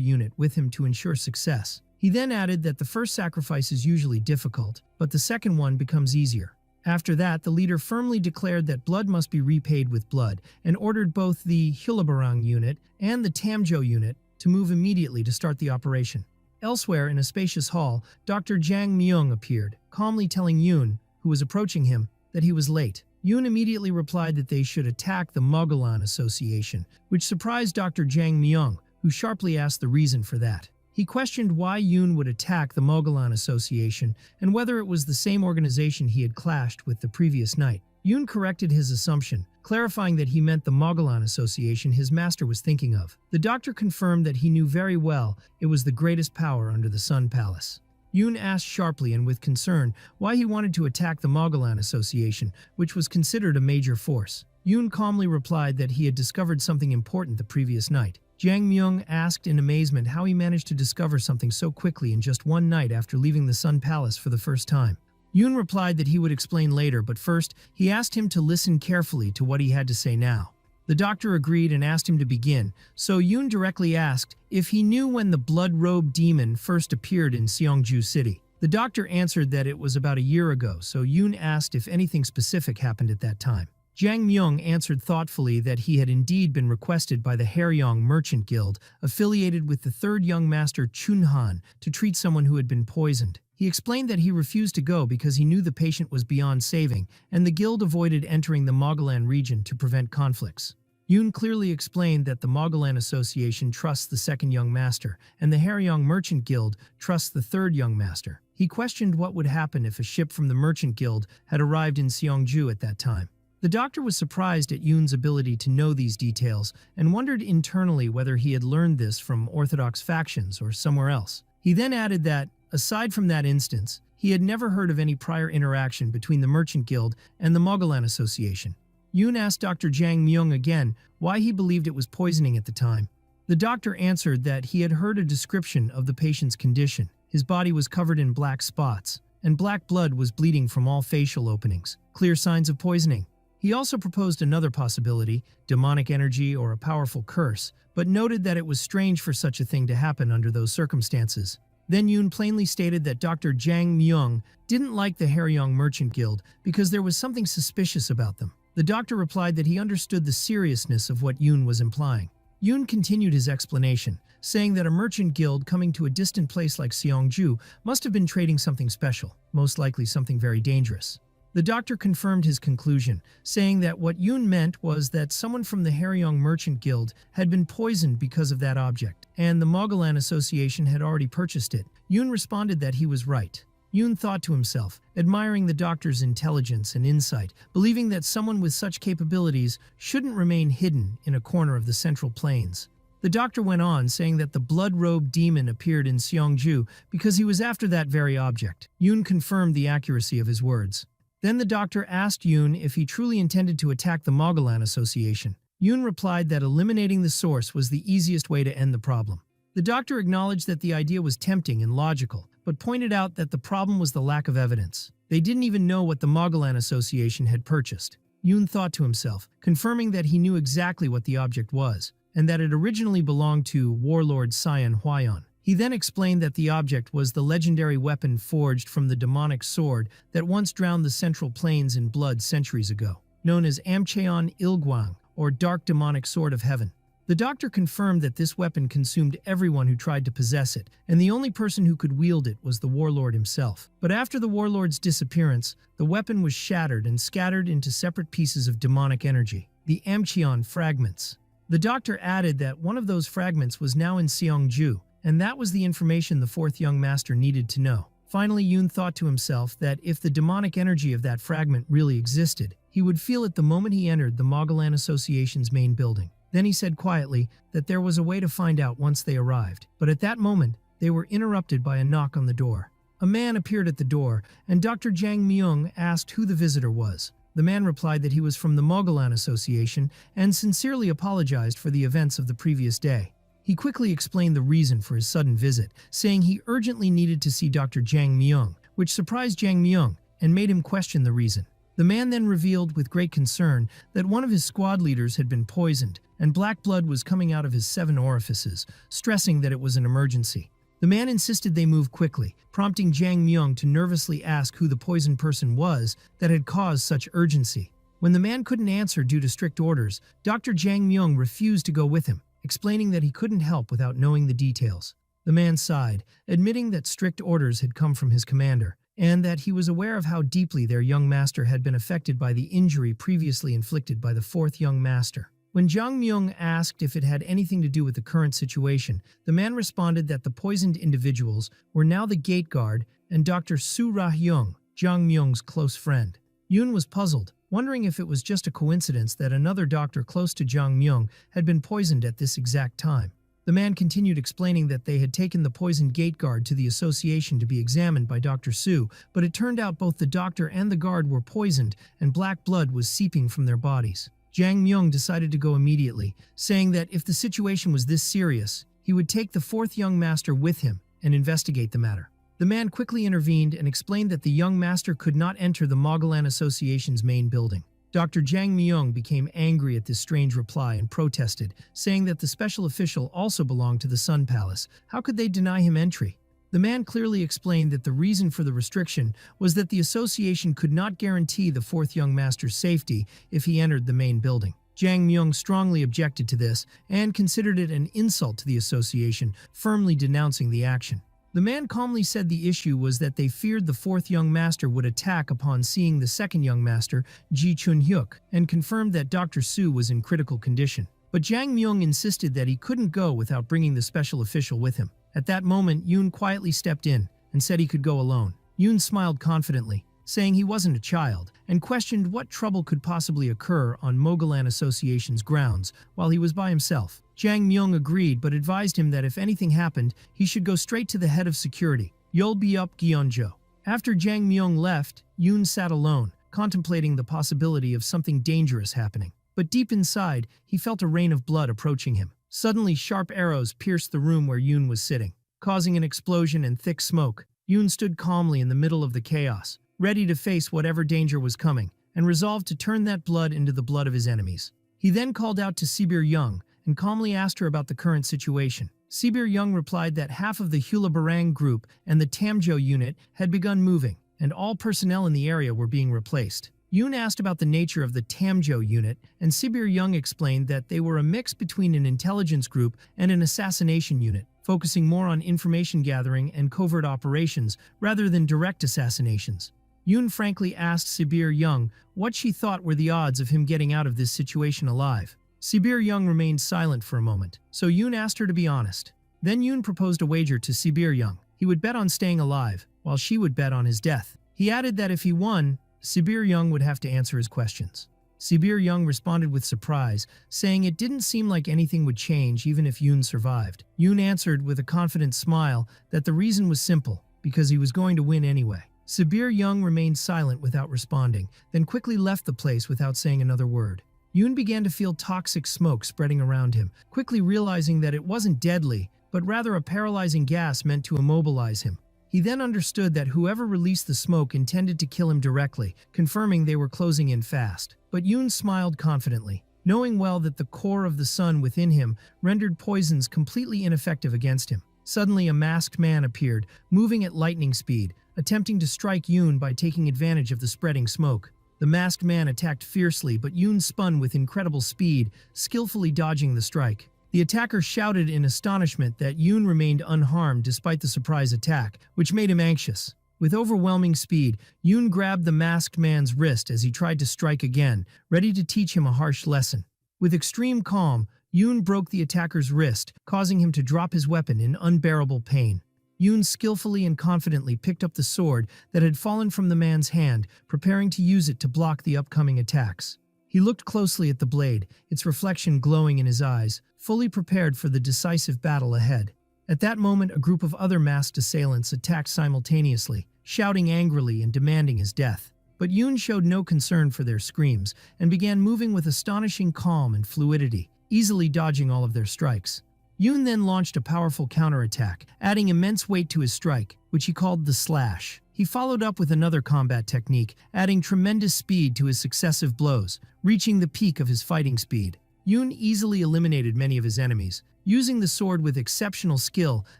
unit with him to ensure success. He then added that the first sacrifice is usually difficult, but the second one becomes easier. After that, the leader firmly declared that blood must be repaid with blood and ordered both the Hulabarang unit and the Tamjo unit to move immediately to start the operation. Elsewhere, in a spacious hall, Dr. Jang Myung appeared, calmly telling Yoon, who was approaching him, that he was late. Yoon immediately replied that they should attack the Mogollon Association, which surprised Dr. Jang Myung, who sharply asked the reason for that. He questioned why Yoon would attack the Mogollon Association and whether it was the same organization he had clashed with the previous night. Yoon corrected his assumption, clarifying that he meant the Mogollon Association his master was thinking of. The doctor confirmed that he knew very well it was the greatest power under the Sun Palace. Yoon asked sharply and with concern why he wanted to attack the Mogollon Association, which was considered a major force. Yoon calmly replied that he had discovered something important the previous night. Jang Myung asked in amazement how he managed to discover something so quickly in just one night after leaving the Sun Palace for the first time. Yoon replied that he would explain later, but first, he asked him to listen carefully to what he had to say now. The doctor agreed and asked him to begin, so Yoon directly asked if he knew when the blood-robed demon first appeared in Seongju City. The doctor answered that it was about a year ago, so Yoon asked if anything specific happened at that time. Jang Myung answered thoughtfully that he had indeed been requested by the Haryong Merchant Guild, affiliated with the third young master Chunhan, to treat someone who had been poisoned. He explained that he refused to go because he knew the patient was beyond saving, and the guild avoided entering the Mogollon region to prevent conflicts. Yoon clearly explained that the Mogollon Association trusts the second young master, and the Haryong Merchant Guild trusts the third young master. He questioned what would happen if a ship from the Merchant Guild had arrived in Seongju at that time. The doctor was surprised at Yoon's ability to know these details and wondered internally whether he had learned this from orthodox factions or somewhere else. He then added that, aside from that instance, he had never heard of any prior interaction between the Merchant Guild and the Mogollon Association. Yoon asked Dr. Jang Myung again why he believed it was poisoning at the time. The doctor answered that he had heard a description of the patient's condition. His body was covered in black spots, and black blood was bleeding from all facial openings, clear signs of poisoning. He also proposed another possibility, demonic energy or a powerful curse, but noted that it was strange for such a thing to happen under those circumstances. Then Yoon plainly stated that Dr. Jang Myung didn't like the Haryong Merchant Guild because there was something suspicious about them. The doctor replied that he understood the seriousness of what Yoon was implying. Yoon continued his explanation, saying that a merchant guild coming to a distant place like Seongju must have been trading something special, most likely something very dangerous. The doctor confirmed his conclusion, saying that what Yoon meant was that someone from the Haryong Merchant Guild had been poisoned because of that object, and the Mogollon Association had already purchased it. Yoon responded that he was right. Yoon thought to himself, admiring the doctor's intelligence and insight, believing that someone with such capabilities shouldn't remain hidden in a corner of the Central Plains. The doctor went on, saying that the blood-robed demon appeared in Seongju because he was after that very object. Yoon confirmed the accuracy of his words. Then the doctor asked Yoon if he truly intended to attack the Mogollon Association. Yoon replied that eliminating the source was the easiest way to end the problem. The doctor acknowledged that the idea was tempting and logical, but pointed out that the problem was the lack of evidence. They didn't even know what the Mogollon Association had purchased. Yoon thought to himself, confirming that he knew exactly what the object was, and that it originally belonged to warlord Sion Hwayon. He then explained that the object was the legendary weapon forged from the demonic sword that once drowned the Central Plains in blood centuries ago, known as Amcheon Ilgwang, or Dark Demonic Sword of Heaven. The doctor confirmed that this weapon consumed everyone who tried to possess it, and the only person who could wield it was the warlord himself. But after the warlord's disappearance, the weapon was shattered and scattered into separate pieces of demonic energy, the Amcheon fragments. The doctor added that one of those fragments was now in Seongju, and that was the information the fourth young master needed to know. Finally, Yoon thought to himself that if the demonic energy of that fragment really existed, he would feel it the moment he entered the Mogollon Association's main building. Then he said quietly that there was a way to find out once they arrived. But at that moment, they were interrupted by a knock on the door. A man appeared at the door, and Dr. Jang Myung asked who the visitor was. The man replied that he was from the Mogollon Association and sincerely apologized for the events of the previous day. He quickly explained the reason for his sudden visit, saying he urgently needed to see Dr. Jang Myung, which surprised Jang Myung and made him question the reason. The man then revealed with great concern that one of his squad leaders had been poisoned, and black blood was coming out of his 7 orifices, stressing that it was an emergency. The man insisted they move quickly, prompting Jang Myung to nervously ask who the poisoned person was that had caused such urgency. When the man couldn't answer due to strict orders, Dr. Jang Myung refused to go with him, explaining that he couldn't help without knowing the details. The man sighed, admitting that strict orders had come from his commander, and that he was aware of how deeply their young master had been affected by the injury previously inflicted by the fourth young master. When Jang Myung asked if it had anything to do with the current situation, the man responded that the poisoned individuals were now the gate guard and Dr. Su Ra-hyung, Jang Myung's close friend. Yoon was puzzled, wondering if it was just a coincidence that another doctor close to Jang Myung had been poisoned at this exact time. The man continued explaining that they had taken the poisoned gate guard to the association to be examined by Dr. Su, but it turned out both the doctor and the guard were poisoned and black blood was seeping from their bodies. Jang Myung decided to go immediately, saying that if the situation was this serious, he would take the fourth young master with him and investigate the matter. The man quickly intervened and explained that the young master could not enter the Mogollon Association's main building. Dr. Jang Myung became angry at this strange reply and protested, saying that the special official also belonged to the Sun Palace. How could they deny him entry? The man clearly explained that the reason for the restriction was that the association could not guarantee the fourth young master's safety if he entered the main building. Jang Myung strongly objected to this and considered it an insult to the association, firmly denouncing the action. The man calmly said the issue was that they feared the fourth young master would attack upon seeing the second young master, Ji Chun-hyuk, and confirmed that Dr. Su was in critical condition. But Jang Myung insisted that he couldn't go without bringing the special official with him. At that moment, Yoon quietly stepped in and said he could go alone. Yoon smiled confidently, saying he wasn't a child, and questioned what trouble could possibly occur on Mogollon Association's grounds while he was by himself. Jang Myung agreed but advised him that if anything happened, he should go straight to the head of security, Yeolbyup Gyeonjo. After Jang Myung left, Yoon sat alone, contemplating the possibility of something dangerous happening. But deep inside, he felt a rain of blood approaching him. Suddenly, sharp arrows pierced the room where Yoon was sitting, causing an explosion and thick smoke. Yoon stood calmly in the middle of the chaos, ready to face whatever danger was coming, and resolved to turn that blood into the blood of his enemies. He then called out to Sibir Young and calmly asked her about the current situation. Sibir Young replied that half of the Hulabarang group and the Tamjo unit had begun moving, and all personnel in the area were being replaced. Yoon asked about the nature of the Tamjo unit, and Sibir Young explained that they were a mix between an intelligence group and an assassination unit, focusing more on information gathering and covert operations rather than direct assassinations. Yoon frankly asked Sibir Young what she thought were the odds of him getting out of this situation alive. Sibir Young remained silent for a moment, so Yoon asked her to be honest. Then Yoon proposed a wager to Sibir Young. He would bet on staying alive, while she would bet on his death. He added that if he won, Sibir Young would have to answer his questions. Sibir Young responded with surprise, saying it didn't seem like anything would change even if Yoon survived. Yoon answered with a confident smile that the reason was simple, because he was going to win anyway. Sibir Young remained silent without responding, then quickly left the place without saying another word. Yoon began to feel toxic smoke spreading around him, quickly realizing that it wasn't deadly, but rather a paralyzing gas meant to immobilize him. He then understood that whoever released the smoke intended to kill him directly, confirming they were closing in fast. But Yoon smiled confidently, knowing well that the core of the sun within him rendered poisons completely ineffective against him. Suddenly, a masked man appeared, moving at lightning speed, attempting to strike Yoon by taking advantage of the spreading smoke. The masked man attacked fiercely, but Yoon spun with incredible speed, skillfully dodging the strike. The attacker shouted in astonishment that Yoon remained unharmed despite the surprise attack, which made him anxious. With overwhelming speed, Yoon grabbed the masked man's wrist as he tried to strike again, ready to teach him a harsh lesson. With extreme calm, Yoon broke the attacker's wrist, causing him to drop his weapon in unbearable pain. Yoon skillfully and confidently picked up the sword that had fallen from the man's hand, preparing to use it to block the upcoming attacks. He looked closely at the blade, its reflection glowing in his eyes, fully prepared for the decisive battle ahead. At that moment, a group of other masked assailants attacked simultaneously, shouting angrily and demanding his death. But Yoon showed no concern for their screams and began moving with astonishing calm and fluidity, easily dodging all of their strikes. Yoon then launched a powerful counterattack, adding immense weight to his strike, which he called the slash. He followed up with another combat technique, adding tremendous speed to his successive blows, reaching the peak of his fighting speed. Yoon easily eliminated many of his enemies, using the sword with exceptional skill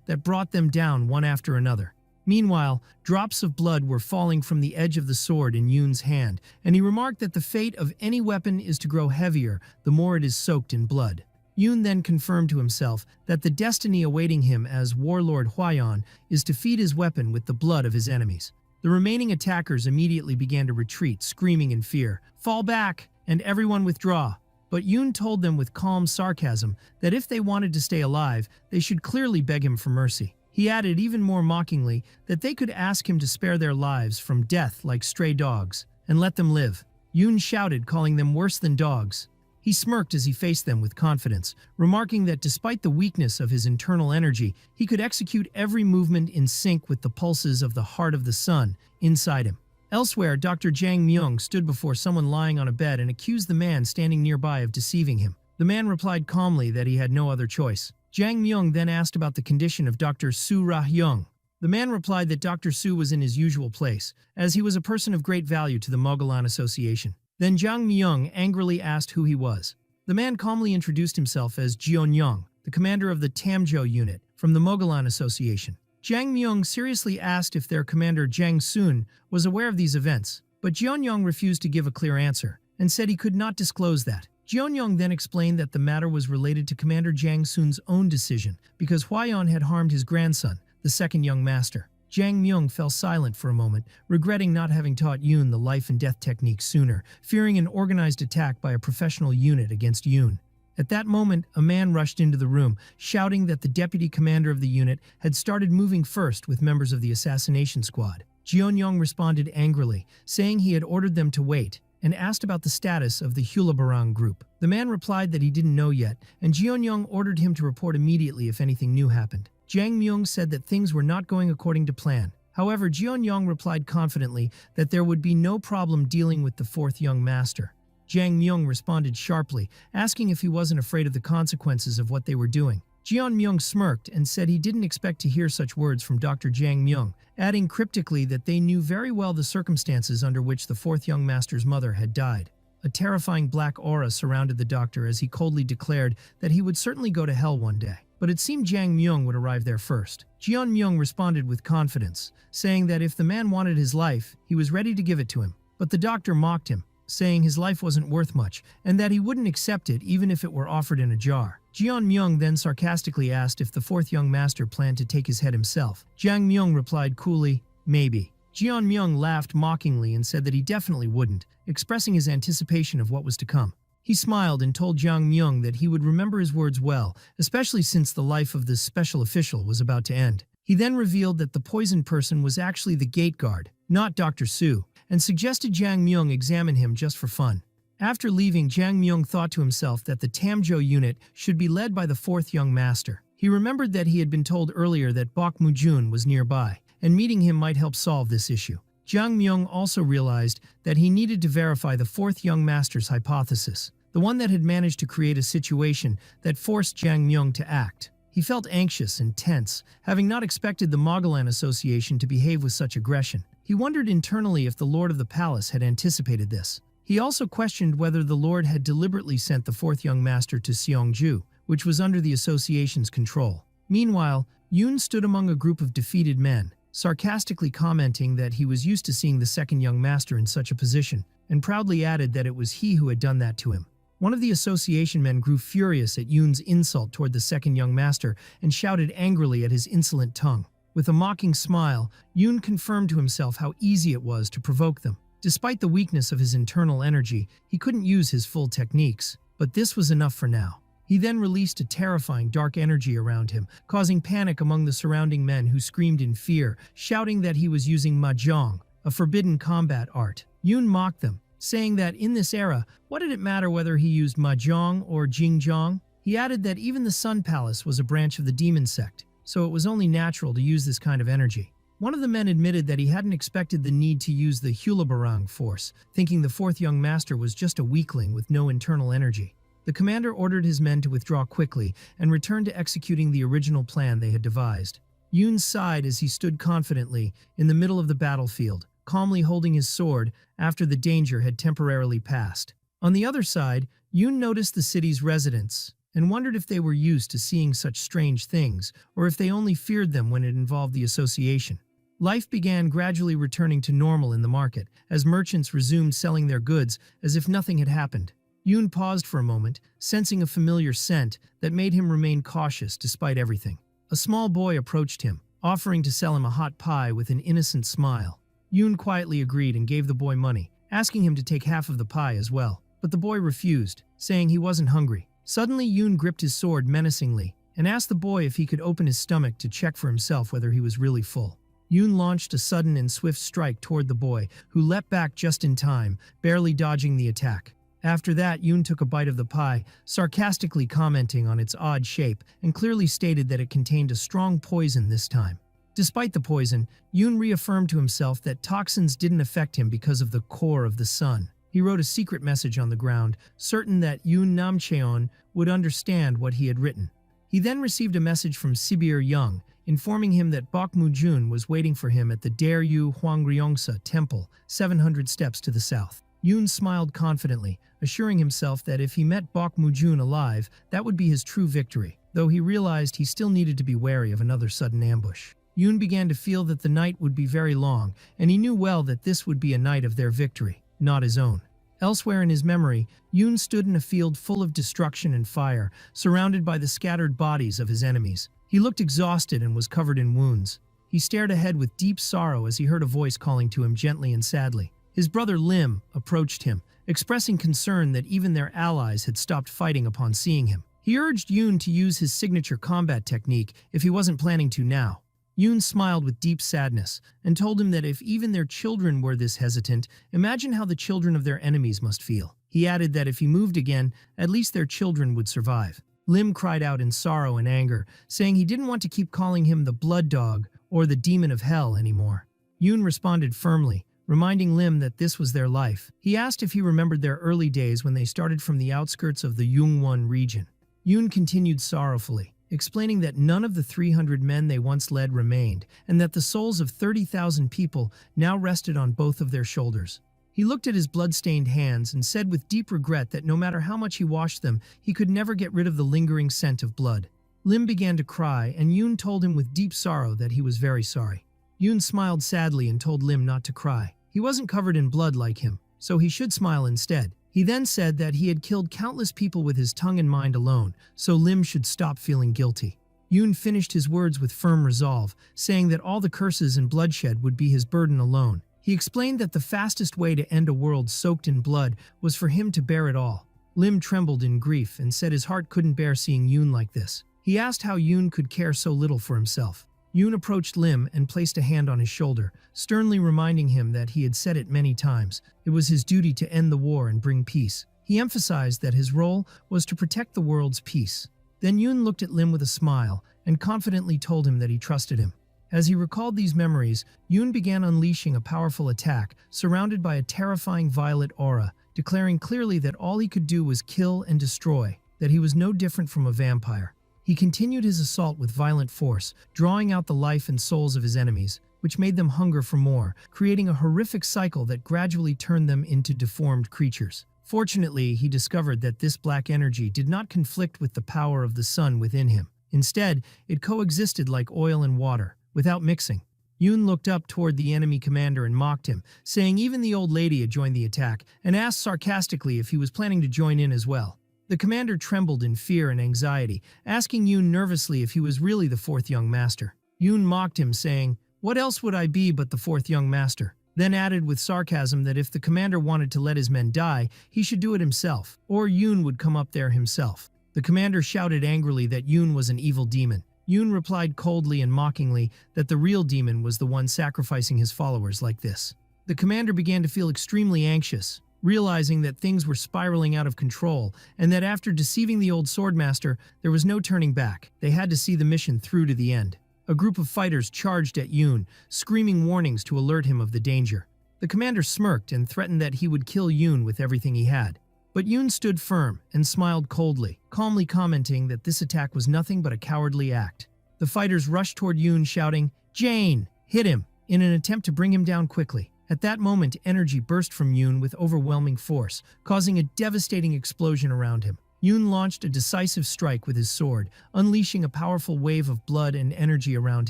that brought them down one after another. Meanwhile, drops of blood were falling from the edge of the sword in Yoon's hand, and he remarked that the fate of any weapon is to grow heavier the more it is soaked in blood. Yoon then confirmed to himself that the destiny awaiting him as warlord Hwayeon is to feed his weapon with the blood of his enemies. The remaining attackers immediately began to retreat, screaming in fear, "Fall back, and everyone withdraw." But Yoon told them with calm sarcasm that if they wanted to stay alive, they should clearly beg him for mercy. He added even more mockingly that they could ask him to spare their lives from death like stray dogs, and let them live. Yoon shouted, calling them worse than dogs. He smirked as he faced them with confidence, remarking that despite the weakness of his internal energy, he could execute every movement in sync with the pulses of the heart of the sun inside him. Elsewhere, Dr. Jang Myung stood before someone lying on a bed and accused the man standing nearby of deceiving him. The man replied calmly that he had no other choice. Jang Myung then asked about the condition of Dr. Soo Ra-hyung. The man replied that Dr. Soo was in his usual place, as he was a person of great value to the Mogollon Association. Then Jang Myung angrily asked who he was. The man calmly introduced himself as Jeon Young, the commander of the Tamjo unit from the Mogollon Association. Jang Myung seriously asked if their commander Jang Soon was aware of these events, but Jeon Young refused to give a clear answer and said he could not disclose that. Jeon Young then explained that the matter was related to Commander Jang Soon's own decision because Hwayeon had harmed his grandson, the second young master. Jang Myung fell silent for a moment, regretting not having taught Yoon the life and death technique sooner, fearing an organized attack by a professional unit against Yoon. At that moment, a man rushed into the room, shouting that the deputy commander of the unit had started moving first with members of the assassination squad. Jeon Young responded angrily, saying he had ordered them to wait, and asked about the status of the Hulabarang group. The man replied that he didn't know yet, and Jeon Young ordered him to report immediately if anything new happened. Jang Myung said that things were not going according to plan. However, Jeon Young replied confidently that there would be no problem dealing with the fourth young master. Jang Myung responded sharply, asking if he wasn't afraid of the consequences of what they were doing. Jeon Myung smirked and said he didn't expect to hear such words from Dr. Jang Myung, adding cryptically that they knew very well the circumstances under which the fourth young master's mother had died. A terrifying black aura surrounded the doctor as he coldly declared that he would certainly go to hell one day. But it seemed Jang Myung would arrive there first. Jeon Myung responded with confidence, saying that if the man wanted his life, he was ready to give it to him. But the doctor mocked him, saying his life wasn't worth much, and that he wouldn't accept it even if it were offered in a jar. Jeon Myung then sarcastically asked if the fourth young master planned to take his head himself. Jang Myung replied coolly, "Maybe." Jeon Myung laughed mockingly and said that he definitely wouldn't, expressing his anticipation of what was to come. He smiled and told Jang Myung that he would remember his words well, especially since the life of this special official was about to end. He then revealed that the poisoned person was actually the gate guard, not Dr. Soo, and suggested Jang Myung examine him just for fun. After leaving, Jang Myung thought to himself that the Tamjo unit should be led by the fourth young master. He remembered that he had been told earlier that Bok Mujun was nearby, and meeting him might help solve this issue. Jang Myung also realized that he needed to verify the fourth young master's hypothesis, the one that had managed to create a situation that forced Jang Myung to act. He felt anxious and tense, having not expected the Mogollon Association to behave with such aggression. He wondered internally if the Lord of the Palace had anticipated this. He also questioned whether the Lord had deliberately sent the fourth young master to Seongju, which was under the association's control. Meanwhile, Yoon stood among a group of defeated men, sarcastically commenting that he was used to seeing the second young master in such a position, and proudly added that it was he who had done that to him. One of the association men grew furious at Yoon's insult toward the second young master and shouted angrily at his insolent tongue. With a mocking smile, Yoon confirmed to himself how easy it was to provoke them. Despite the weakness of his internal energy, he couldn't use his full techniques, but this was enough for now. He then released a terrifying dark energy around him, causing panic among the surrounding men who screamed in fear, shouting that he was using mahjong, a forbidden combat art. Yoon mocked them, saying that in this era, what did it matter whether he used mahjong or jingjong? He added that even the Sun Palace was a branch of the demon sect, so it was only natural to use this kind of energy. One of the men admitted that he hadn't expected the need to use the Hulabarang force, thinking the fourth young master was just a weakling with no internal energy. The commander ordered his men to withdraw quickly and return to executing the original plan they had devised. Yoon sighed as he stood confidently in the middle of the battlefield, calmly holding his sword after the danger had temporarily passed. On the other side, Yoon noticed the city's residents and wondered if they were used to seeing such strange things or if they only feared them when it involved the association. Life began gradually returning to normal in the market as merchants resumed selling their goods as if nothing had happened. Yoon paused for a moment, sensing a familiar scent that made him remain cautious despite everything. A small boy approached him, offering to sell him a hot pie with an innocent smile. Yoon quietly agreed and gave the boy money, asking him to take half of the pie as well. But the boy refused, saying he wasn't hungry. Suddenly, Yoon gripped his sword menacingly and asked the boy if he could open his stomach to check for himself whether he was really full. Yoon launched a sudden and swift strike toward the boy, who leapt back just in time, barely dodging the attack. After that, Yoon took a bite of the pie, sarcastically commenting on its odd shape, and clearly stated that it contained a strong poison this time. Despite the poison, Yoon reaffirmed to himself that toxins didn't affect him because of the core of the sun. He wrote a secret message on the ground, certain that Yoon Namcheon would understand what he had written. He then received a message from Sibir Young, informing him that Bok Mu-jun was waiting for him at the Daeryu Hwangryongsa Temple, 700 steps to the south. Yoon smiled confidently, assuring himself that if he met Bok Mu-jun alive, that would be his true victory, though he realized he still needed to be wary of another sudden ambush. Yoon began to feel that the night would be very long, and he knew well that this would be a night of their victory, not his own. Elsewhere in his memory, Yoon stood in a field full of destruction and fire, surrounded by the scattered bodies of his enemies. He looked exhausted and was covered in wounds. He stared ahead with deep sorrow as he heard a voice calling to him gently and sadly. His brother Lim approached him, expressing concern that even their allies had stopped fighting upon seeing him. He urged Yoon to use his signature combat technique if he wasn't planning to now. Yoon smiled with deep sadness and told him that if even their children were this hesitant, imagine how the children of their enemies must feel. He added that if he moved again, at least their children would survive. Lim cried out in sorrow and anger, saying he didn't want to keep calling him the blood dog or the demon of hell anymore. Yoon responded firmly, reminding Lim that this was their life. He asked if he remembered their early days when they started from the outskirts of the Yungwon region. Yoon continued sorrowfully, explaining that none of the 300 men they once led remained, and that the souls of 30,000 people now rested on both of their shoulders. He looked at his blood-stained hands and said with deep regret that no matter how much he washed them, he could never get rid of the lingering scent of blood. Lim began to cry, and Yoon told him with deep sorrow that he was very sorry. Yoon smiled sadly and told Lim not to cry. He wasn't covered in blood like him, so he should smile instead. He then said that he had killed countless people with his tongue and mind alone, so Lim should stop feeling guilty. Yoon finished his words with firm resolve, saying that all the curses and bloodshed would be his burden alone. He explained that the fastest way to end a world soaked in blood was for him to bear it all. Lim trembled in grief and said his heart couldn't bear seeing Yoon like this. He asked how Yoon could care so little for himself. Yoon approached Lim and placed a hand on his shoulder, sternly reminding him that he had said it many times. It was his duty to end the war and bring peace. He emphasized that his role was to protect the world's peace. Then Yoon looked at Lim with a smile and confidently told him that he trusted him. As he recalled these memories, Yoon began unleashing a powerful attack, surrounded by a terrifying violet aura, declaring clearly that all he could do was kill and destroy, that he was no different from a vampire. He continued his assault with violent force, drawing out the life and souls of his enemies, which made them hunger for more, creating a horrific cycle that gradually turned them into deformed creatures. Fortunately, he discovered that this black energy did not conflict with the power of the sun within him. Instead, it coexisted like oil and water, without mixing. Yoon looked up toward the enemy commander and mocked him, saying even the old lady had joined the attack, and asked sarcastically if he was planning to join in as well. The commander trembled in fear and anxiety, asking Yoon nervously if he was really the fourth young master. Yoon mocked him, saying, "What else would I be but the fourth young master?" Then added with sarcasm that if the commander wanted to let his men die, he should do it himself, or Yoon would come up there himself. The commander shouted angrily that Yoon was an evil demon. Yoon replied coldly and mockingly that the real demon was the one sacrificing his followers like this. The commander began to feel extremely anxious, realizing that things were spiraling out of control and that after deceiving the old swordmaster, there was no turning back. They had to see the mission through to the end. A group of fighters charged at Yoon, screaming warnings to alert him of the danger. The commander smirked and threatened that he would kill Yoon with everything he had. But Yoon stood firm and smiled coldly, calmly commenting that this attack was nothing but a cowardly act. The fighters rushed toward Yoon, shouting, "Jane, hit him!" in an attempt to bring him down quickly. At that moment, energy burst from Yoon with overwhelming force, causing a devastating explosion around him. Yoon launched a decisive strike with his sword, unleashing a powerful wave of blood and energy around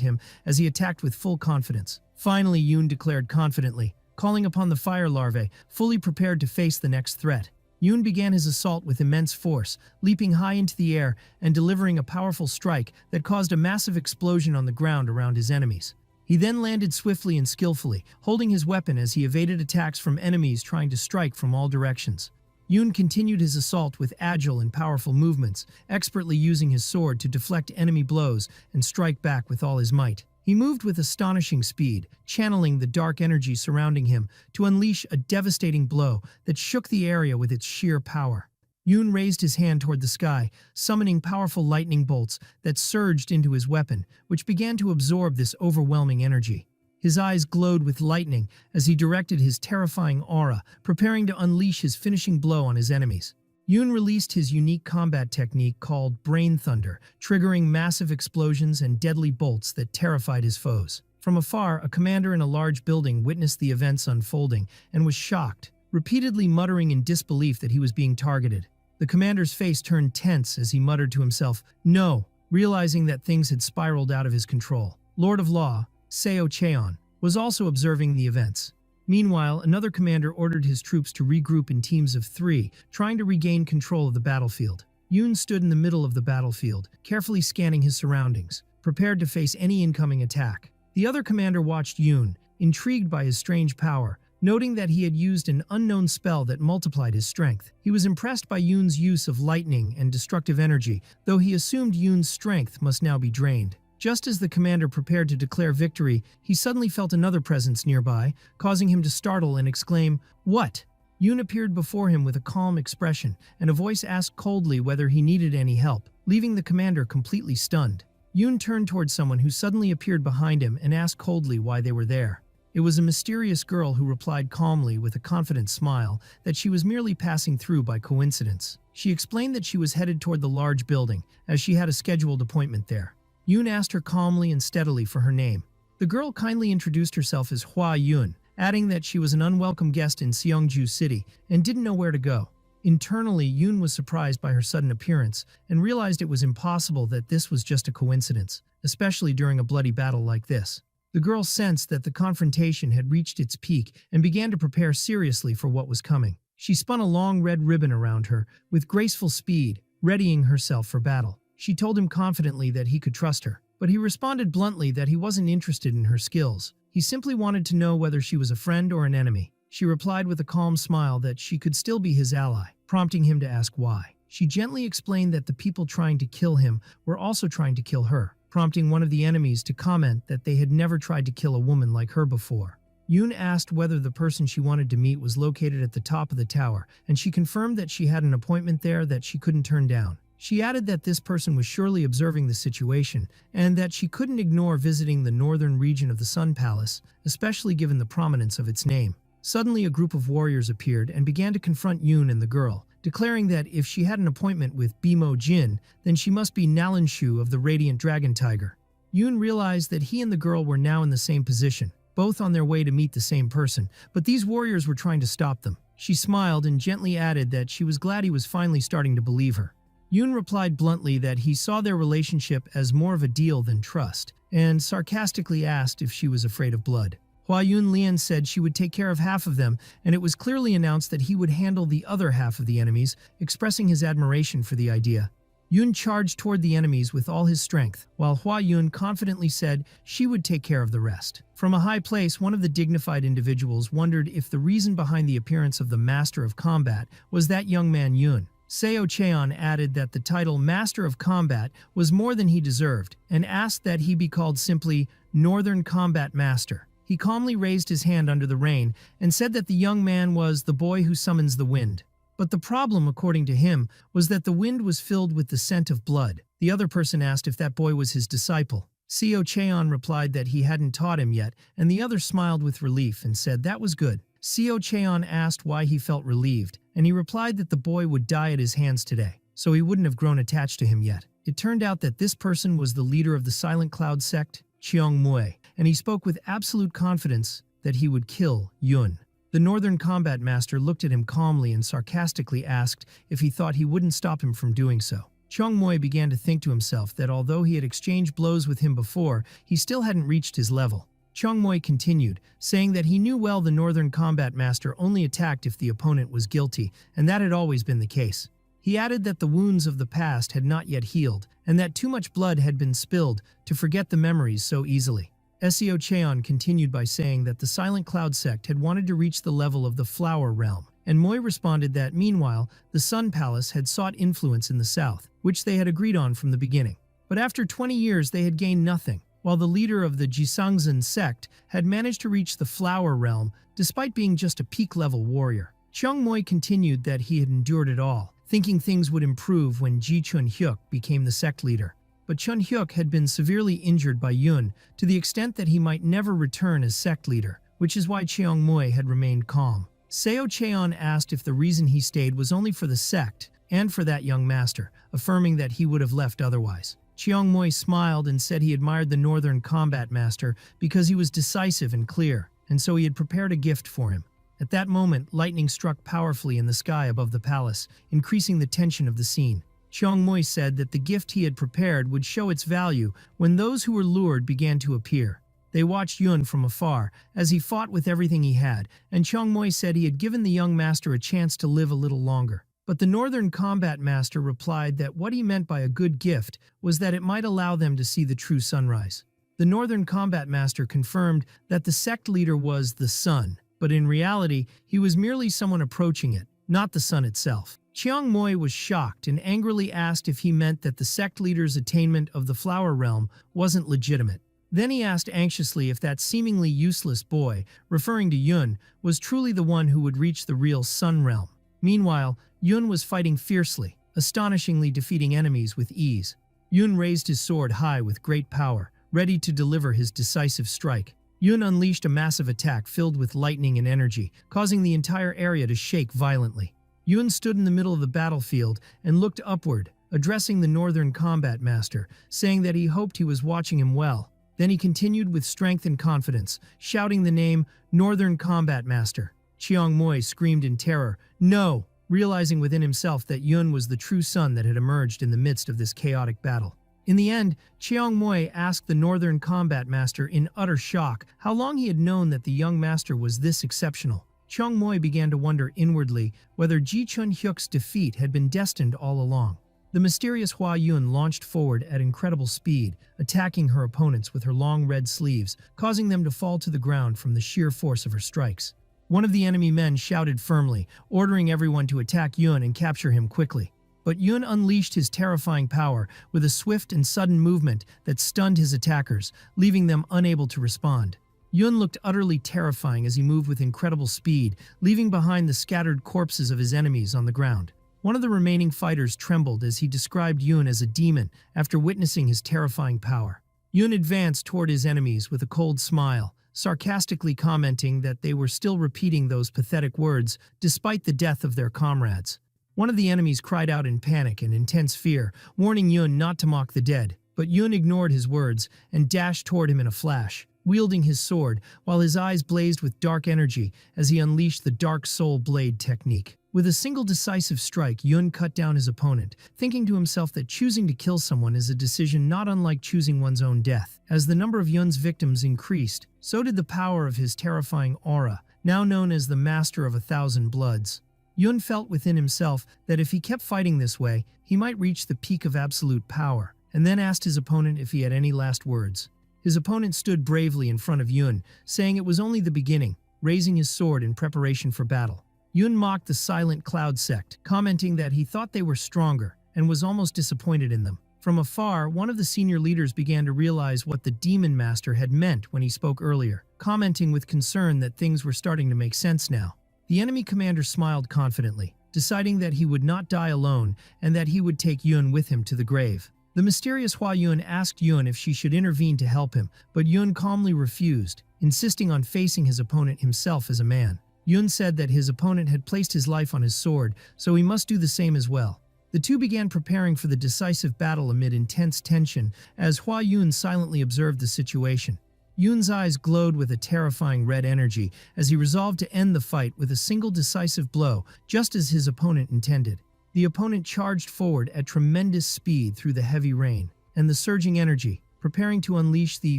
him as he attacked with full confidence. Finally, Yoon declared confidently, calling upon the fire larvae, fully prepared to face the next threat. Yoon began his assault with immense force, leaping high into the air and delivering a powerful strike that caused a massive explosion on the ground around his enemies. He then landed swiftly and skillfully, holding his weapon as he evaded attacks from enemies trying to strike from all directions. Yoon continued his assault with agile and powerful movements, expertly using his sword to deflect enemy blows and strike back with all his might. He moved with astonishing speed, channeling the dark energy surrounding him to unleash a devastating blow that shook the area with its sheer power. Yoon raised his hand toward the sky, summoning powerful lightning bolts that surged into his weapon, which began to absorb this overwhelming energy. His eyes glowed with lightning as he directed his terrifying aura, preparing to unleash his finishing blow on his enemies. Yoon released his unique combat technique called Brain Thunder, triggering massive explosions and deadly bolts that terrified his foes. From afar, a commander in a large building witnessed the events unfolding and was shocked, repeatedly muttering in disbelief that he was being targeted. The commander's face turned tense as he muttered to himself, "No," realizing that things had spiraled out of his control. Lord of Law, Seo Cheon, was also observing the events. Meanwhile, another commander ordered his troops to regroup in teams of 3, trying to regain control of the battlefield. Yoon stood in the middle of the battlefield, carefully scanning his surroundings, prepared to face any incoming attack. The other commander watched Yoon, intrigued by his strange power, noting that he had used an unknown spell that multiplied his strength. He was impressed by Yoon's use of lightning and destructive energy, though he assumed Yoon's strength must now be drained. Just as the commander prepared to declare victory, he suddenly felt another presence nearby, causing him to startle and exclaim, "What?" Yoon appeared before him with a calm expression, and a voice asked coldly whether he needed any help, leaving the commander completely stunned. Yoon turned towards someone who suddenly appeared behind him and asked coldly why they were there. It was a mysterious girl who replied calmly with a confident smile that she was merely passing through by coincidence. She explained that she was headed toward the large building, as she had a scheduled appointment there. Yoon asked her calmly and steadily for her name. The girl kindly introduced herself as Hua Yoon, adding that she was an unwelcome guest in Seongju City and didn't know where to go. Internally, Yoon was surprised by her sudden appearance and realized it was impossible that this was just a coincidence, especially during a bloody battle like this. The girl sensed that the confrontation had reached its peak and began to prepare seriously for what was coming. She spun a long red ribbon around her with graceful speed, readying herself for battle. She told him confidently that he could trust her, but he responded bluntly that he wasn't interested in her skills. He simply wanted to know whether she was a friend or an enemy. She replied with a calm smile that she could still be his ally, prompting him to ask why. She gently explained that the people trying to kill him were also trying to kill her, prompting one of the enemies to comment that they had never tried to kill a woman like her before. Yoon asked whether the person she wanted to meet was located at the top of the tower, and she confirmed that she had an appointment there that she couldn't turn down. She added that this person was surely observing the situation, and that she couldn't ignore visiting the northern region of the Sun Palace, especially given the prominence of its name. Suddenly, a group of warriors appeared and began to confront Yoon and the girl, declaring that if she had an appointment with Bimo Jin, then she must be Nalanshu of the Radiant Dragon Tiger. Yoon realized that he and the girl were now in the same position, both on their way to meet the same person, but these warriors were trying to stop them. She smiled and gently added that she was glad he was finally starting to believe her. Yoon replied bluntly that he saw their relationship as more of a deal than trust, and sarcastically asked if she was afraid of blood. Hua Yun Lian said she would take care of half of them, and it was clearly announced that he would handle the other half of the enemies, expressing his admiration for the idea. Yun charged toward the enemies with all his strength, while Hua Yun confidently said she would take care of the rest. From a high place, one of the dignified individuals wondered if the reason behind the appearance of the Master of Combat was that young man Yun. Seo Cheon added that the title Master of Combat was more than he deserved, and asked that he be called simply Northern Combat Master. He calmly raised his hand under the rain and said that the young man was the boy who summons the wind. But the problem, according to him, was that the wind was filled with the scent of blood. The other person asked if that boy was his disciple. Seo Cheon replied that he hadn't taught him yet, and the other smiled with relief and said that was good. Seo Cheon asked why he felt relieved, and he replied that the boy would die at his hands today, so he wouldn't have grown attached to him yet. It turned out that this person was the leader of the Silent Cloud sect, Cheong Mui, and he spoke with absolute confidence that he would kill Yun. The Northern Combat Master looked at him calmly and sarcastically asked if he thought he wouldn't stop him from doing so. Cheong Mui began to think to himself that although he had exchanged blows with him before, he still hadn't reached his level. Cheong Mui continued, saying that he knew well the Northern Combat Master only attacked if the opponent was guilty, and that had always been the case. He added that the wounds of the past had not yet healed, and that too much blood had been spilled to forget the memories so easily. Seo Cheon continued by saying that the Silent Cloud sect had wanted to reach the level of the Flower Realm, and Mui responded that, meanwhile, the Sun Palace had sought influence in the south, which they had agreed on from the beginning. But after 20 years they had gained nothing, while the leader of the Jisangzhen sect had managed to reach the Flower Realm despite being just a peak-level warrior. Cheong Mui continued that he had endured it all, thinking things would improve when Ji Chun-hyuk became the sect leader. But Chun-hyuk had been severely injured by Yun to the extent that he might never return as sect leader, which is why Cheong Mui had remained calm. Seo Cheon asked if the reason he stayed was only for the sect and for that young master, affirming that he would have left otherwise. Cheong Mui smiled and said he admired the Northern Combat Master because he was decisive and clear, and so he had prepared a gift for him. At that moment, lightning struck powerfully in the sky above the palace, increasing the tension of the scene. Cheong Mui said that the gift he had prepared would show its value when those who were lured began to appear. They watched Yun from afar as he fought with everything he had, and Cheong Mui said he had given the young master a chance to live a little longer. But the Northern Combat Master replied that what he meant by a good gift was that it might allow them to see the true sunrise. The Northern Combat Master confirmed that the sect leader was the sun, but in reality, he was merely someone approaching it, not the sun itself. Cheong Mui was shocked and angrily asked if he meant that the sect leader's attainment of the Flower Realm wasn't legitimate. Then he asked anxiously if that seemingly useless boy, referring to Yun, was truly the one who would reach the real Sun Realm. Meanwhile, Yun was fighting fiercely, astonishingly defeating enemies with ease. Yun raised his sword high with great power, ready to deliver his decisive strike. Yun unleashed a massive attack filled with lightning and energy, causing the entire area to shake violently. Yun stood in the middle of the battlefield and looked upward, addressing the Northern Combat Master, saying that he hoped he was watching him well. Then he continued with strength and confidence, shouting the name Northern Combat Master. Cheong Mui screamed in terror, "No!" realizing within himself that Yun was the true sun that had emerged in the midst of this chaotic battle. In the end, Cheong Mui asked the Northern Combat Master in utter shock how long he had known that the young master was this exceptional. Cheong Mui began to wonder inwardly whether Ji Chun-hyuk's defeat had been destined all along. The mysterious Hua Yun launched forward at incredible speed, attacking her opponents with her long red sleeves, causing them to fall to the ground from the sheer force of her strikes. One of the enemy men shouted firmly, ordering everyone to attack Yun and capture him quickly. But Yun unleashed his terrifying power with a swift and sudden movement that stunned his attackers, leaving them unable to respond. Yun looked utterly terrifying as he moved with incredible speed, leaving behind the scattered corpses of his enemies on the ground. One of the remaining fighters trembled as he described Yun as a demon after witnessing his terrifying power. Yun advanced toward his enemies with a cold smile, sarcastically commenting that they were still repeating those pathetic words despite the death of their comrades. One of the enemies cried out in panic and intense fear, warning Yun not to mock the dead, but Yun ignored his words and dashed toward him in a flash. wielding his sword, while his eyes blazed with dark energy as he unleashed the Dark Soul Blade technique. With a single decisive strike, Yun cut down his opponent, thinking to himself that choosing to kill someone is a decision not unlike choosing one's own death. As the number of Yun's victims increased, so did the power of his terrifying aura, now known as the Master of 1,000 Bloods. Yun felt within himself that if he kept fighting this way, he might reach the peak of absolute power, and then asked his opponent if he had any last words. His opponent stood bravely in front of Yun, saying it was only the beginning, raising his sword in preparation for battle. Yun mocked the Silent Cloud sect, commenting that he thought they were stronger, and was almost disappointed in them. From afar, one of the senior leaders began to realize what the Demon Master had meant when he spoke earlier, commenting with concern that things were starting to make sense now. The enemy commander smiled confidently, deciding that he would not die alone and that he would take Yun with him to the grave. The mysterious Hua Yun asked Yun if she should intervene to help him, but Yun calmly refused, insisting on facing his opponent himself as a man. Yun said that his opponent had placed his life on his sword, so he must do the same as well. The two began preparing for the decisive battle amid intense tension as Hua Yun silently observed the situation. Yun's eyes glowed with a terrifying red energy as he resolved to end the fight with a single decisive blow, just as his opponent intended. The opponent charged forward at tremendous speed through the heavy rain and the surging energy, preparing to unleash the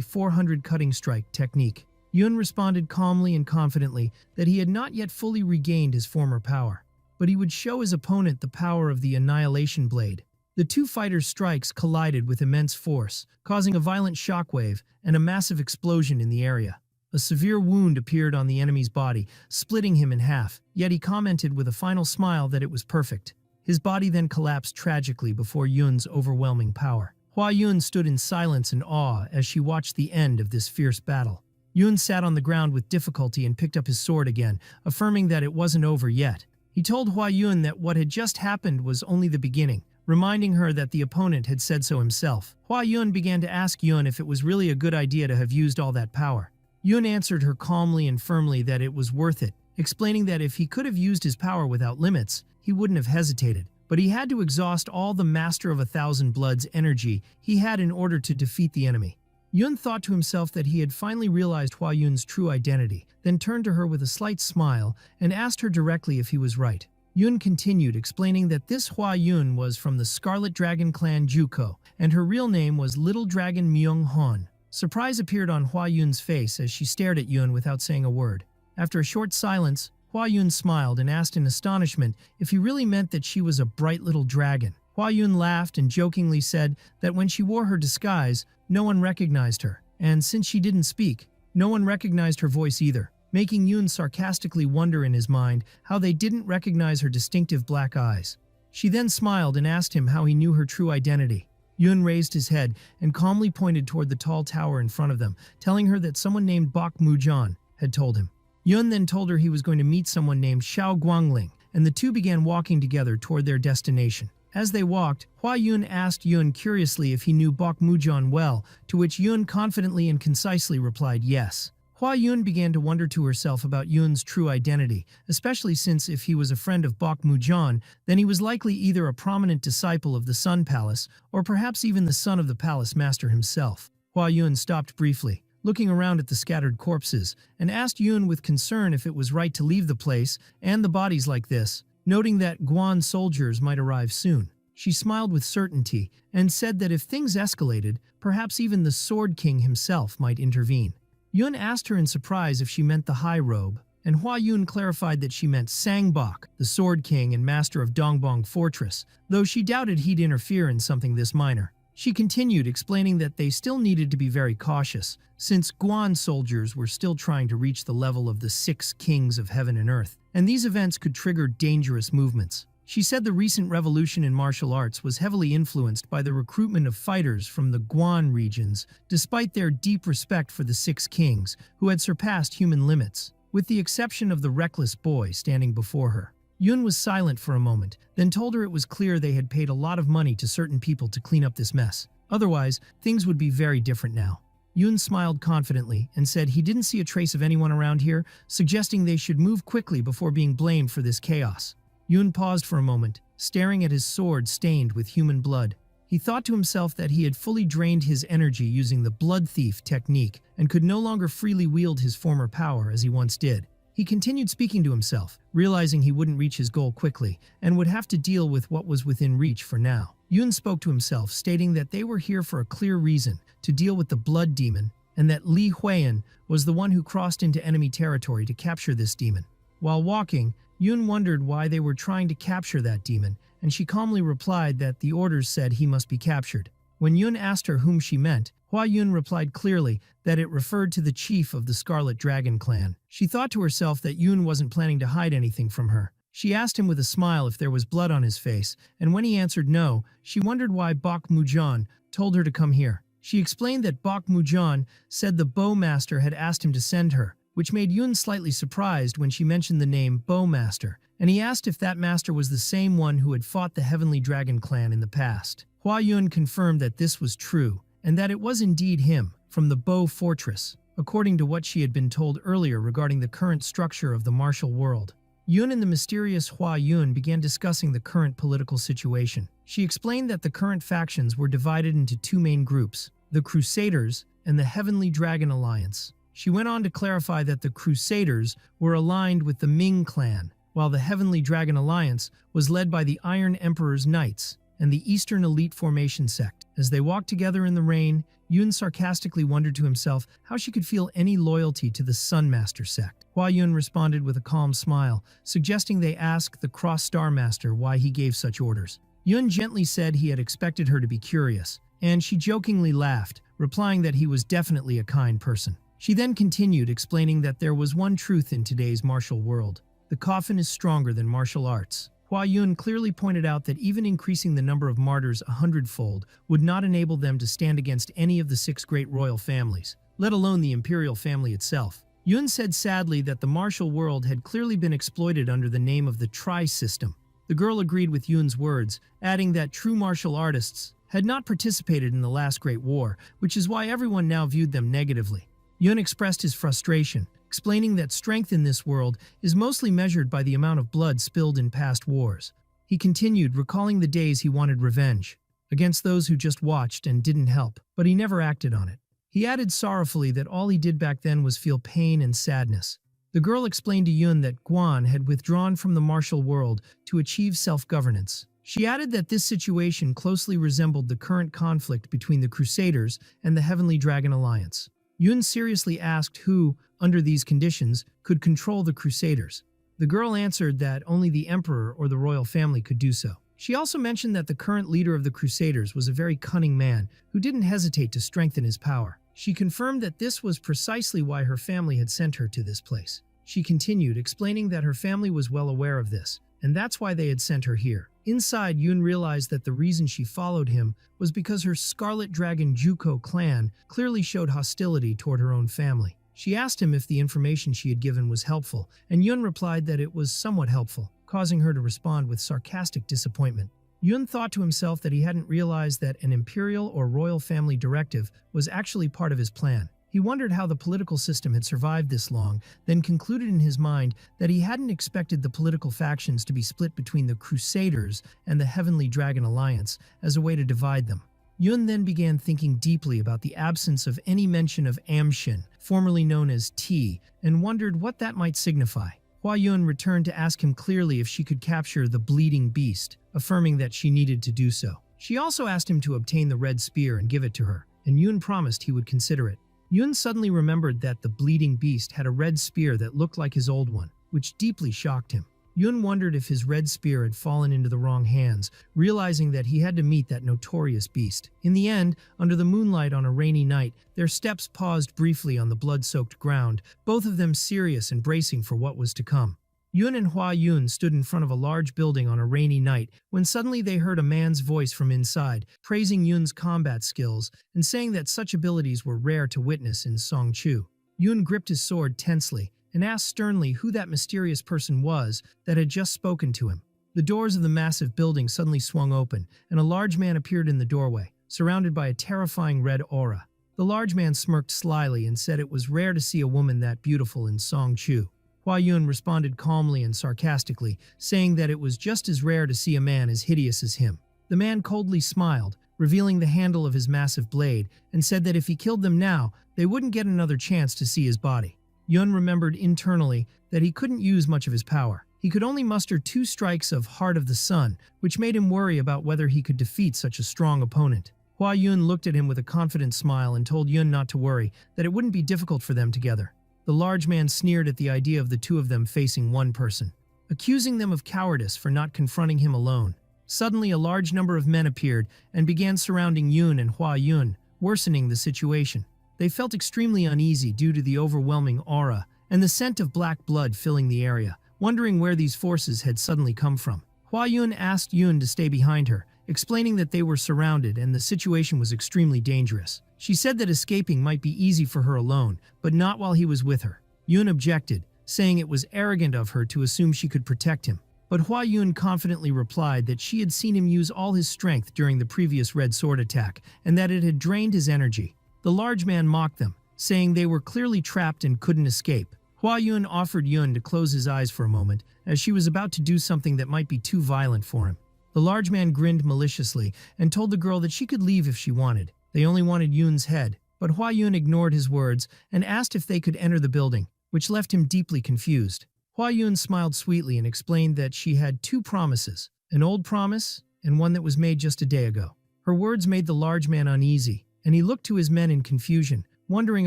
400 cutting strike technique. Yun responded calmly and confidently that he had not yet fully regained his former power, but he would show his opponent the power of the Annihilation Blade. The two fighters' strikes collided with immense force, causing a violent shockwave and a massive explosion in the area. A severe wound appeared on the enemy's body, splitting him in half, yet he commented with a final smile that it was perfect. His body then collapsed tragically before Yun's overwhelming power. Hua Yun stood in silence and awe as she watched the end of this fierce battle. Yun sat on the ground with difficulty and picked up his sword again, affirming that it wasn't over yet. He told Hua Yun that what had just happened was only the beginning, reminding her that the opponent had said so himself. Hua Yun began to ask Yun if it was really a good idea to have used all that power. Yun answered her calmly and firmly that it was worth it, explaining that if he could have used his power without limits, he wouldn't have hesitated. But he had to exhaust all the Master of 1,000 Bloods energy he had in order to defeat the enemy. Yun thought to himself that he had finally realized Hua Yun's true identity, then turned to her with a slight smile and asked her directly if he was right. Yun continued, explaining that this Hua Yun was from the Scarlet Dragon clan Juko, and her real name was Little Dragon Myung-hon. Surprise appeared on Hua Yun's face as she stared at Yun without saying a word. After a short silence, Hua Yun smiled and asked in astonishment if he really meant that she was a bright little dragon. Hua Yun laughed and jokingly said that when she wore her disguise, no one recognized her, and since she didn't speak, no one recognized her voice either, making Yun sarcastically wonder in his mind how they didn't recognize her distinctive black eyes. She then smiled and asked him how he knew her true identity. Yun raised his head and calmly pointed toward the tall tower in front of them, telling her that someone named Bok Mujan had told him. Yun then told her he was going to meet someone named Xiao Guangling, and the two began walking together toward their destination. As they walked, Hua Yun asked Yun curiously if he knew Bok Mujan well, to which Yun confidently and concisely replied yes. Hua Yun began to wonder to herself about Yun's true identity, especially since if he was a friend of Bok Mujan, then he was likely either a prominent disciple of the Sun Palace, or perhaps even the son of the palace master himself. Hua Yun stopped briefly, looking around at the scattered corpses, and asked Yun with concern if it was right to leave the place and the bodies like this, noting that Guan soldiers might arrive soon. She smiled with certainty and said that if things escalated, perhaps even the Sword King himself might intervene. Yun asked her in surprise if she meant the High Robe, and Hua Yun clarified that she meant Sangbok, the Sword King and master of Dongbong Fortress, though she doubted he'd interfere in something this minor. She continued, explaining that they still needed to be very cautious, since Guan soldiers were still trying to reach the level of the 6 kings of heaven and earth, and these events could trigger dangerous movements. She said the recent revolution in martial arts was heavily influenced by the recruitment of fighters from the Guan regions, despite their deep respect for the 6 kings, who had surpassed human limits, with the exception of the reckless boy standing before her. Yun was silent for a moment, then told her it was clear they had paid a lot of money to certain people to clean up this mess. Otherwise, things would be very different now. Yun smiled confidently and said he didn't see a trace of anyone around here, suggesting they should move quickly before being blamed for this chaos. Yun paused for a moment, staring at his sword stained with human blood. He thought to himself that he had fully drained his energy using the blood thief technique and could no longer freely wield his former power as he once did. He continued speaking to himself, realizing he wouldn't reach his goal quickly and would have to deal with what was within reach for now. Yun spoke to himself, stating that they were here for a clear reason, to deal with the blood demon, and that Li Huiyan was the one who crossed into enemy territory to capture this demon. While walking, Yun wondered why they were trying to capture that demon, and she calmly replied that the orders said he must be captured. When Yun asked her whom she meant, Hua Yun replied clearly that it referred to the chief of the Scarlet Dragon clan. She thought to herself that Yun wasn't planning to hide anything from her. She asked him with a smile if there was blood on his face, and when he answered no, she wondered why Bok Mujan told her to come here. She explained that Bok Mujan said the Bowmaster had asked him to send her, which made Yun slightly surprised when she mentioned the name Bowmaster, and he asked if that master was the same one who had fought the Heavenly Dragon clan in the past. Hua Yun confirmed that this was true, and that it was indeed him, from the Bow Fortress, according to what she had been told earlier regarding the current structure of the martial world. Yun and the mysterious Hua Yun began discussing the current political situation. She explained that the current factions were divided into two main groups, the Crusaders and the Heavenly Dragon Alliance. She went on to clarify that the Crusaders were aligned with the Ming clan, while the Heavenly Dragon Alliance was led by the Iron Emperor's Knights and the Eastern Elite Formation sect. As they walked together in the rain, Yun sarcastically wondered to himself how she could feel any loyalty to the Sunmaster sect. Hua Yun responded with a calm smile, suggesting they ask the Cross Star Master why he gave such orders. Yun gently said he had expected her to be curious, and she jokingly laughed, replying that he was definitely a kind person. She then continued, explaining that there was one truth in today's martial world. The coffin is stronger than martial arts. Hua Yun clearly pointed out that even increasing the number of martyrs 100-fold would not enable them to stand against any of the 6 great royal families, let alone the imperial family itself. Yun said sadly that the martial world had clearly been exploited under the name of the Tri-System. The girl agreed with Yun's words, adding that true martial artists had not participated in the last great war, which is why everyone now viewed them negatively. Yun expressed his frustration, explaining that strength in this world is mostly measured by the amount of blood spilled in past wars. He continued, recalling the days he wanted revenge against those who just watched and didn't help, but he never acted on it. He added sorrowfully that all he did back then was feel pain and sadness. The girl explained to Yun that Guan had withdrawn from the martial world to achieve self-governance. She added that this situation closely resembled the current conflict between the Crusaders and the Heavenly Dragon Alliance. Yun seriously asked who, under these conditions, could control the Crusaders. The girl answered that only the Emperor or the royal family could do so. She also mentioned that the current leader of the Crusaders was a very cunning man who didn't hesitate to strengthen his power. She confirmed that this was precisely why her family had sent her to this place. She continued, explaining that her family was well aware of this, and that's why they had sent her here. Inside, Yun realized that the reason she followed him was because her Scarlet Dragon Juko clan clearly showed hostility toward her own family. She asked him if the information she had given was helpful, and Yun replied that it was somewhat helpful, causing her to respond with sarcastic disappointment. Yun thought to himself that he hadn't realized that an imperial or royal family directive was actually part of his plan. He wondered how the political system had survived this long, then concluded in his mind that he hadn't expected the political factions to be split between the Crusaders and the Heavenly Dragon Alliance as a way to divide them. Yun then began thinking deeply about the absence of any mention of Amshin, formerly known as T, and wondered what that might signify. Hua Yun returned to ask him clearly if she could capture the bleeding beast, affirming that she needed to do so. She also asked him to obtain the red spear and give it to her, and Yun promised he would consider it. Yun suddenly remembered that the bleeding beast had a red spear that looked like his old one, which deeply shocked him. Yun wondered if his red spear had fallen into the wrong hands, realizing that he had to meet that notorious beast. In the end, under the moonlight on a rainy night, their steps paused briefly on the blood-soaked ground, both of them serious and bracing for what was to come. Yun and Hua Yun stood in front of a large building on a rainy night when suddenly they heard a man's voice from inside, praising Yun's combat skills and saying that such abilities were rare to witness in Seongju. Yun gripped his sword tensely and asked sternly who that mysterious person was that had just spoken to him. The doors of the massive building suddenly swung open, and a large man appeared in the doorway, surrounded by a terrifying red aura. The large man smirked slyly and said it was rare to see a woman that beautiful in Seongju. Hua Yun responded calmly and sarcastically, saying that it was just as rare to see a man as hideous as him. The man coldly smiled, revealing the handle of his massive blade, and said that if he killed them now, they wouldn't get another chance to see his body. Yun remembered internally that he couldn't use much of his power. He could only muster 2 strikes of Heart of the Sun, which made him worry about whether he could defeat such a strong opponent. Hua Yun looked at him with a confident smile and told Yun not to worry, that it wouldn't be difficult for them together. The large man sneered at the idea of the 2 of them facing one person, accusing them of cowardice for not confronting him alone. Suddenly, a large number of men appeared and began surrounding Yun and Hua Yun, worsening the situation. They felt extremely uneasy due to the overwhelming aura and the scent of black blood filling the area, wondering where these forces had suddenly come from. Hua Yun asked Yun to stay behind her, explaining that they were surrounded and the situation was extremely dangerous. She said that escaping might be easy for her alone, but not while he was with her. Yun objected, saying it was arrogant of her to assume she could protect him. But Hua Yun confidently replied that she had seen him use all his strength during the previous Red Sword attack, and that it had drained his energy. The large man mocked them, saying they were clearly trapped and couldn't escape. Hua Yun offered Yun to close his eyes for a moment, as she was about to do something that might be too violent for him. The large man grinned maliciously and told the girl that she could leave if she wanted. They only wanted Yun's head, but Hua Yun ignored his words and asked if they could enter the building, which left him deeply confused. Hua Yun smiled sweetly and explained that she had 2 promises, an old promise and one that was made just a day ago. Her words made the large man uneasy, and he looked to his men in confusion, wondering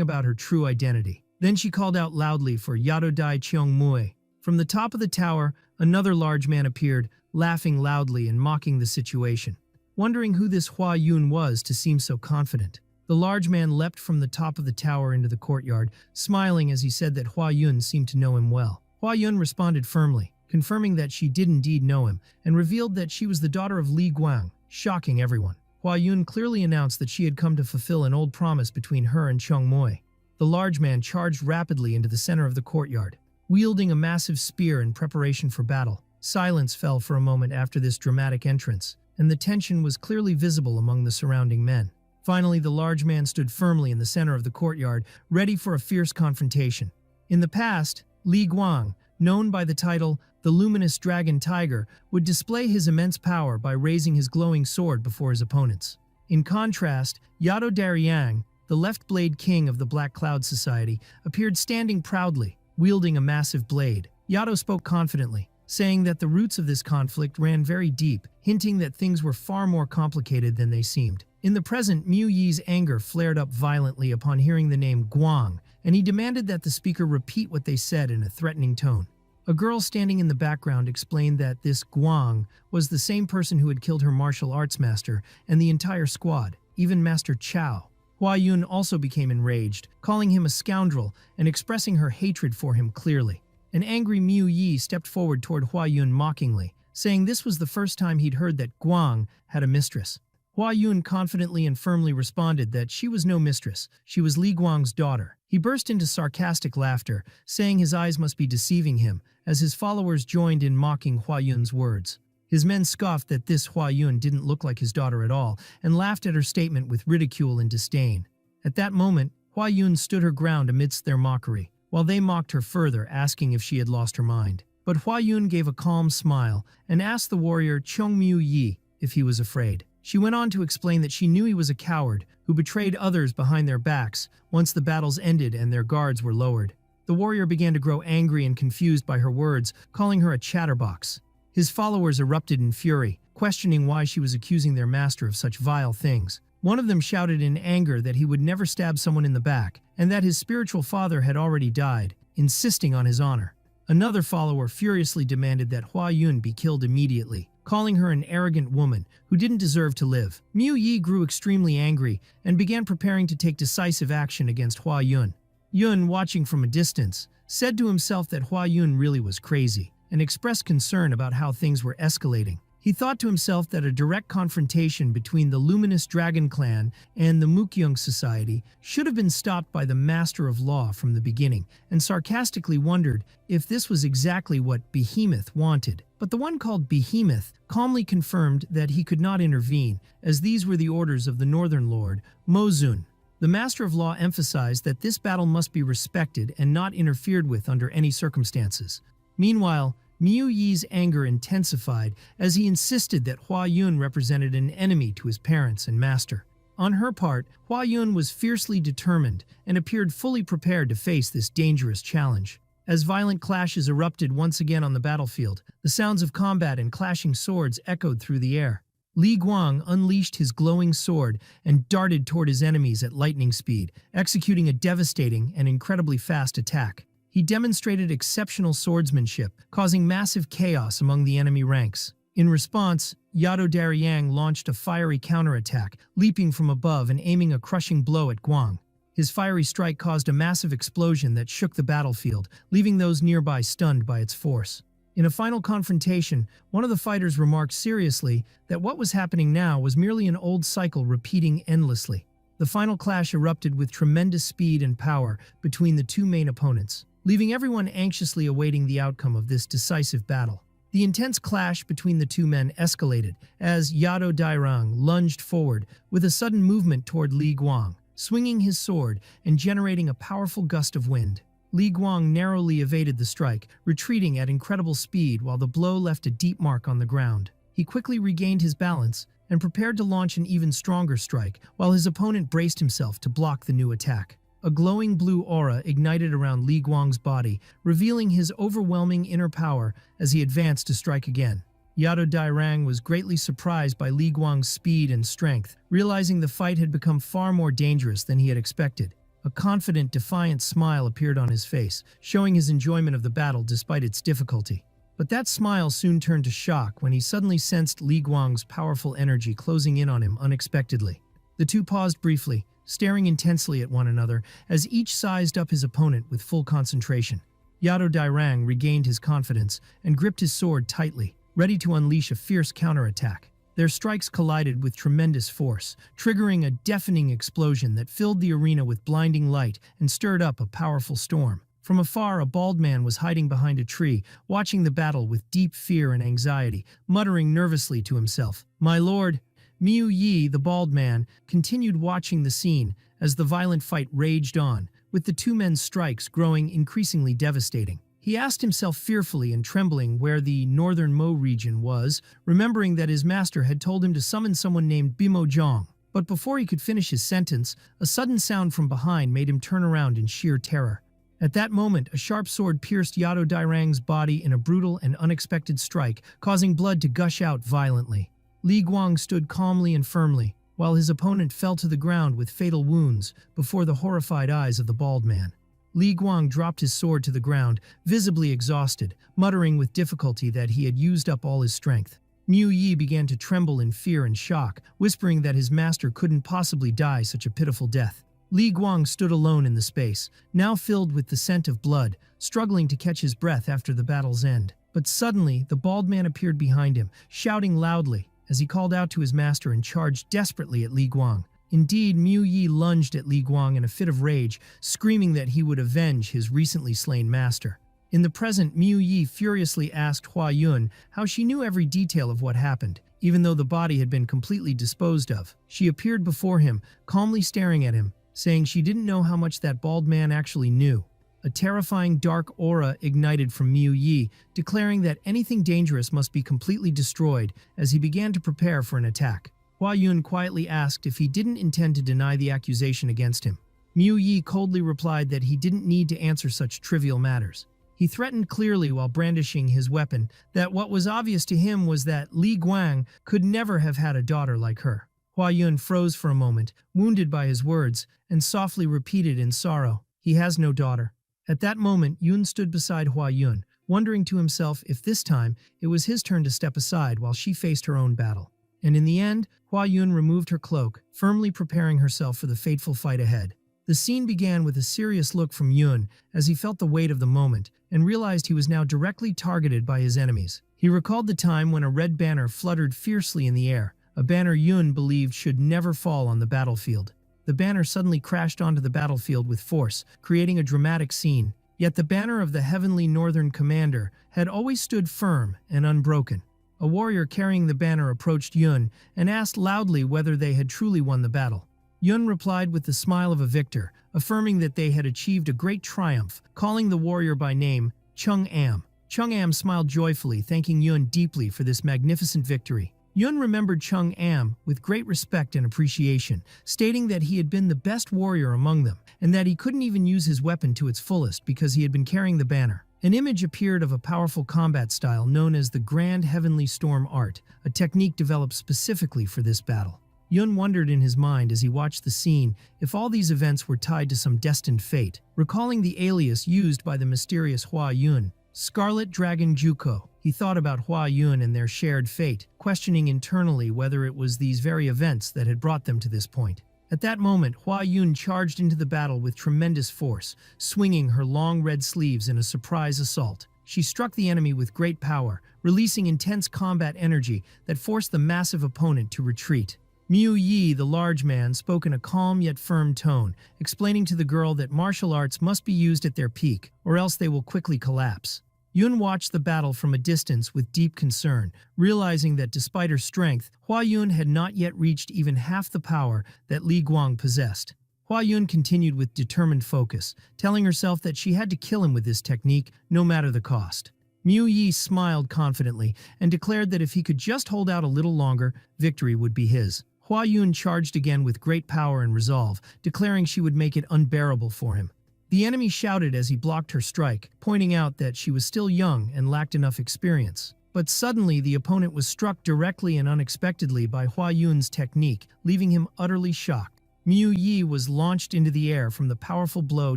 about her true identity. Then she called out loudly for Yadodai Cheongmue. From the top of the tower, another large man appeared, laughing loudly and mocking the situation, wondering who this Hua Yun was to seem so confident. The large man leapt from the top of the tower into the courtyard, smiling as he said that Hua Yun seemed to know him well. Hua Yun responded firmly, confirming that she did indeed know him, and revealed that she was the daughter of Li Guang, shocking everyone. Hua Yun clearly announced that she had come to fulfill an old promise between her and Cheongmue. The large man charged rapidly into the center of the courtyard, wielding a massive spear in preparation for battle. Silence fell for a moment after this dramatic entrance, and the tension was clearly visible among the surrounding men. Finally, the large man stood firmly in the center of the courtyard, ready for a fierce confrontation. In the past, Li Guang, known by the title the Luminous Dragon Tiger, would display his immense power by raising his glowing sword before his opponents. In contrast, Yado Daryang, the Left Blade King of the Black Cloud Society, appeared standing proudly, wielding a massive blade. Yado spoke confidently, saying that the roots of this conflict ran very deep, hinting that things were far more complicated than they seemed. In the present, Mu Yi's anger flared up violently upon hearing the name Guang, and he demanded that the speaker repeat what they said in a threatening tone. A girl standing in the background explained that this Guang was the same person who had killed her martial arts master and the entire squad, even Master Chao. Hua Yun also became enraged, calling him a scoundrel and expressing her hatred for him clearly. An angry Mu Yi stepped forward toward Hua Yun mockingly, saying this was the first time he'd heard that Guang had a mistress. Hua Yun confidently and firmly responded that she was no mistress, she was Li Guang's daughter. He burst into sarcastic laughter, saying his eyes must be deceiving him, as his followers joined in mocking Hua Yun's words. His men scoffed that this Hua Yun didn't look like his daughter at all, and laughed at her statement with ridicule and disdain. At that moment, Hua Yun stood her ground amidst their mockery, while they mocked her further, asking if she had lost her mind. But Hua Yun gave a calm smile and asked the warrior Cheongmu Yi if he was afraid. She went on to explain that she knew he was a coward who betrayed others behind their backs once the battles ended and their guards were lowered. The warrior began to grow angry and confused by her words, calling her a chatterbox. His followers erupted in fury, questioning why she was accusing their master of such vile things. One of them shouted in anger that he would never stab someone in the back, and that his spiritual father had already died, insisting on his honor. Another follower furiously demanded that Hua Yun be killed immediately, calling her an arrogant woman who didn't deserve to live. Mu Yi grew extremely angry and began preparing to take decisive action against Hua Yun. Yun, watching from a distance, said to himself that Hua Yun really was crazy and expressed concern about how things were escalating. He thought to himself that a direct confrontation between the Luminous Dragon Clan and the Mukyung Society should have been stopped by the Master of Law from the beginning, and sarcastically wondered if this was exactly what Behemoth wanted. But the one called Behemoth calmly confirmed that he could not intervene, as these were the orders of the Northern Lord, Mozun. The Master of Law emphasized that this battle must be respected and not interfered with under any circumstances. Meanwhile, Miu Yi's anger intensified as he insisted that Hua Yun represented an enemy to his parents and master. On her part, Hua Yun was fiercely determined and appeared fully prepared to face this dangerous challenge. As violent clashes erupted once again on the battlefield, the sounds of combat and clashing swords echoed through the air. Li Guang unleashed his glowing sword and darted toward his enemies at lightning speed, executing a devastating and incredibly fast attack. He demonstrated exceptional swordsmanship, causing massive chaos among the enemy ranks. In response, Yado Daryang launched a fiery counterattack, leaping from above and aiming a crushing blow at Guang. His fiery strike caused a massive explosion that shook the battlefield, leaving those nearby stunned by its force. In a final confrontation, one of the fighters remarked seriously that what was happening now was merely an old cycle repeating endlessly. The final clash erupted with tremendous speed and power between the two main opponents, leaving everyone anxiously awaiting the outcome of this decisive battle. The intense clash between the two men escalated as Yado Dairang lunged forward with a sudden movement toward Li Guang, swinging his sword and generating a powerful gust of wind. Li Guang narrowly evaded the strike, retreating at incredible speed while the blow left a deep mark on the ground. He quickly regained his balance and prepared to launch an even stronger strike, while his opponent braced himself to block the new attack. A glowing blue aura ignited around Li Guang's body, revealing his overwhelming inner power as he advanced to strike again. Yado Dairang was greatly surprised by Li Guang's speed and strength, realizing the fight had become far more dangerous than he had expected. A confident, defiant smile appeared on his face, showing his enjoyment of the battle despite its difficulty. But that smile soon turned to shock when he suddenly sensed Li Guang's powerful energy closing in on him unexpectedly. The two paused briefly, staring intensely at one another as each sized up his opponent with full concentration. Yado Dairang regained his confidence and gripped his sword tightly, ready to unleash a fierce counterattack. Their strikes collided with tremendous force, triggering a deafening explosion that filled the arena with blinding light and stirred up a powerful storm. From afar, a bald man was hiding behind a tree, watching the battle with deep fear and anxiety, muttering nervously to himself. "My lord." Miu Yi, the bald man, continued watching the scene as the violent fight raged on, with the two men's strikes growing increasingly devastating. He asked himself fearfully and trembling where the northern Mo region was, remembering that his master had told him to summon someone named Bimo Zhang. But before he could finish his sentence, a sudden sound from behind made him turn around in sheer terror. At that moment, a sharp sword pierced Yado Dairang's body in a brutal and unexpected strike, causing blood to gush out violently. Li Guang stood calmly and firmly, while his opponent fell to the ground with fatal wounds before the horrified eyes of the bald man. Li Guang dropped his sword to the ground, visibly exhausted, muttering with difficulty that he had used up all his strength. Miu Yi began to tremble in fear and shock, whispering that his master couldn't possibly die such a pitiful death. Li Guang stood alone in the space, now filled with the scent of blood, struggling to catch his breath after the battle's end. But suddenly, the bald man appeared behind him, shouting loudly as he called out to his master and charged desperately at Li Guang. Indeed, Miu Yi lunged at Li Guang in a fit of rage, screaming that he would avenge his recently slain master. In the present, Miu Yi furiously asked Hua Yun how she knew every detail of what happened, even though the body had been completely disposed of. She appeared before him, calmly staring at him, saying she didn't know how much that bald man actually knew. A terrifying dark aura ignited from Miu Yi, declaring that anything dangerous must be completely destroyed as he began to prepare for an attack. Hua Yun quietly asked if he didn't intend to deny the accusation against him. Miu Yi coldly replied that he didn't need to answer such trivial matters. He threatened clearly while brandishing his weapon that what was obvious to him was that Li Guang could never have had a daughter like her. Hua Yun froze for a moment, wounded by his words, and softly repeated in sorrow, "He has no daughter." At that moment, Yun stood beside Hua Yun, wondering to himself if this time it was his turn to step aside while she faced her own battle. And in the end, Hua Yun removed her cloak, firmly preparing herself for the fateful fight ahead. The scene began with a serious look from Yun as he felt the weight of the moment and realized he was now directly targeted by his enemies. He recalled the time when a red banner fluttered fiercely in the air, a banner Yun believed should never fall on the battlefield. The banner suddenly crashed onto the battlefield with force, creating a dramatic scene. Yet the banner of the Heavenly Northern Commander had always stood firm and unbroken. A warrior carrying the banner approached Yun and asked loudly whether they had truly won the battle. Yun replied with the smile of a victor, affirming that they had achieved a great triumph, calling the warrior by name Chung Am. Chung-am smiled joyfully, thanking Yun deeply for this magnificent victory. Yun remembered Chung-am with great respect and appreciation, stating that he had been the best warrior among them, and that he couldn't even use his weapon to its fullest because he had been carrying the banner. An image appeared of a powerful combat style known as the Grand Heavenly Storm Art, a technique developed specifically for this battle. Yun wondered in his mind as he watched the scene if all these events were tied to some destined fate, recalling the alias used by the mysterious Hua Yun, Scarlet Dragon Juko. He thought about Hua Yun and their shared fate, questioning internally whether it was these very events that had brought them to this point. At that moment, Hua Yun charged into the battle with tremendous force, swinging her long red sleeves in a surprise assault. She struck the enemy with great power, releasing intense combat energy that forced the massive opponent to retreat. Miu Yi, the large man, spoke in a calm yet firm tone, explaining to the girl that martial arts must be used at their peak, or else they will quickly collapse. Yun watched the battle from a distance with deep concern, realizing that despite her strength, Hua Yun had not yet reached even half the power that Li Guang possessed. Hua Yun continued with determined focus, telling herself that she had to kill him with this technique, no matter the cost. Miu Yi smiled confidently and declared that if he could just hold out a little longer, victory would be his. Hua Yun charged again with great power and resolve, declaring she would make it unbearable for him. The enemy shouted as he blocked her strike, pointing out that she was still young and lacked enough experience. But suddenly the opponent was struck directly and unexpectedly by Hua Yun's technique, leaving him utterly shocked. Miu Yi was launched into the air from the powerful blow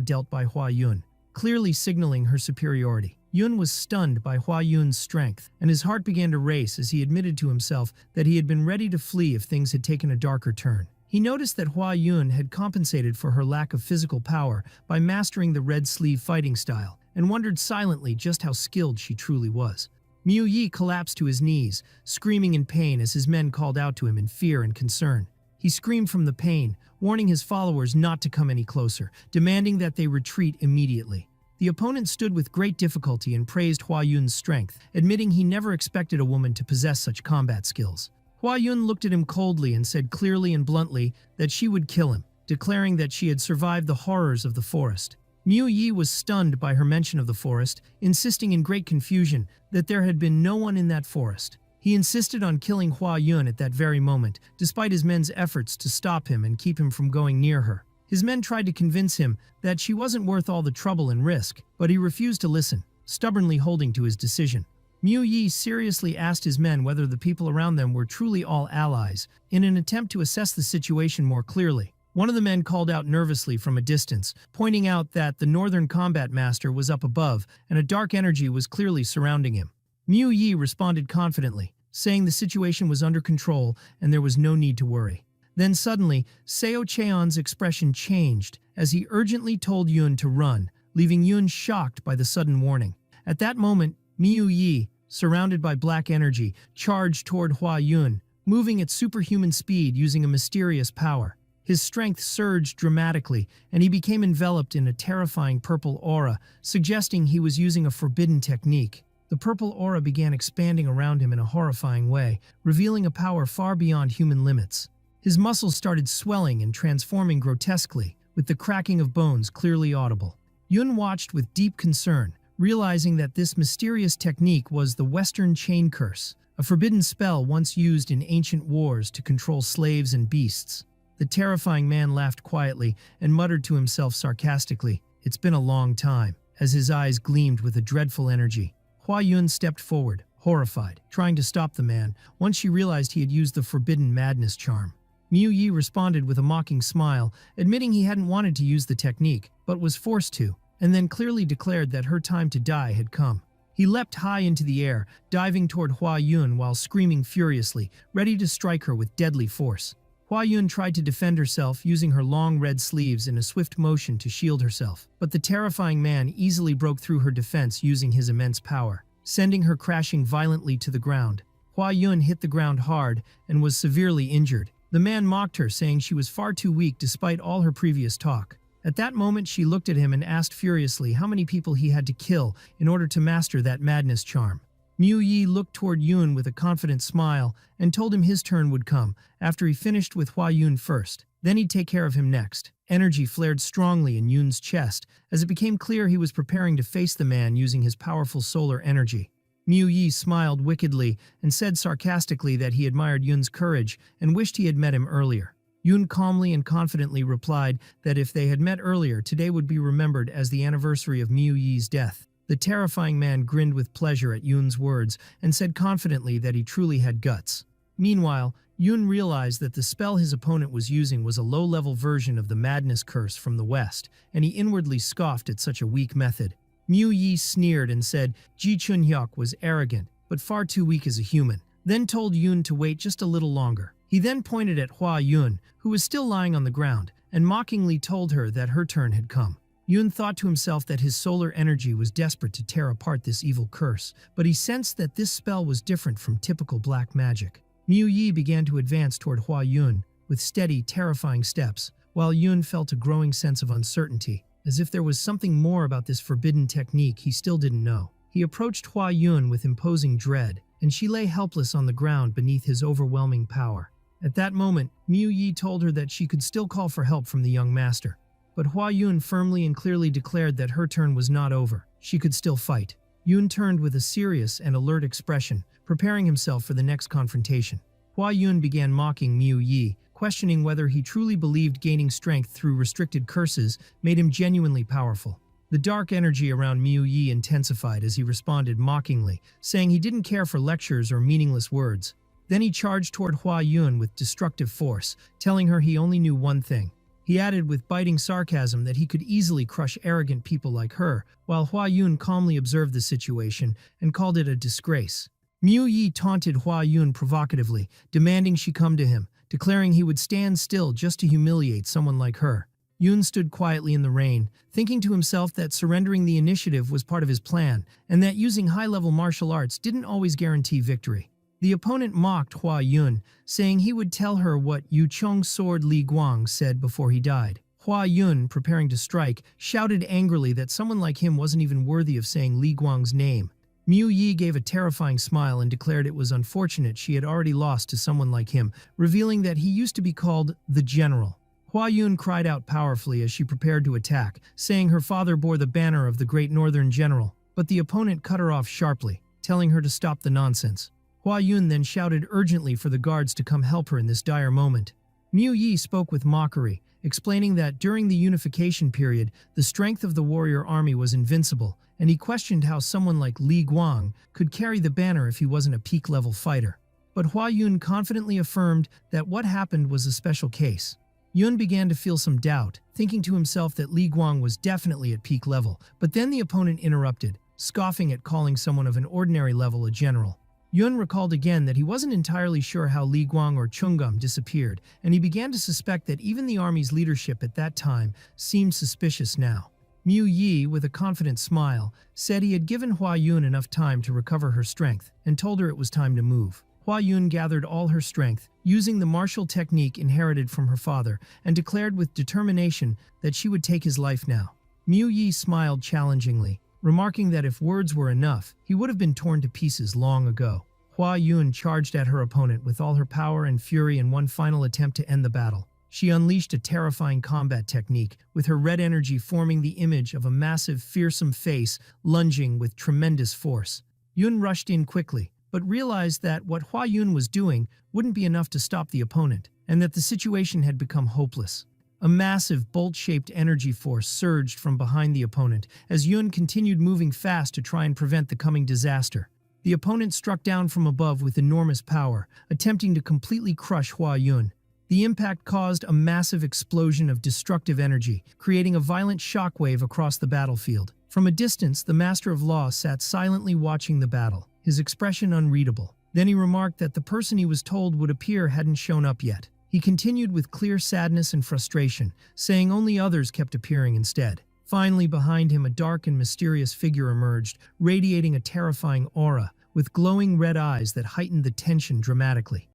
dealt by Hua Yun, clearly signaling her superiority. Yun was stunned by Hua Yun's strength, and his heart began to race as he admitted to himself that he had been ready to flee if things had taken a darker turn. He noticed that Hua Yun had compensated for her lack of physical power by mastering the red sleeve fighting style, and wondered silently just how skilled she truly was. Miu Yi collapsed to his knees, screaming in pain as his men called out to him in fear and concern. He screamed from the pain, warning his followers not to come any closer, demanding that they retreat immediately. The opponent stood with great difficulty and praised Hua Yun's strength, admitting he never expected a woman to possess such combat skills. Hua Yun looked at him coldly and said clearly and bluntly that she would kill him, declaring that she had survived the horrors of the forest. Miu Yi was stunned by her mention of the forest, insisting in great confusion that there had been no one in that forest. He insisted on killing Hua Yun at that very moment, despite his men's efforts to stop him and keep him from going near her. His men tried to convince him that she wasn't worth all the trouble and risk, but he refused to listen, stubbornly holding to his decision. Miu Yi seriously asked his men whether the people around them were truly all allies, in an attempt to assess the situation more clearly. One of the men called out nervously from a distance, pointing out that the northern combat master was up above and a dark energy was clearly surrounding him. Miu Yi responded confidently, saying the situation was under control and there was no need to worry. Then suddenly, Seo Cheon's expression changed as he urgently told Yun to run, leaving Yun shocked by the sudden warning. At that moment, Miu Yi, surrounded by black energy, charged toward Hua Yun, moving at superhuman speed using a mysterious power. His strength surged dramatically, and he became enveloped in a terrifying purple aura, suggesting he was using a forbidden technique. The purple aura began expanding around him in a horrifying way, revealing a power far beyond human limits. His muscles started swelling and transforming grotesquely, with the cracking of bones clearly audible. Yun watched with deep concern, realizing that this mysterious technique was the Western Chain Curse, a forbidden spell once used in ancient wars to control slaves and beasts. The terrifying man laughed quietly and muttered to himself sarcastically, "It's been a long time," as his eyes gleamed with a dreadful energy. Hua Yun stepped forward, horrified, trying to stop the man, once she realized he had used the forbidden madness charm. Miu Yi responded with a mocking smile, admitting he hadn't wanted to use the technique, but was forced to, and then clearly declared that her time to die had come. He leapt high into the air, diving toward Hua Yun while screaming furiously, ready to strike her with deadly force. Hua Yun tried to defend herself using her long red sleeves in a swift motion to shield herself, but the terrifying man easily broke through her defense using his immense power, sending her crashing violently to the ground. Hua Yun hit the ground hard and was severely injured. The man mocked her, saying she was far too weak despite all her previous talk. At that moment, she looked at him and asked furiously how many people he had to kill in order to master that madness charm. Miu Yi looked toward Yun with a confident smile and told him his turn would come after he finished with Hua Yun first. Then he'd take care of him next. Energy flared strongly in Yoon's chest as it became clear he was preparing to face the man using his powerful solar energy. Mu Yi smiled wickedly and said sarcastically that he admired Yoon's courage and wished he had met him earlier. Yoon calmly and confidently replied that if they had met earlier, today would be remembered as the anniversary of Mu Yi's death. The terrifying man grinned with pleasure at Yoon's words and said confidently that he truly had guts. Meanwhile, Yoon realized that the spell his opponent was using was a low-level version of the Madness Curse from the West, and he inwardly scoffed at such a weak method. Mu Yi sneered and said Ji Chunhyuk was arrogant, but far too weak as a human, then told Yoon to wait just a little longer. He then pointed at Hua Yun, who was still lying on the ground, and mockingly told her that her turn had come. Yoon thought to himself that his solar energy was desperate to tear apart this evil curse, but he sensed that this spell was different from typical black magic. Mu Yi began to advance toward Hua Yun with steady, terrifying steps, while Yoon felt a growing sense of uncertainty, as if there was something more about this forbidden technique he still didn't know. He approached Hua Yun with imposing dread, and she lay helpless on the ground beneath his overwhelming power. At that moment, Mu Yi told her that she could still call for help from the young master. But Hua Yun firmly and clearly declared that her turn was not over. She could still fight. Yoon turned with a serious and alert expression, preparing himself for the next confrontation. Hua Yun began mocking Mu Yi, questioning whether he truly believed gaining strength through restricted curses made him genuinely powerful. The dark energy around Mu Yi intensified as he responded mockingly, saying he didn't care for lectures or meaningless words. Then he charged toward Hua Yun with destructive force, telling her he only knew one thing. He added with biting sarcasm that he could easily crush arrogant people like her, while Hua Yun calmly observed the situation and called it a disgrace. Mu Yi taunted Hua Yun provocatively, demanding she come to him, declaring he would stand still just to humiliate someone like her. Yoon stood quietly in the rain, thinking to himself that surrendering the initiative was part of his plan, and that using high-level martial arts didn't always guarantee victory. The opponent mocked Hua Yun, saying he would tell her what Yu Cheng's sword Li Guang said before he died. Hua Yun, preparing to strike, shouted angrily that someone like him wasn't even worthy of saying Li Guang's name. Mu Yi gave a terrifying smile and declared it was unfortunate she had already lost to someone like him, revealing that he used to be called the General. Hua Yun cried out powerfully as she prepared to attack, saying her father bore the banner of the Great Northern General, but the opponent cut her off sharply, telling her to stop the nonsense. Hua Yun then shouted urgently for the guards to come help her in this dire moment. Mu Yi spoke with mockery, explaining that during the unification period, the strength of the warrior army was invincible, and he questioned how someone like Li Guang could carry the banner if he wasn't a peak-level fighter. But Hua Yun confidently affirmed that what happened was a special case. Yun began to feel some doubt, thinking to himself that Li Guang was definitely at peak level, but then the opponent interrupted, scoffing at calling someone of an ordinary level a general. Yun recalled again that he wasn't entirely sure how Li Guang or Chungam disappeared, and he began to suspect that even the army's leadership at that time seemed suspicious now. Mu Yi, with a confident smile, said he had given Hua Yun enough time to recover her strength and told her it was time to move. Hua Yun gathered all her strength, using the martial technique inherited from her father, and declared with determination that she would take his life now. Mu Yi smiled challengingly, remarking that if words were enough, he would have been torn to pieces long ago. Hua Yun charged at her opponent with all her power and fury in one final attempt to end the battle. She unleashed a terrifying combat technique, with her red energy forming the image of a massive, fearsome face lunging with tremendous force. Yun rushed in quickly, but realized that what Hua Yun was doing wouldn't be enough to stop the opponent, and that the situation had become hopeless. A massive, bolt-shaped energy force surged from behind the opponent as Yun continued moving fast to try and prevent the coming disaster. The opponent struck down from above with enormous power, attempting to completely crush Hua Yun. The impact caused a massive explosion of destructive energy, creating a violent shockwave across the battlefield. From a distance, the Master of Law sat silently watching the battle, his expression unreadable. Then he remarked that the person he was told would appear hadn't shown up yet. He continued with clear sadness and frustration, saying only others kept appearing instead. Finally, behind him, a dark and mysterious figure emerged, radiating a terrifying aura, with glowing red eyes that heightened the tension dramatically.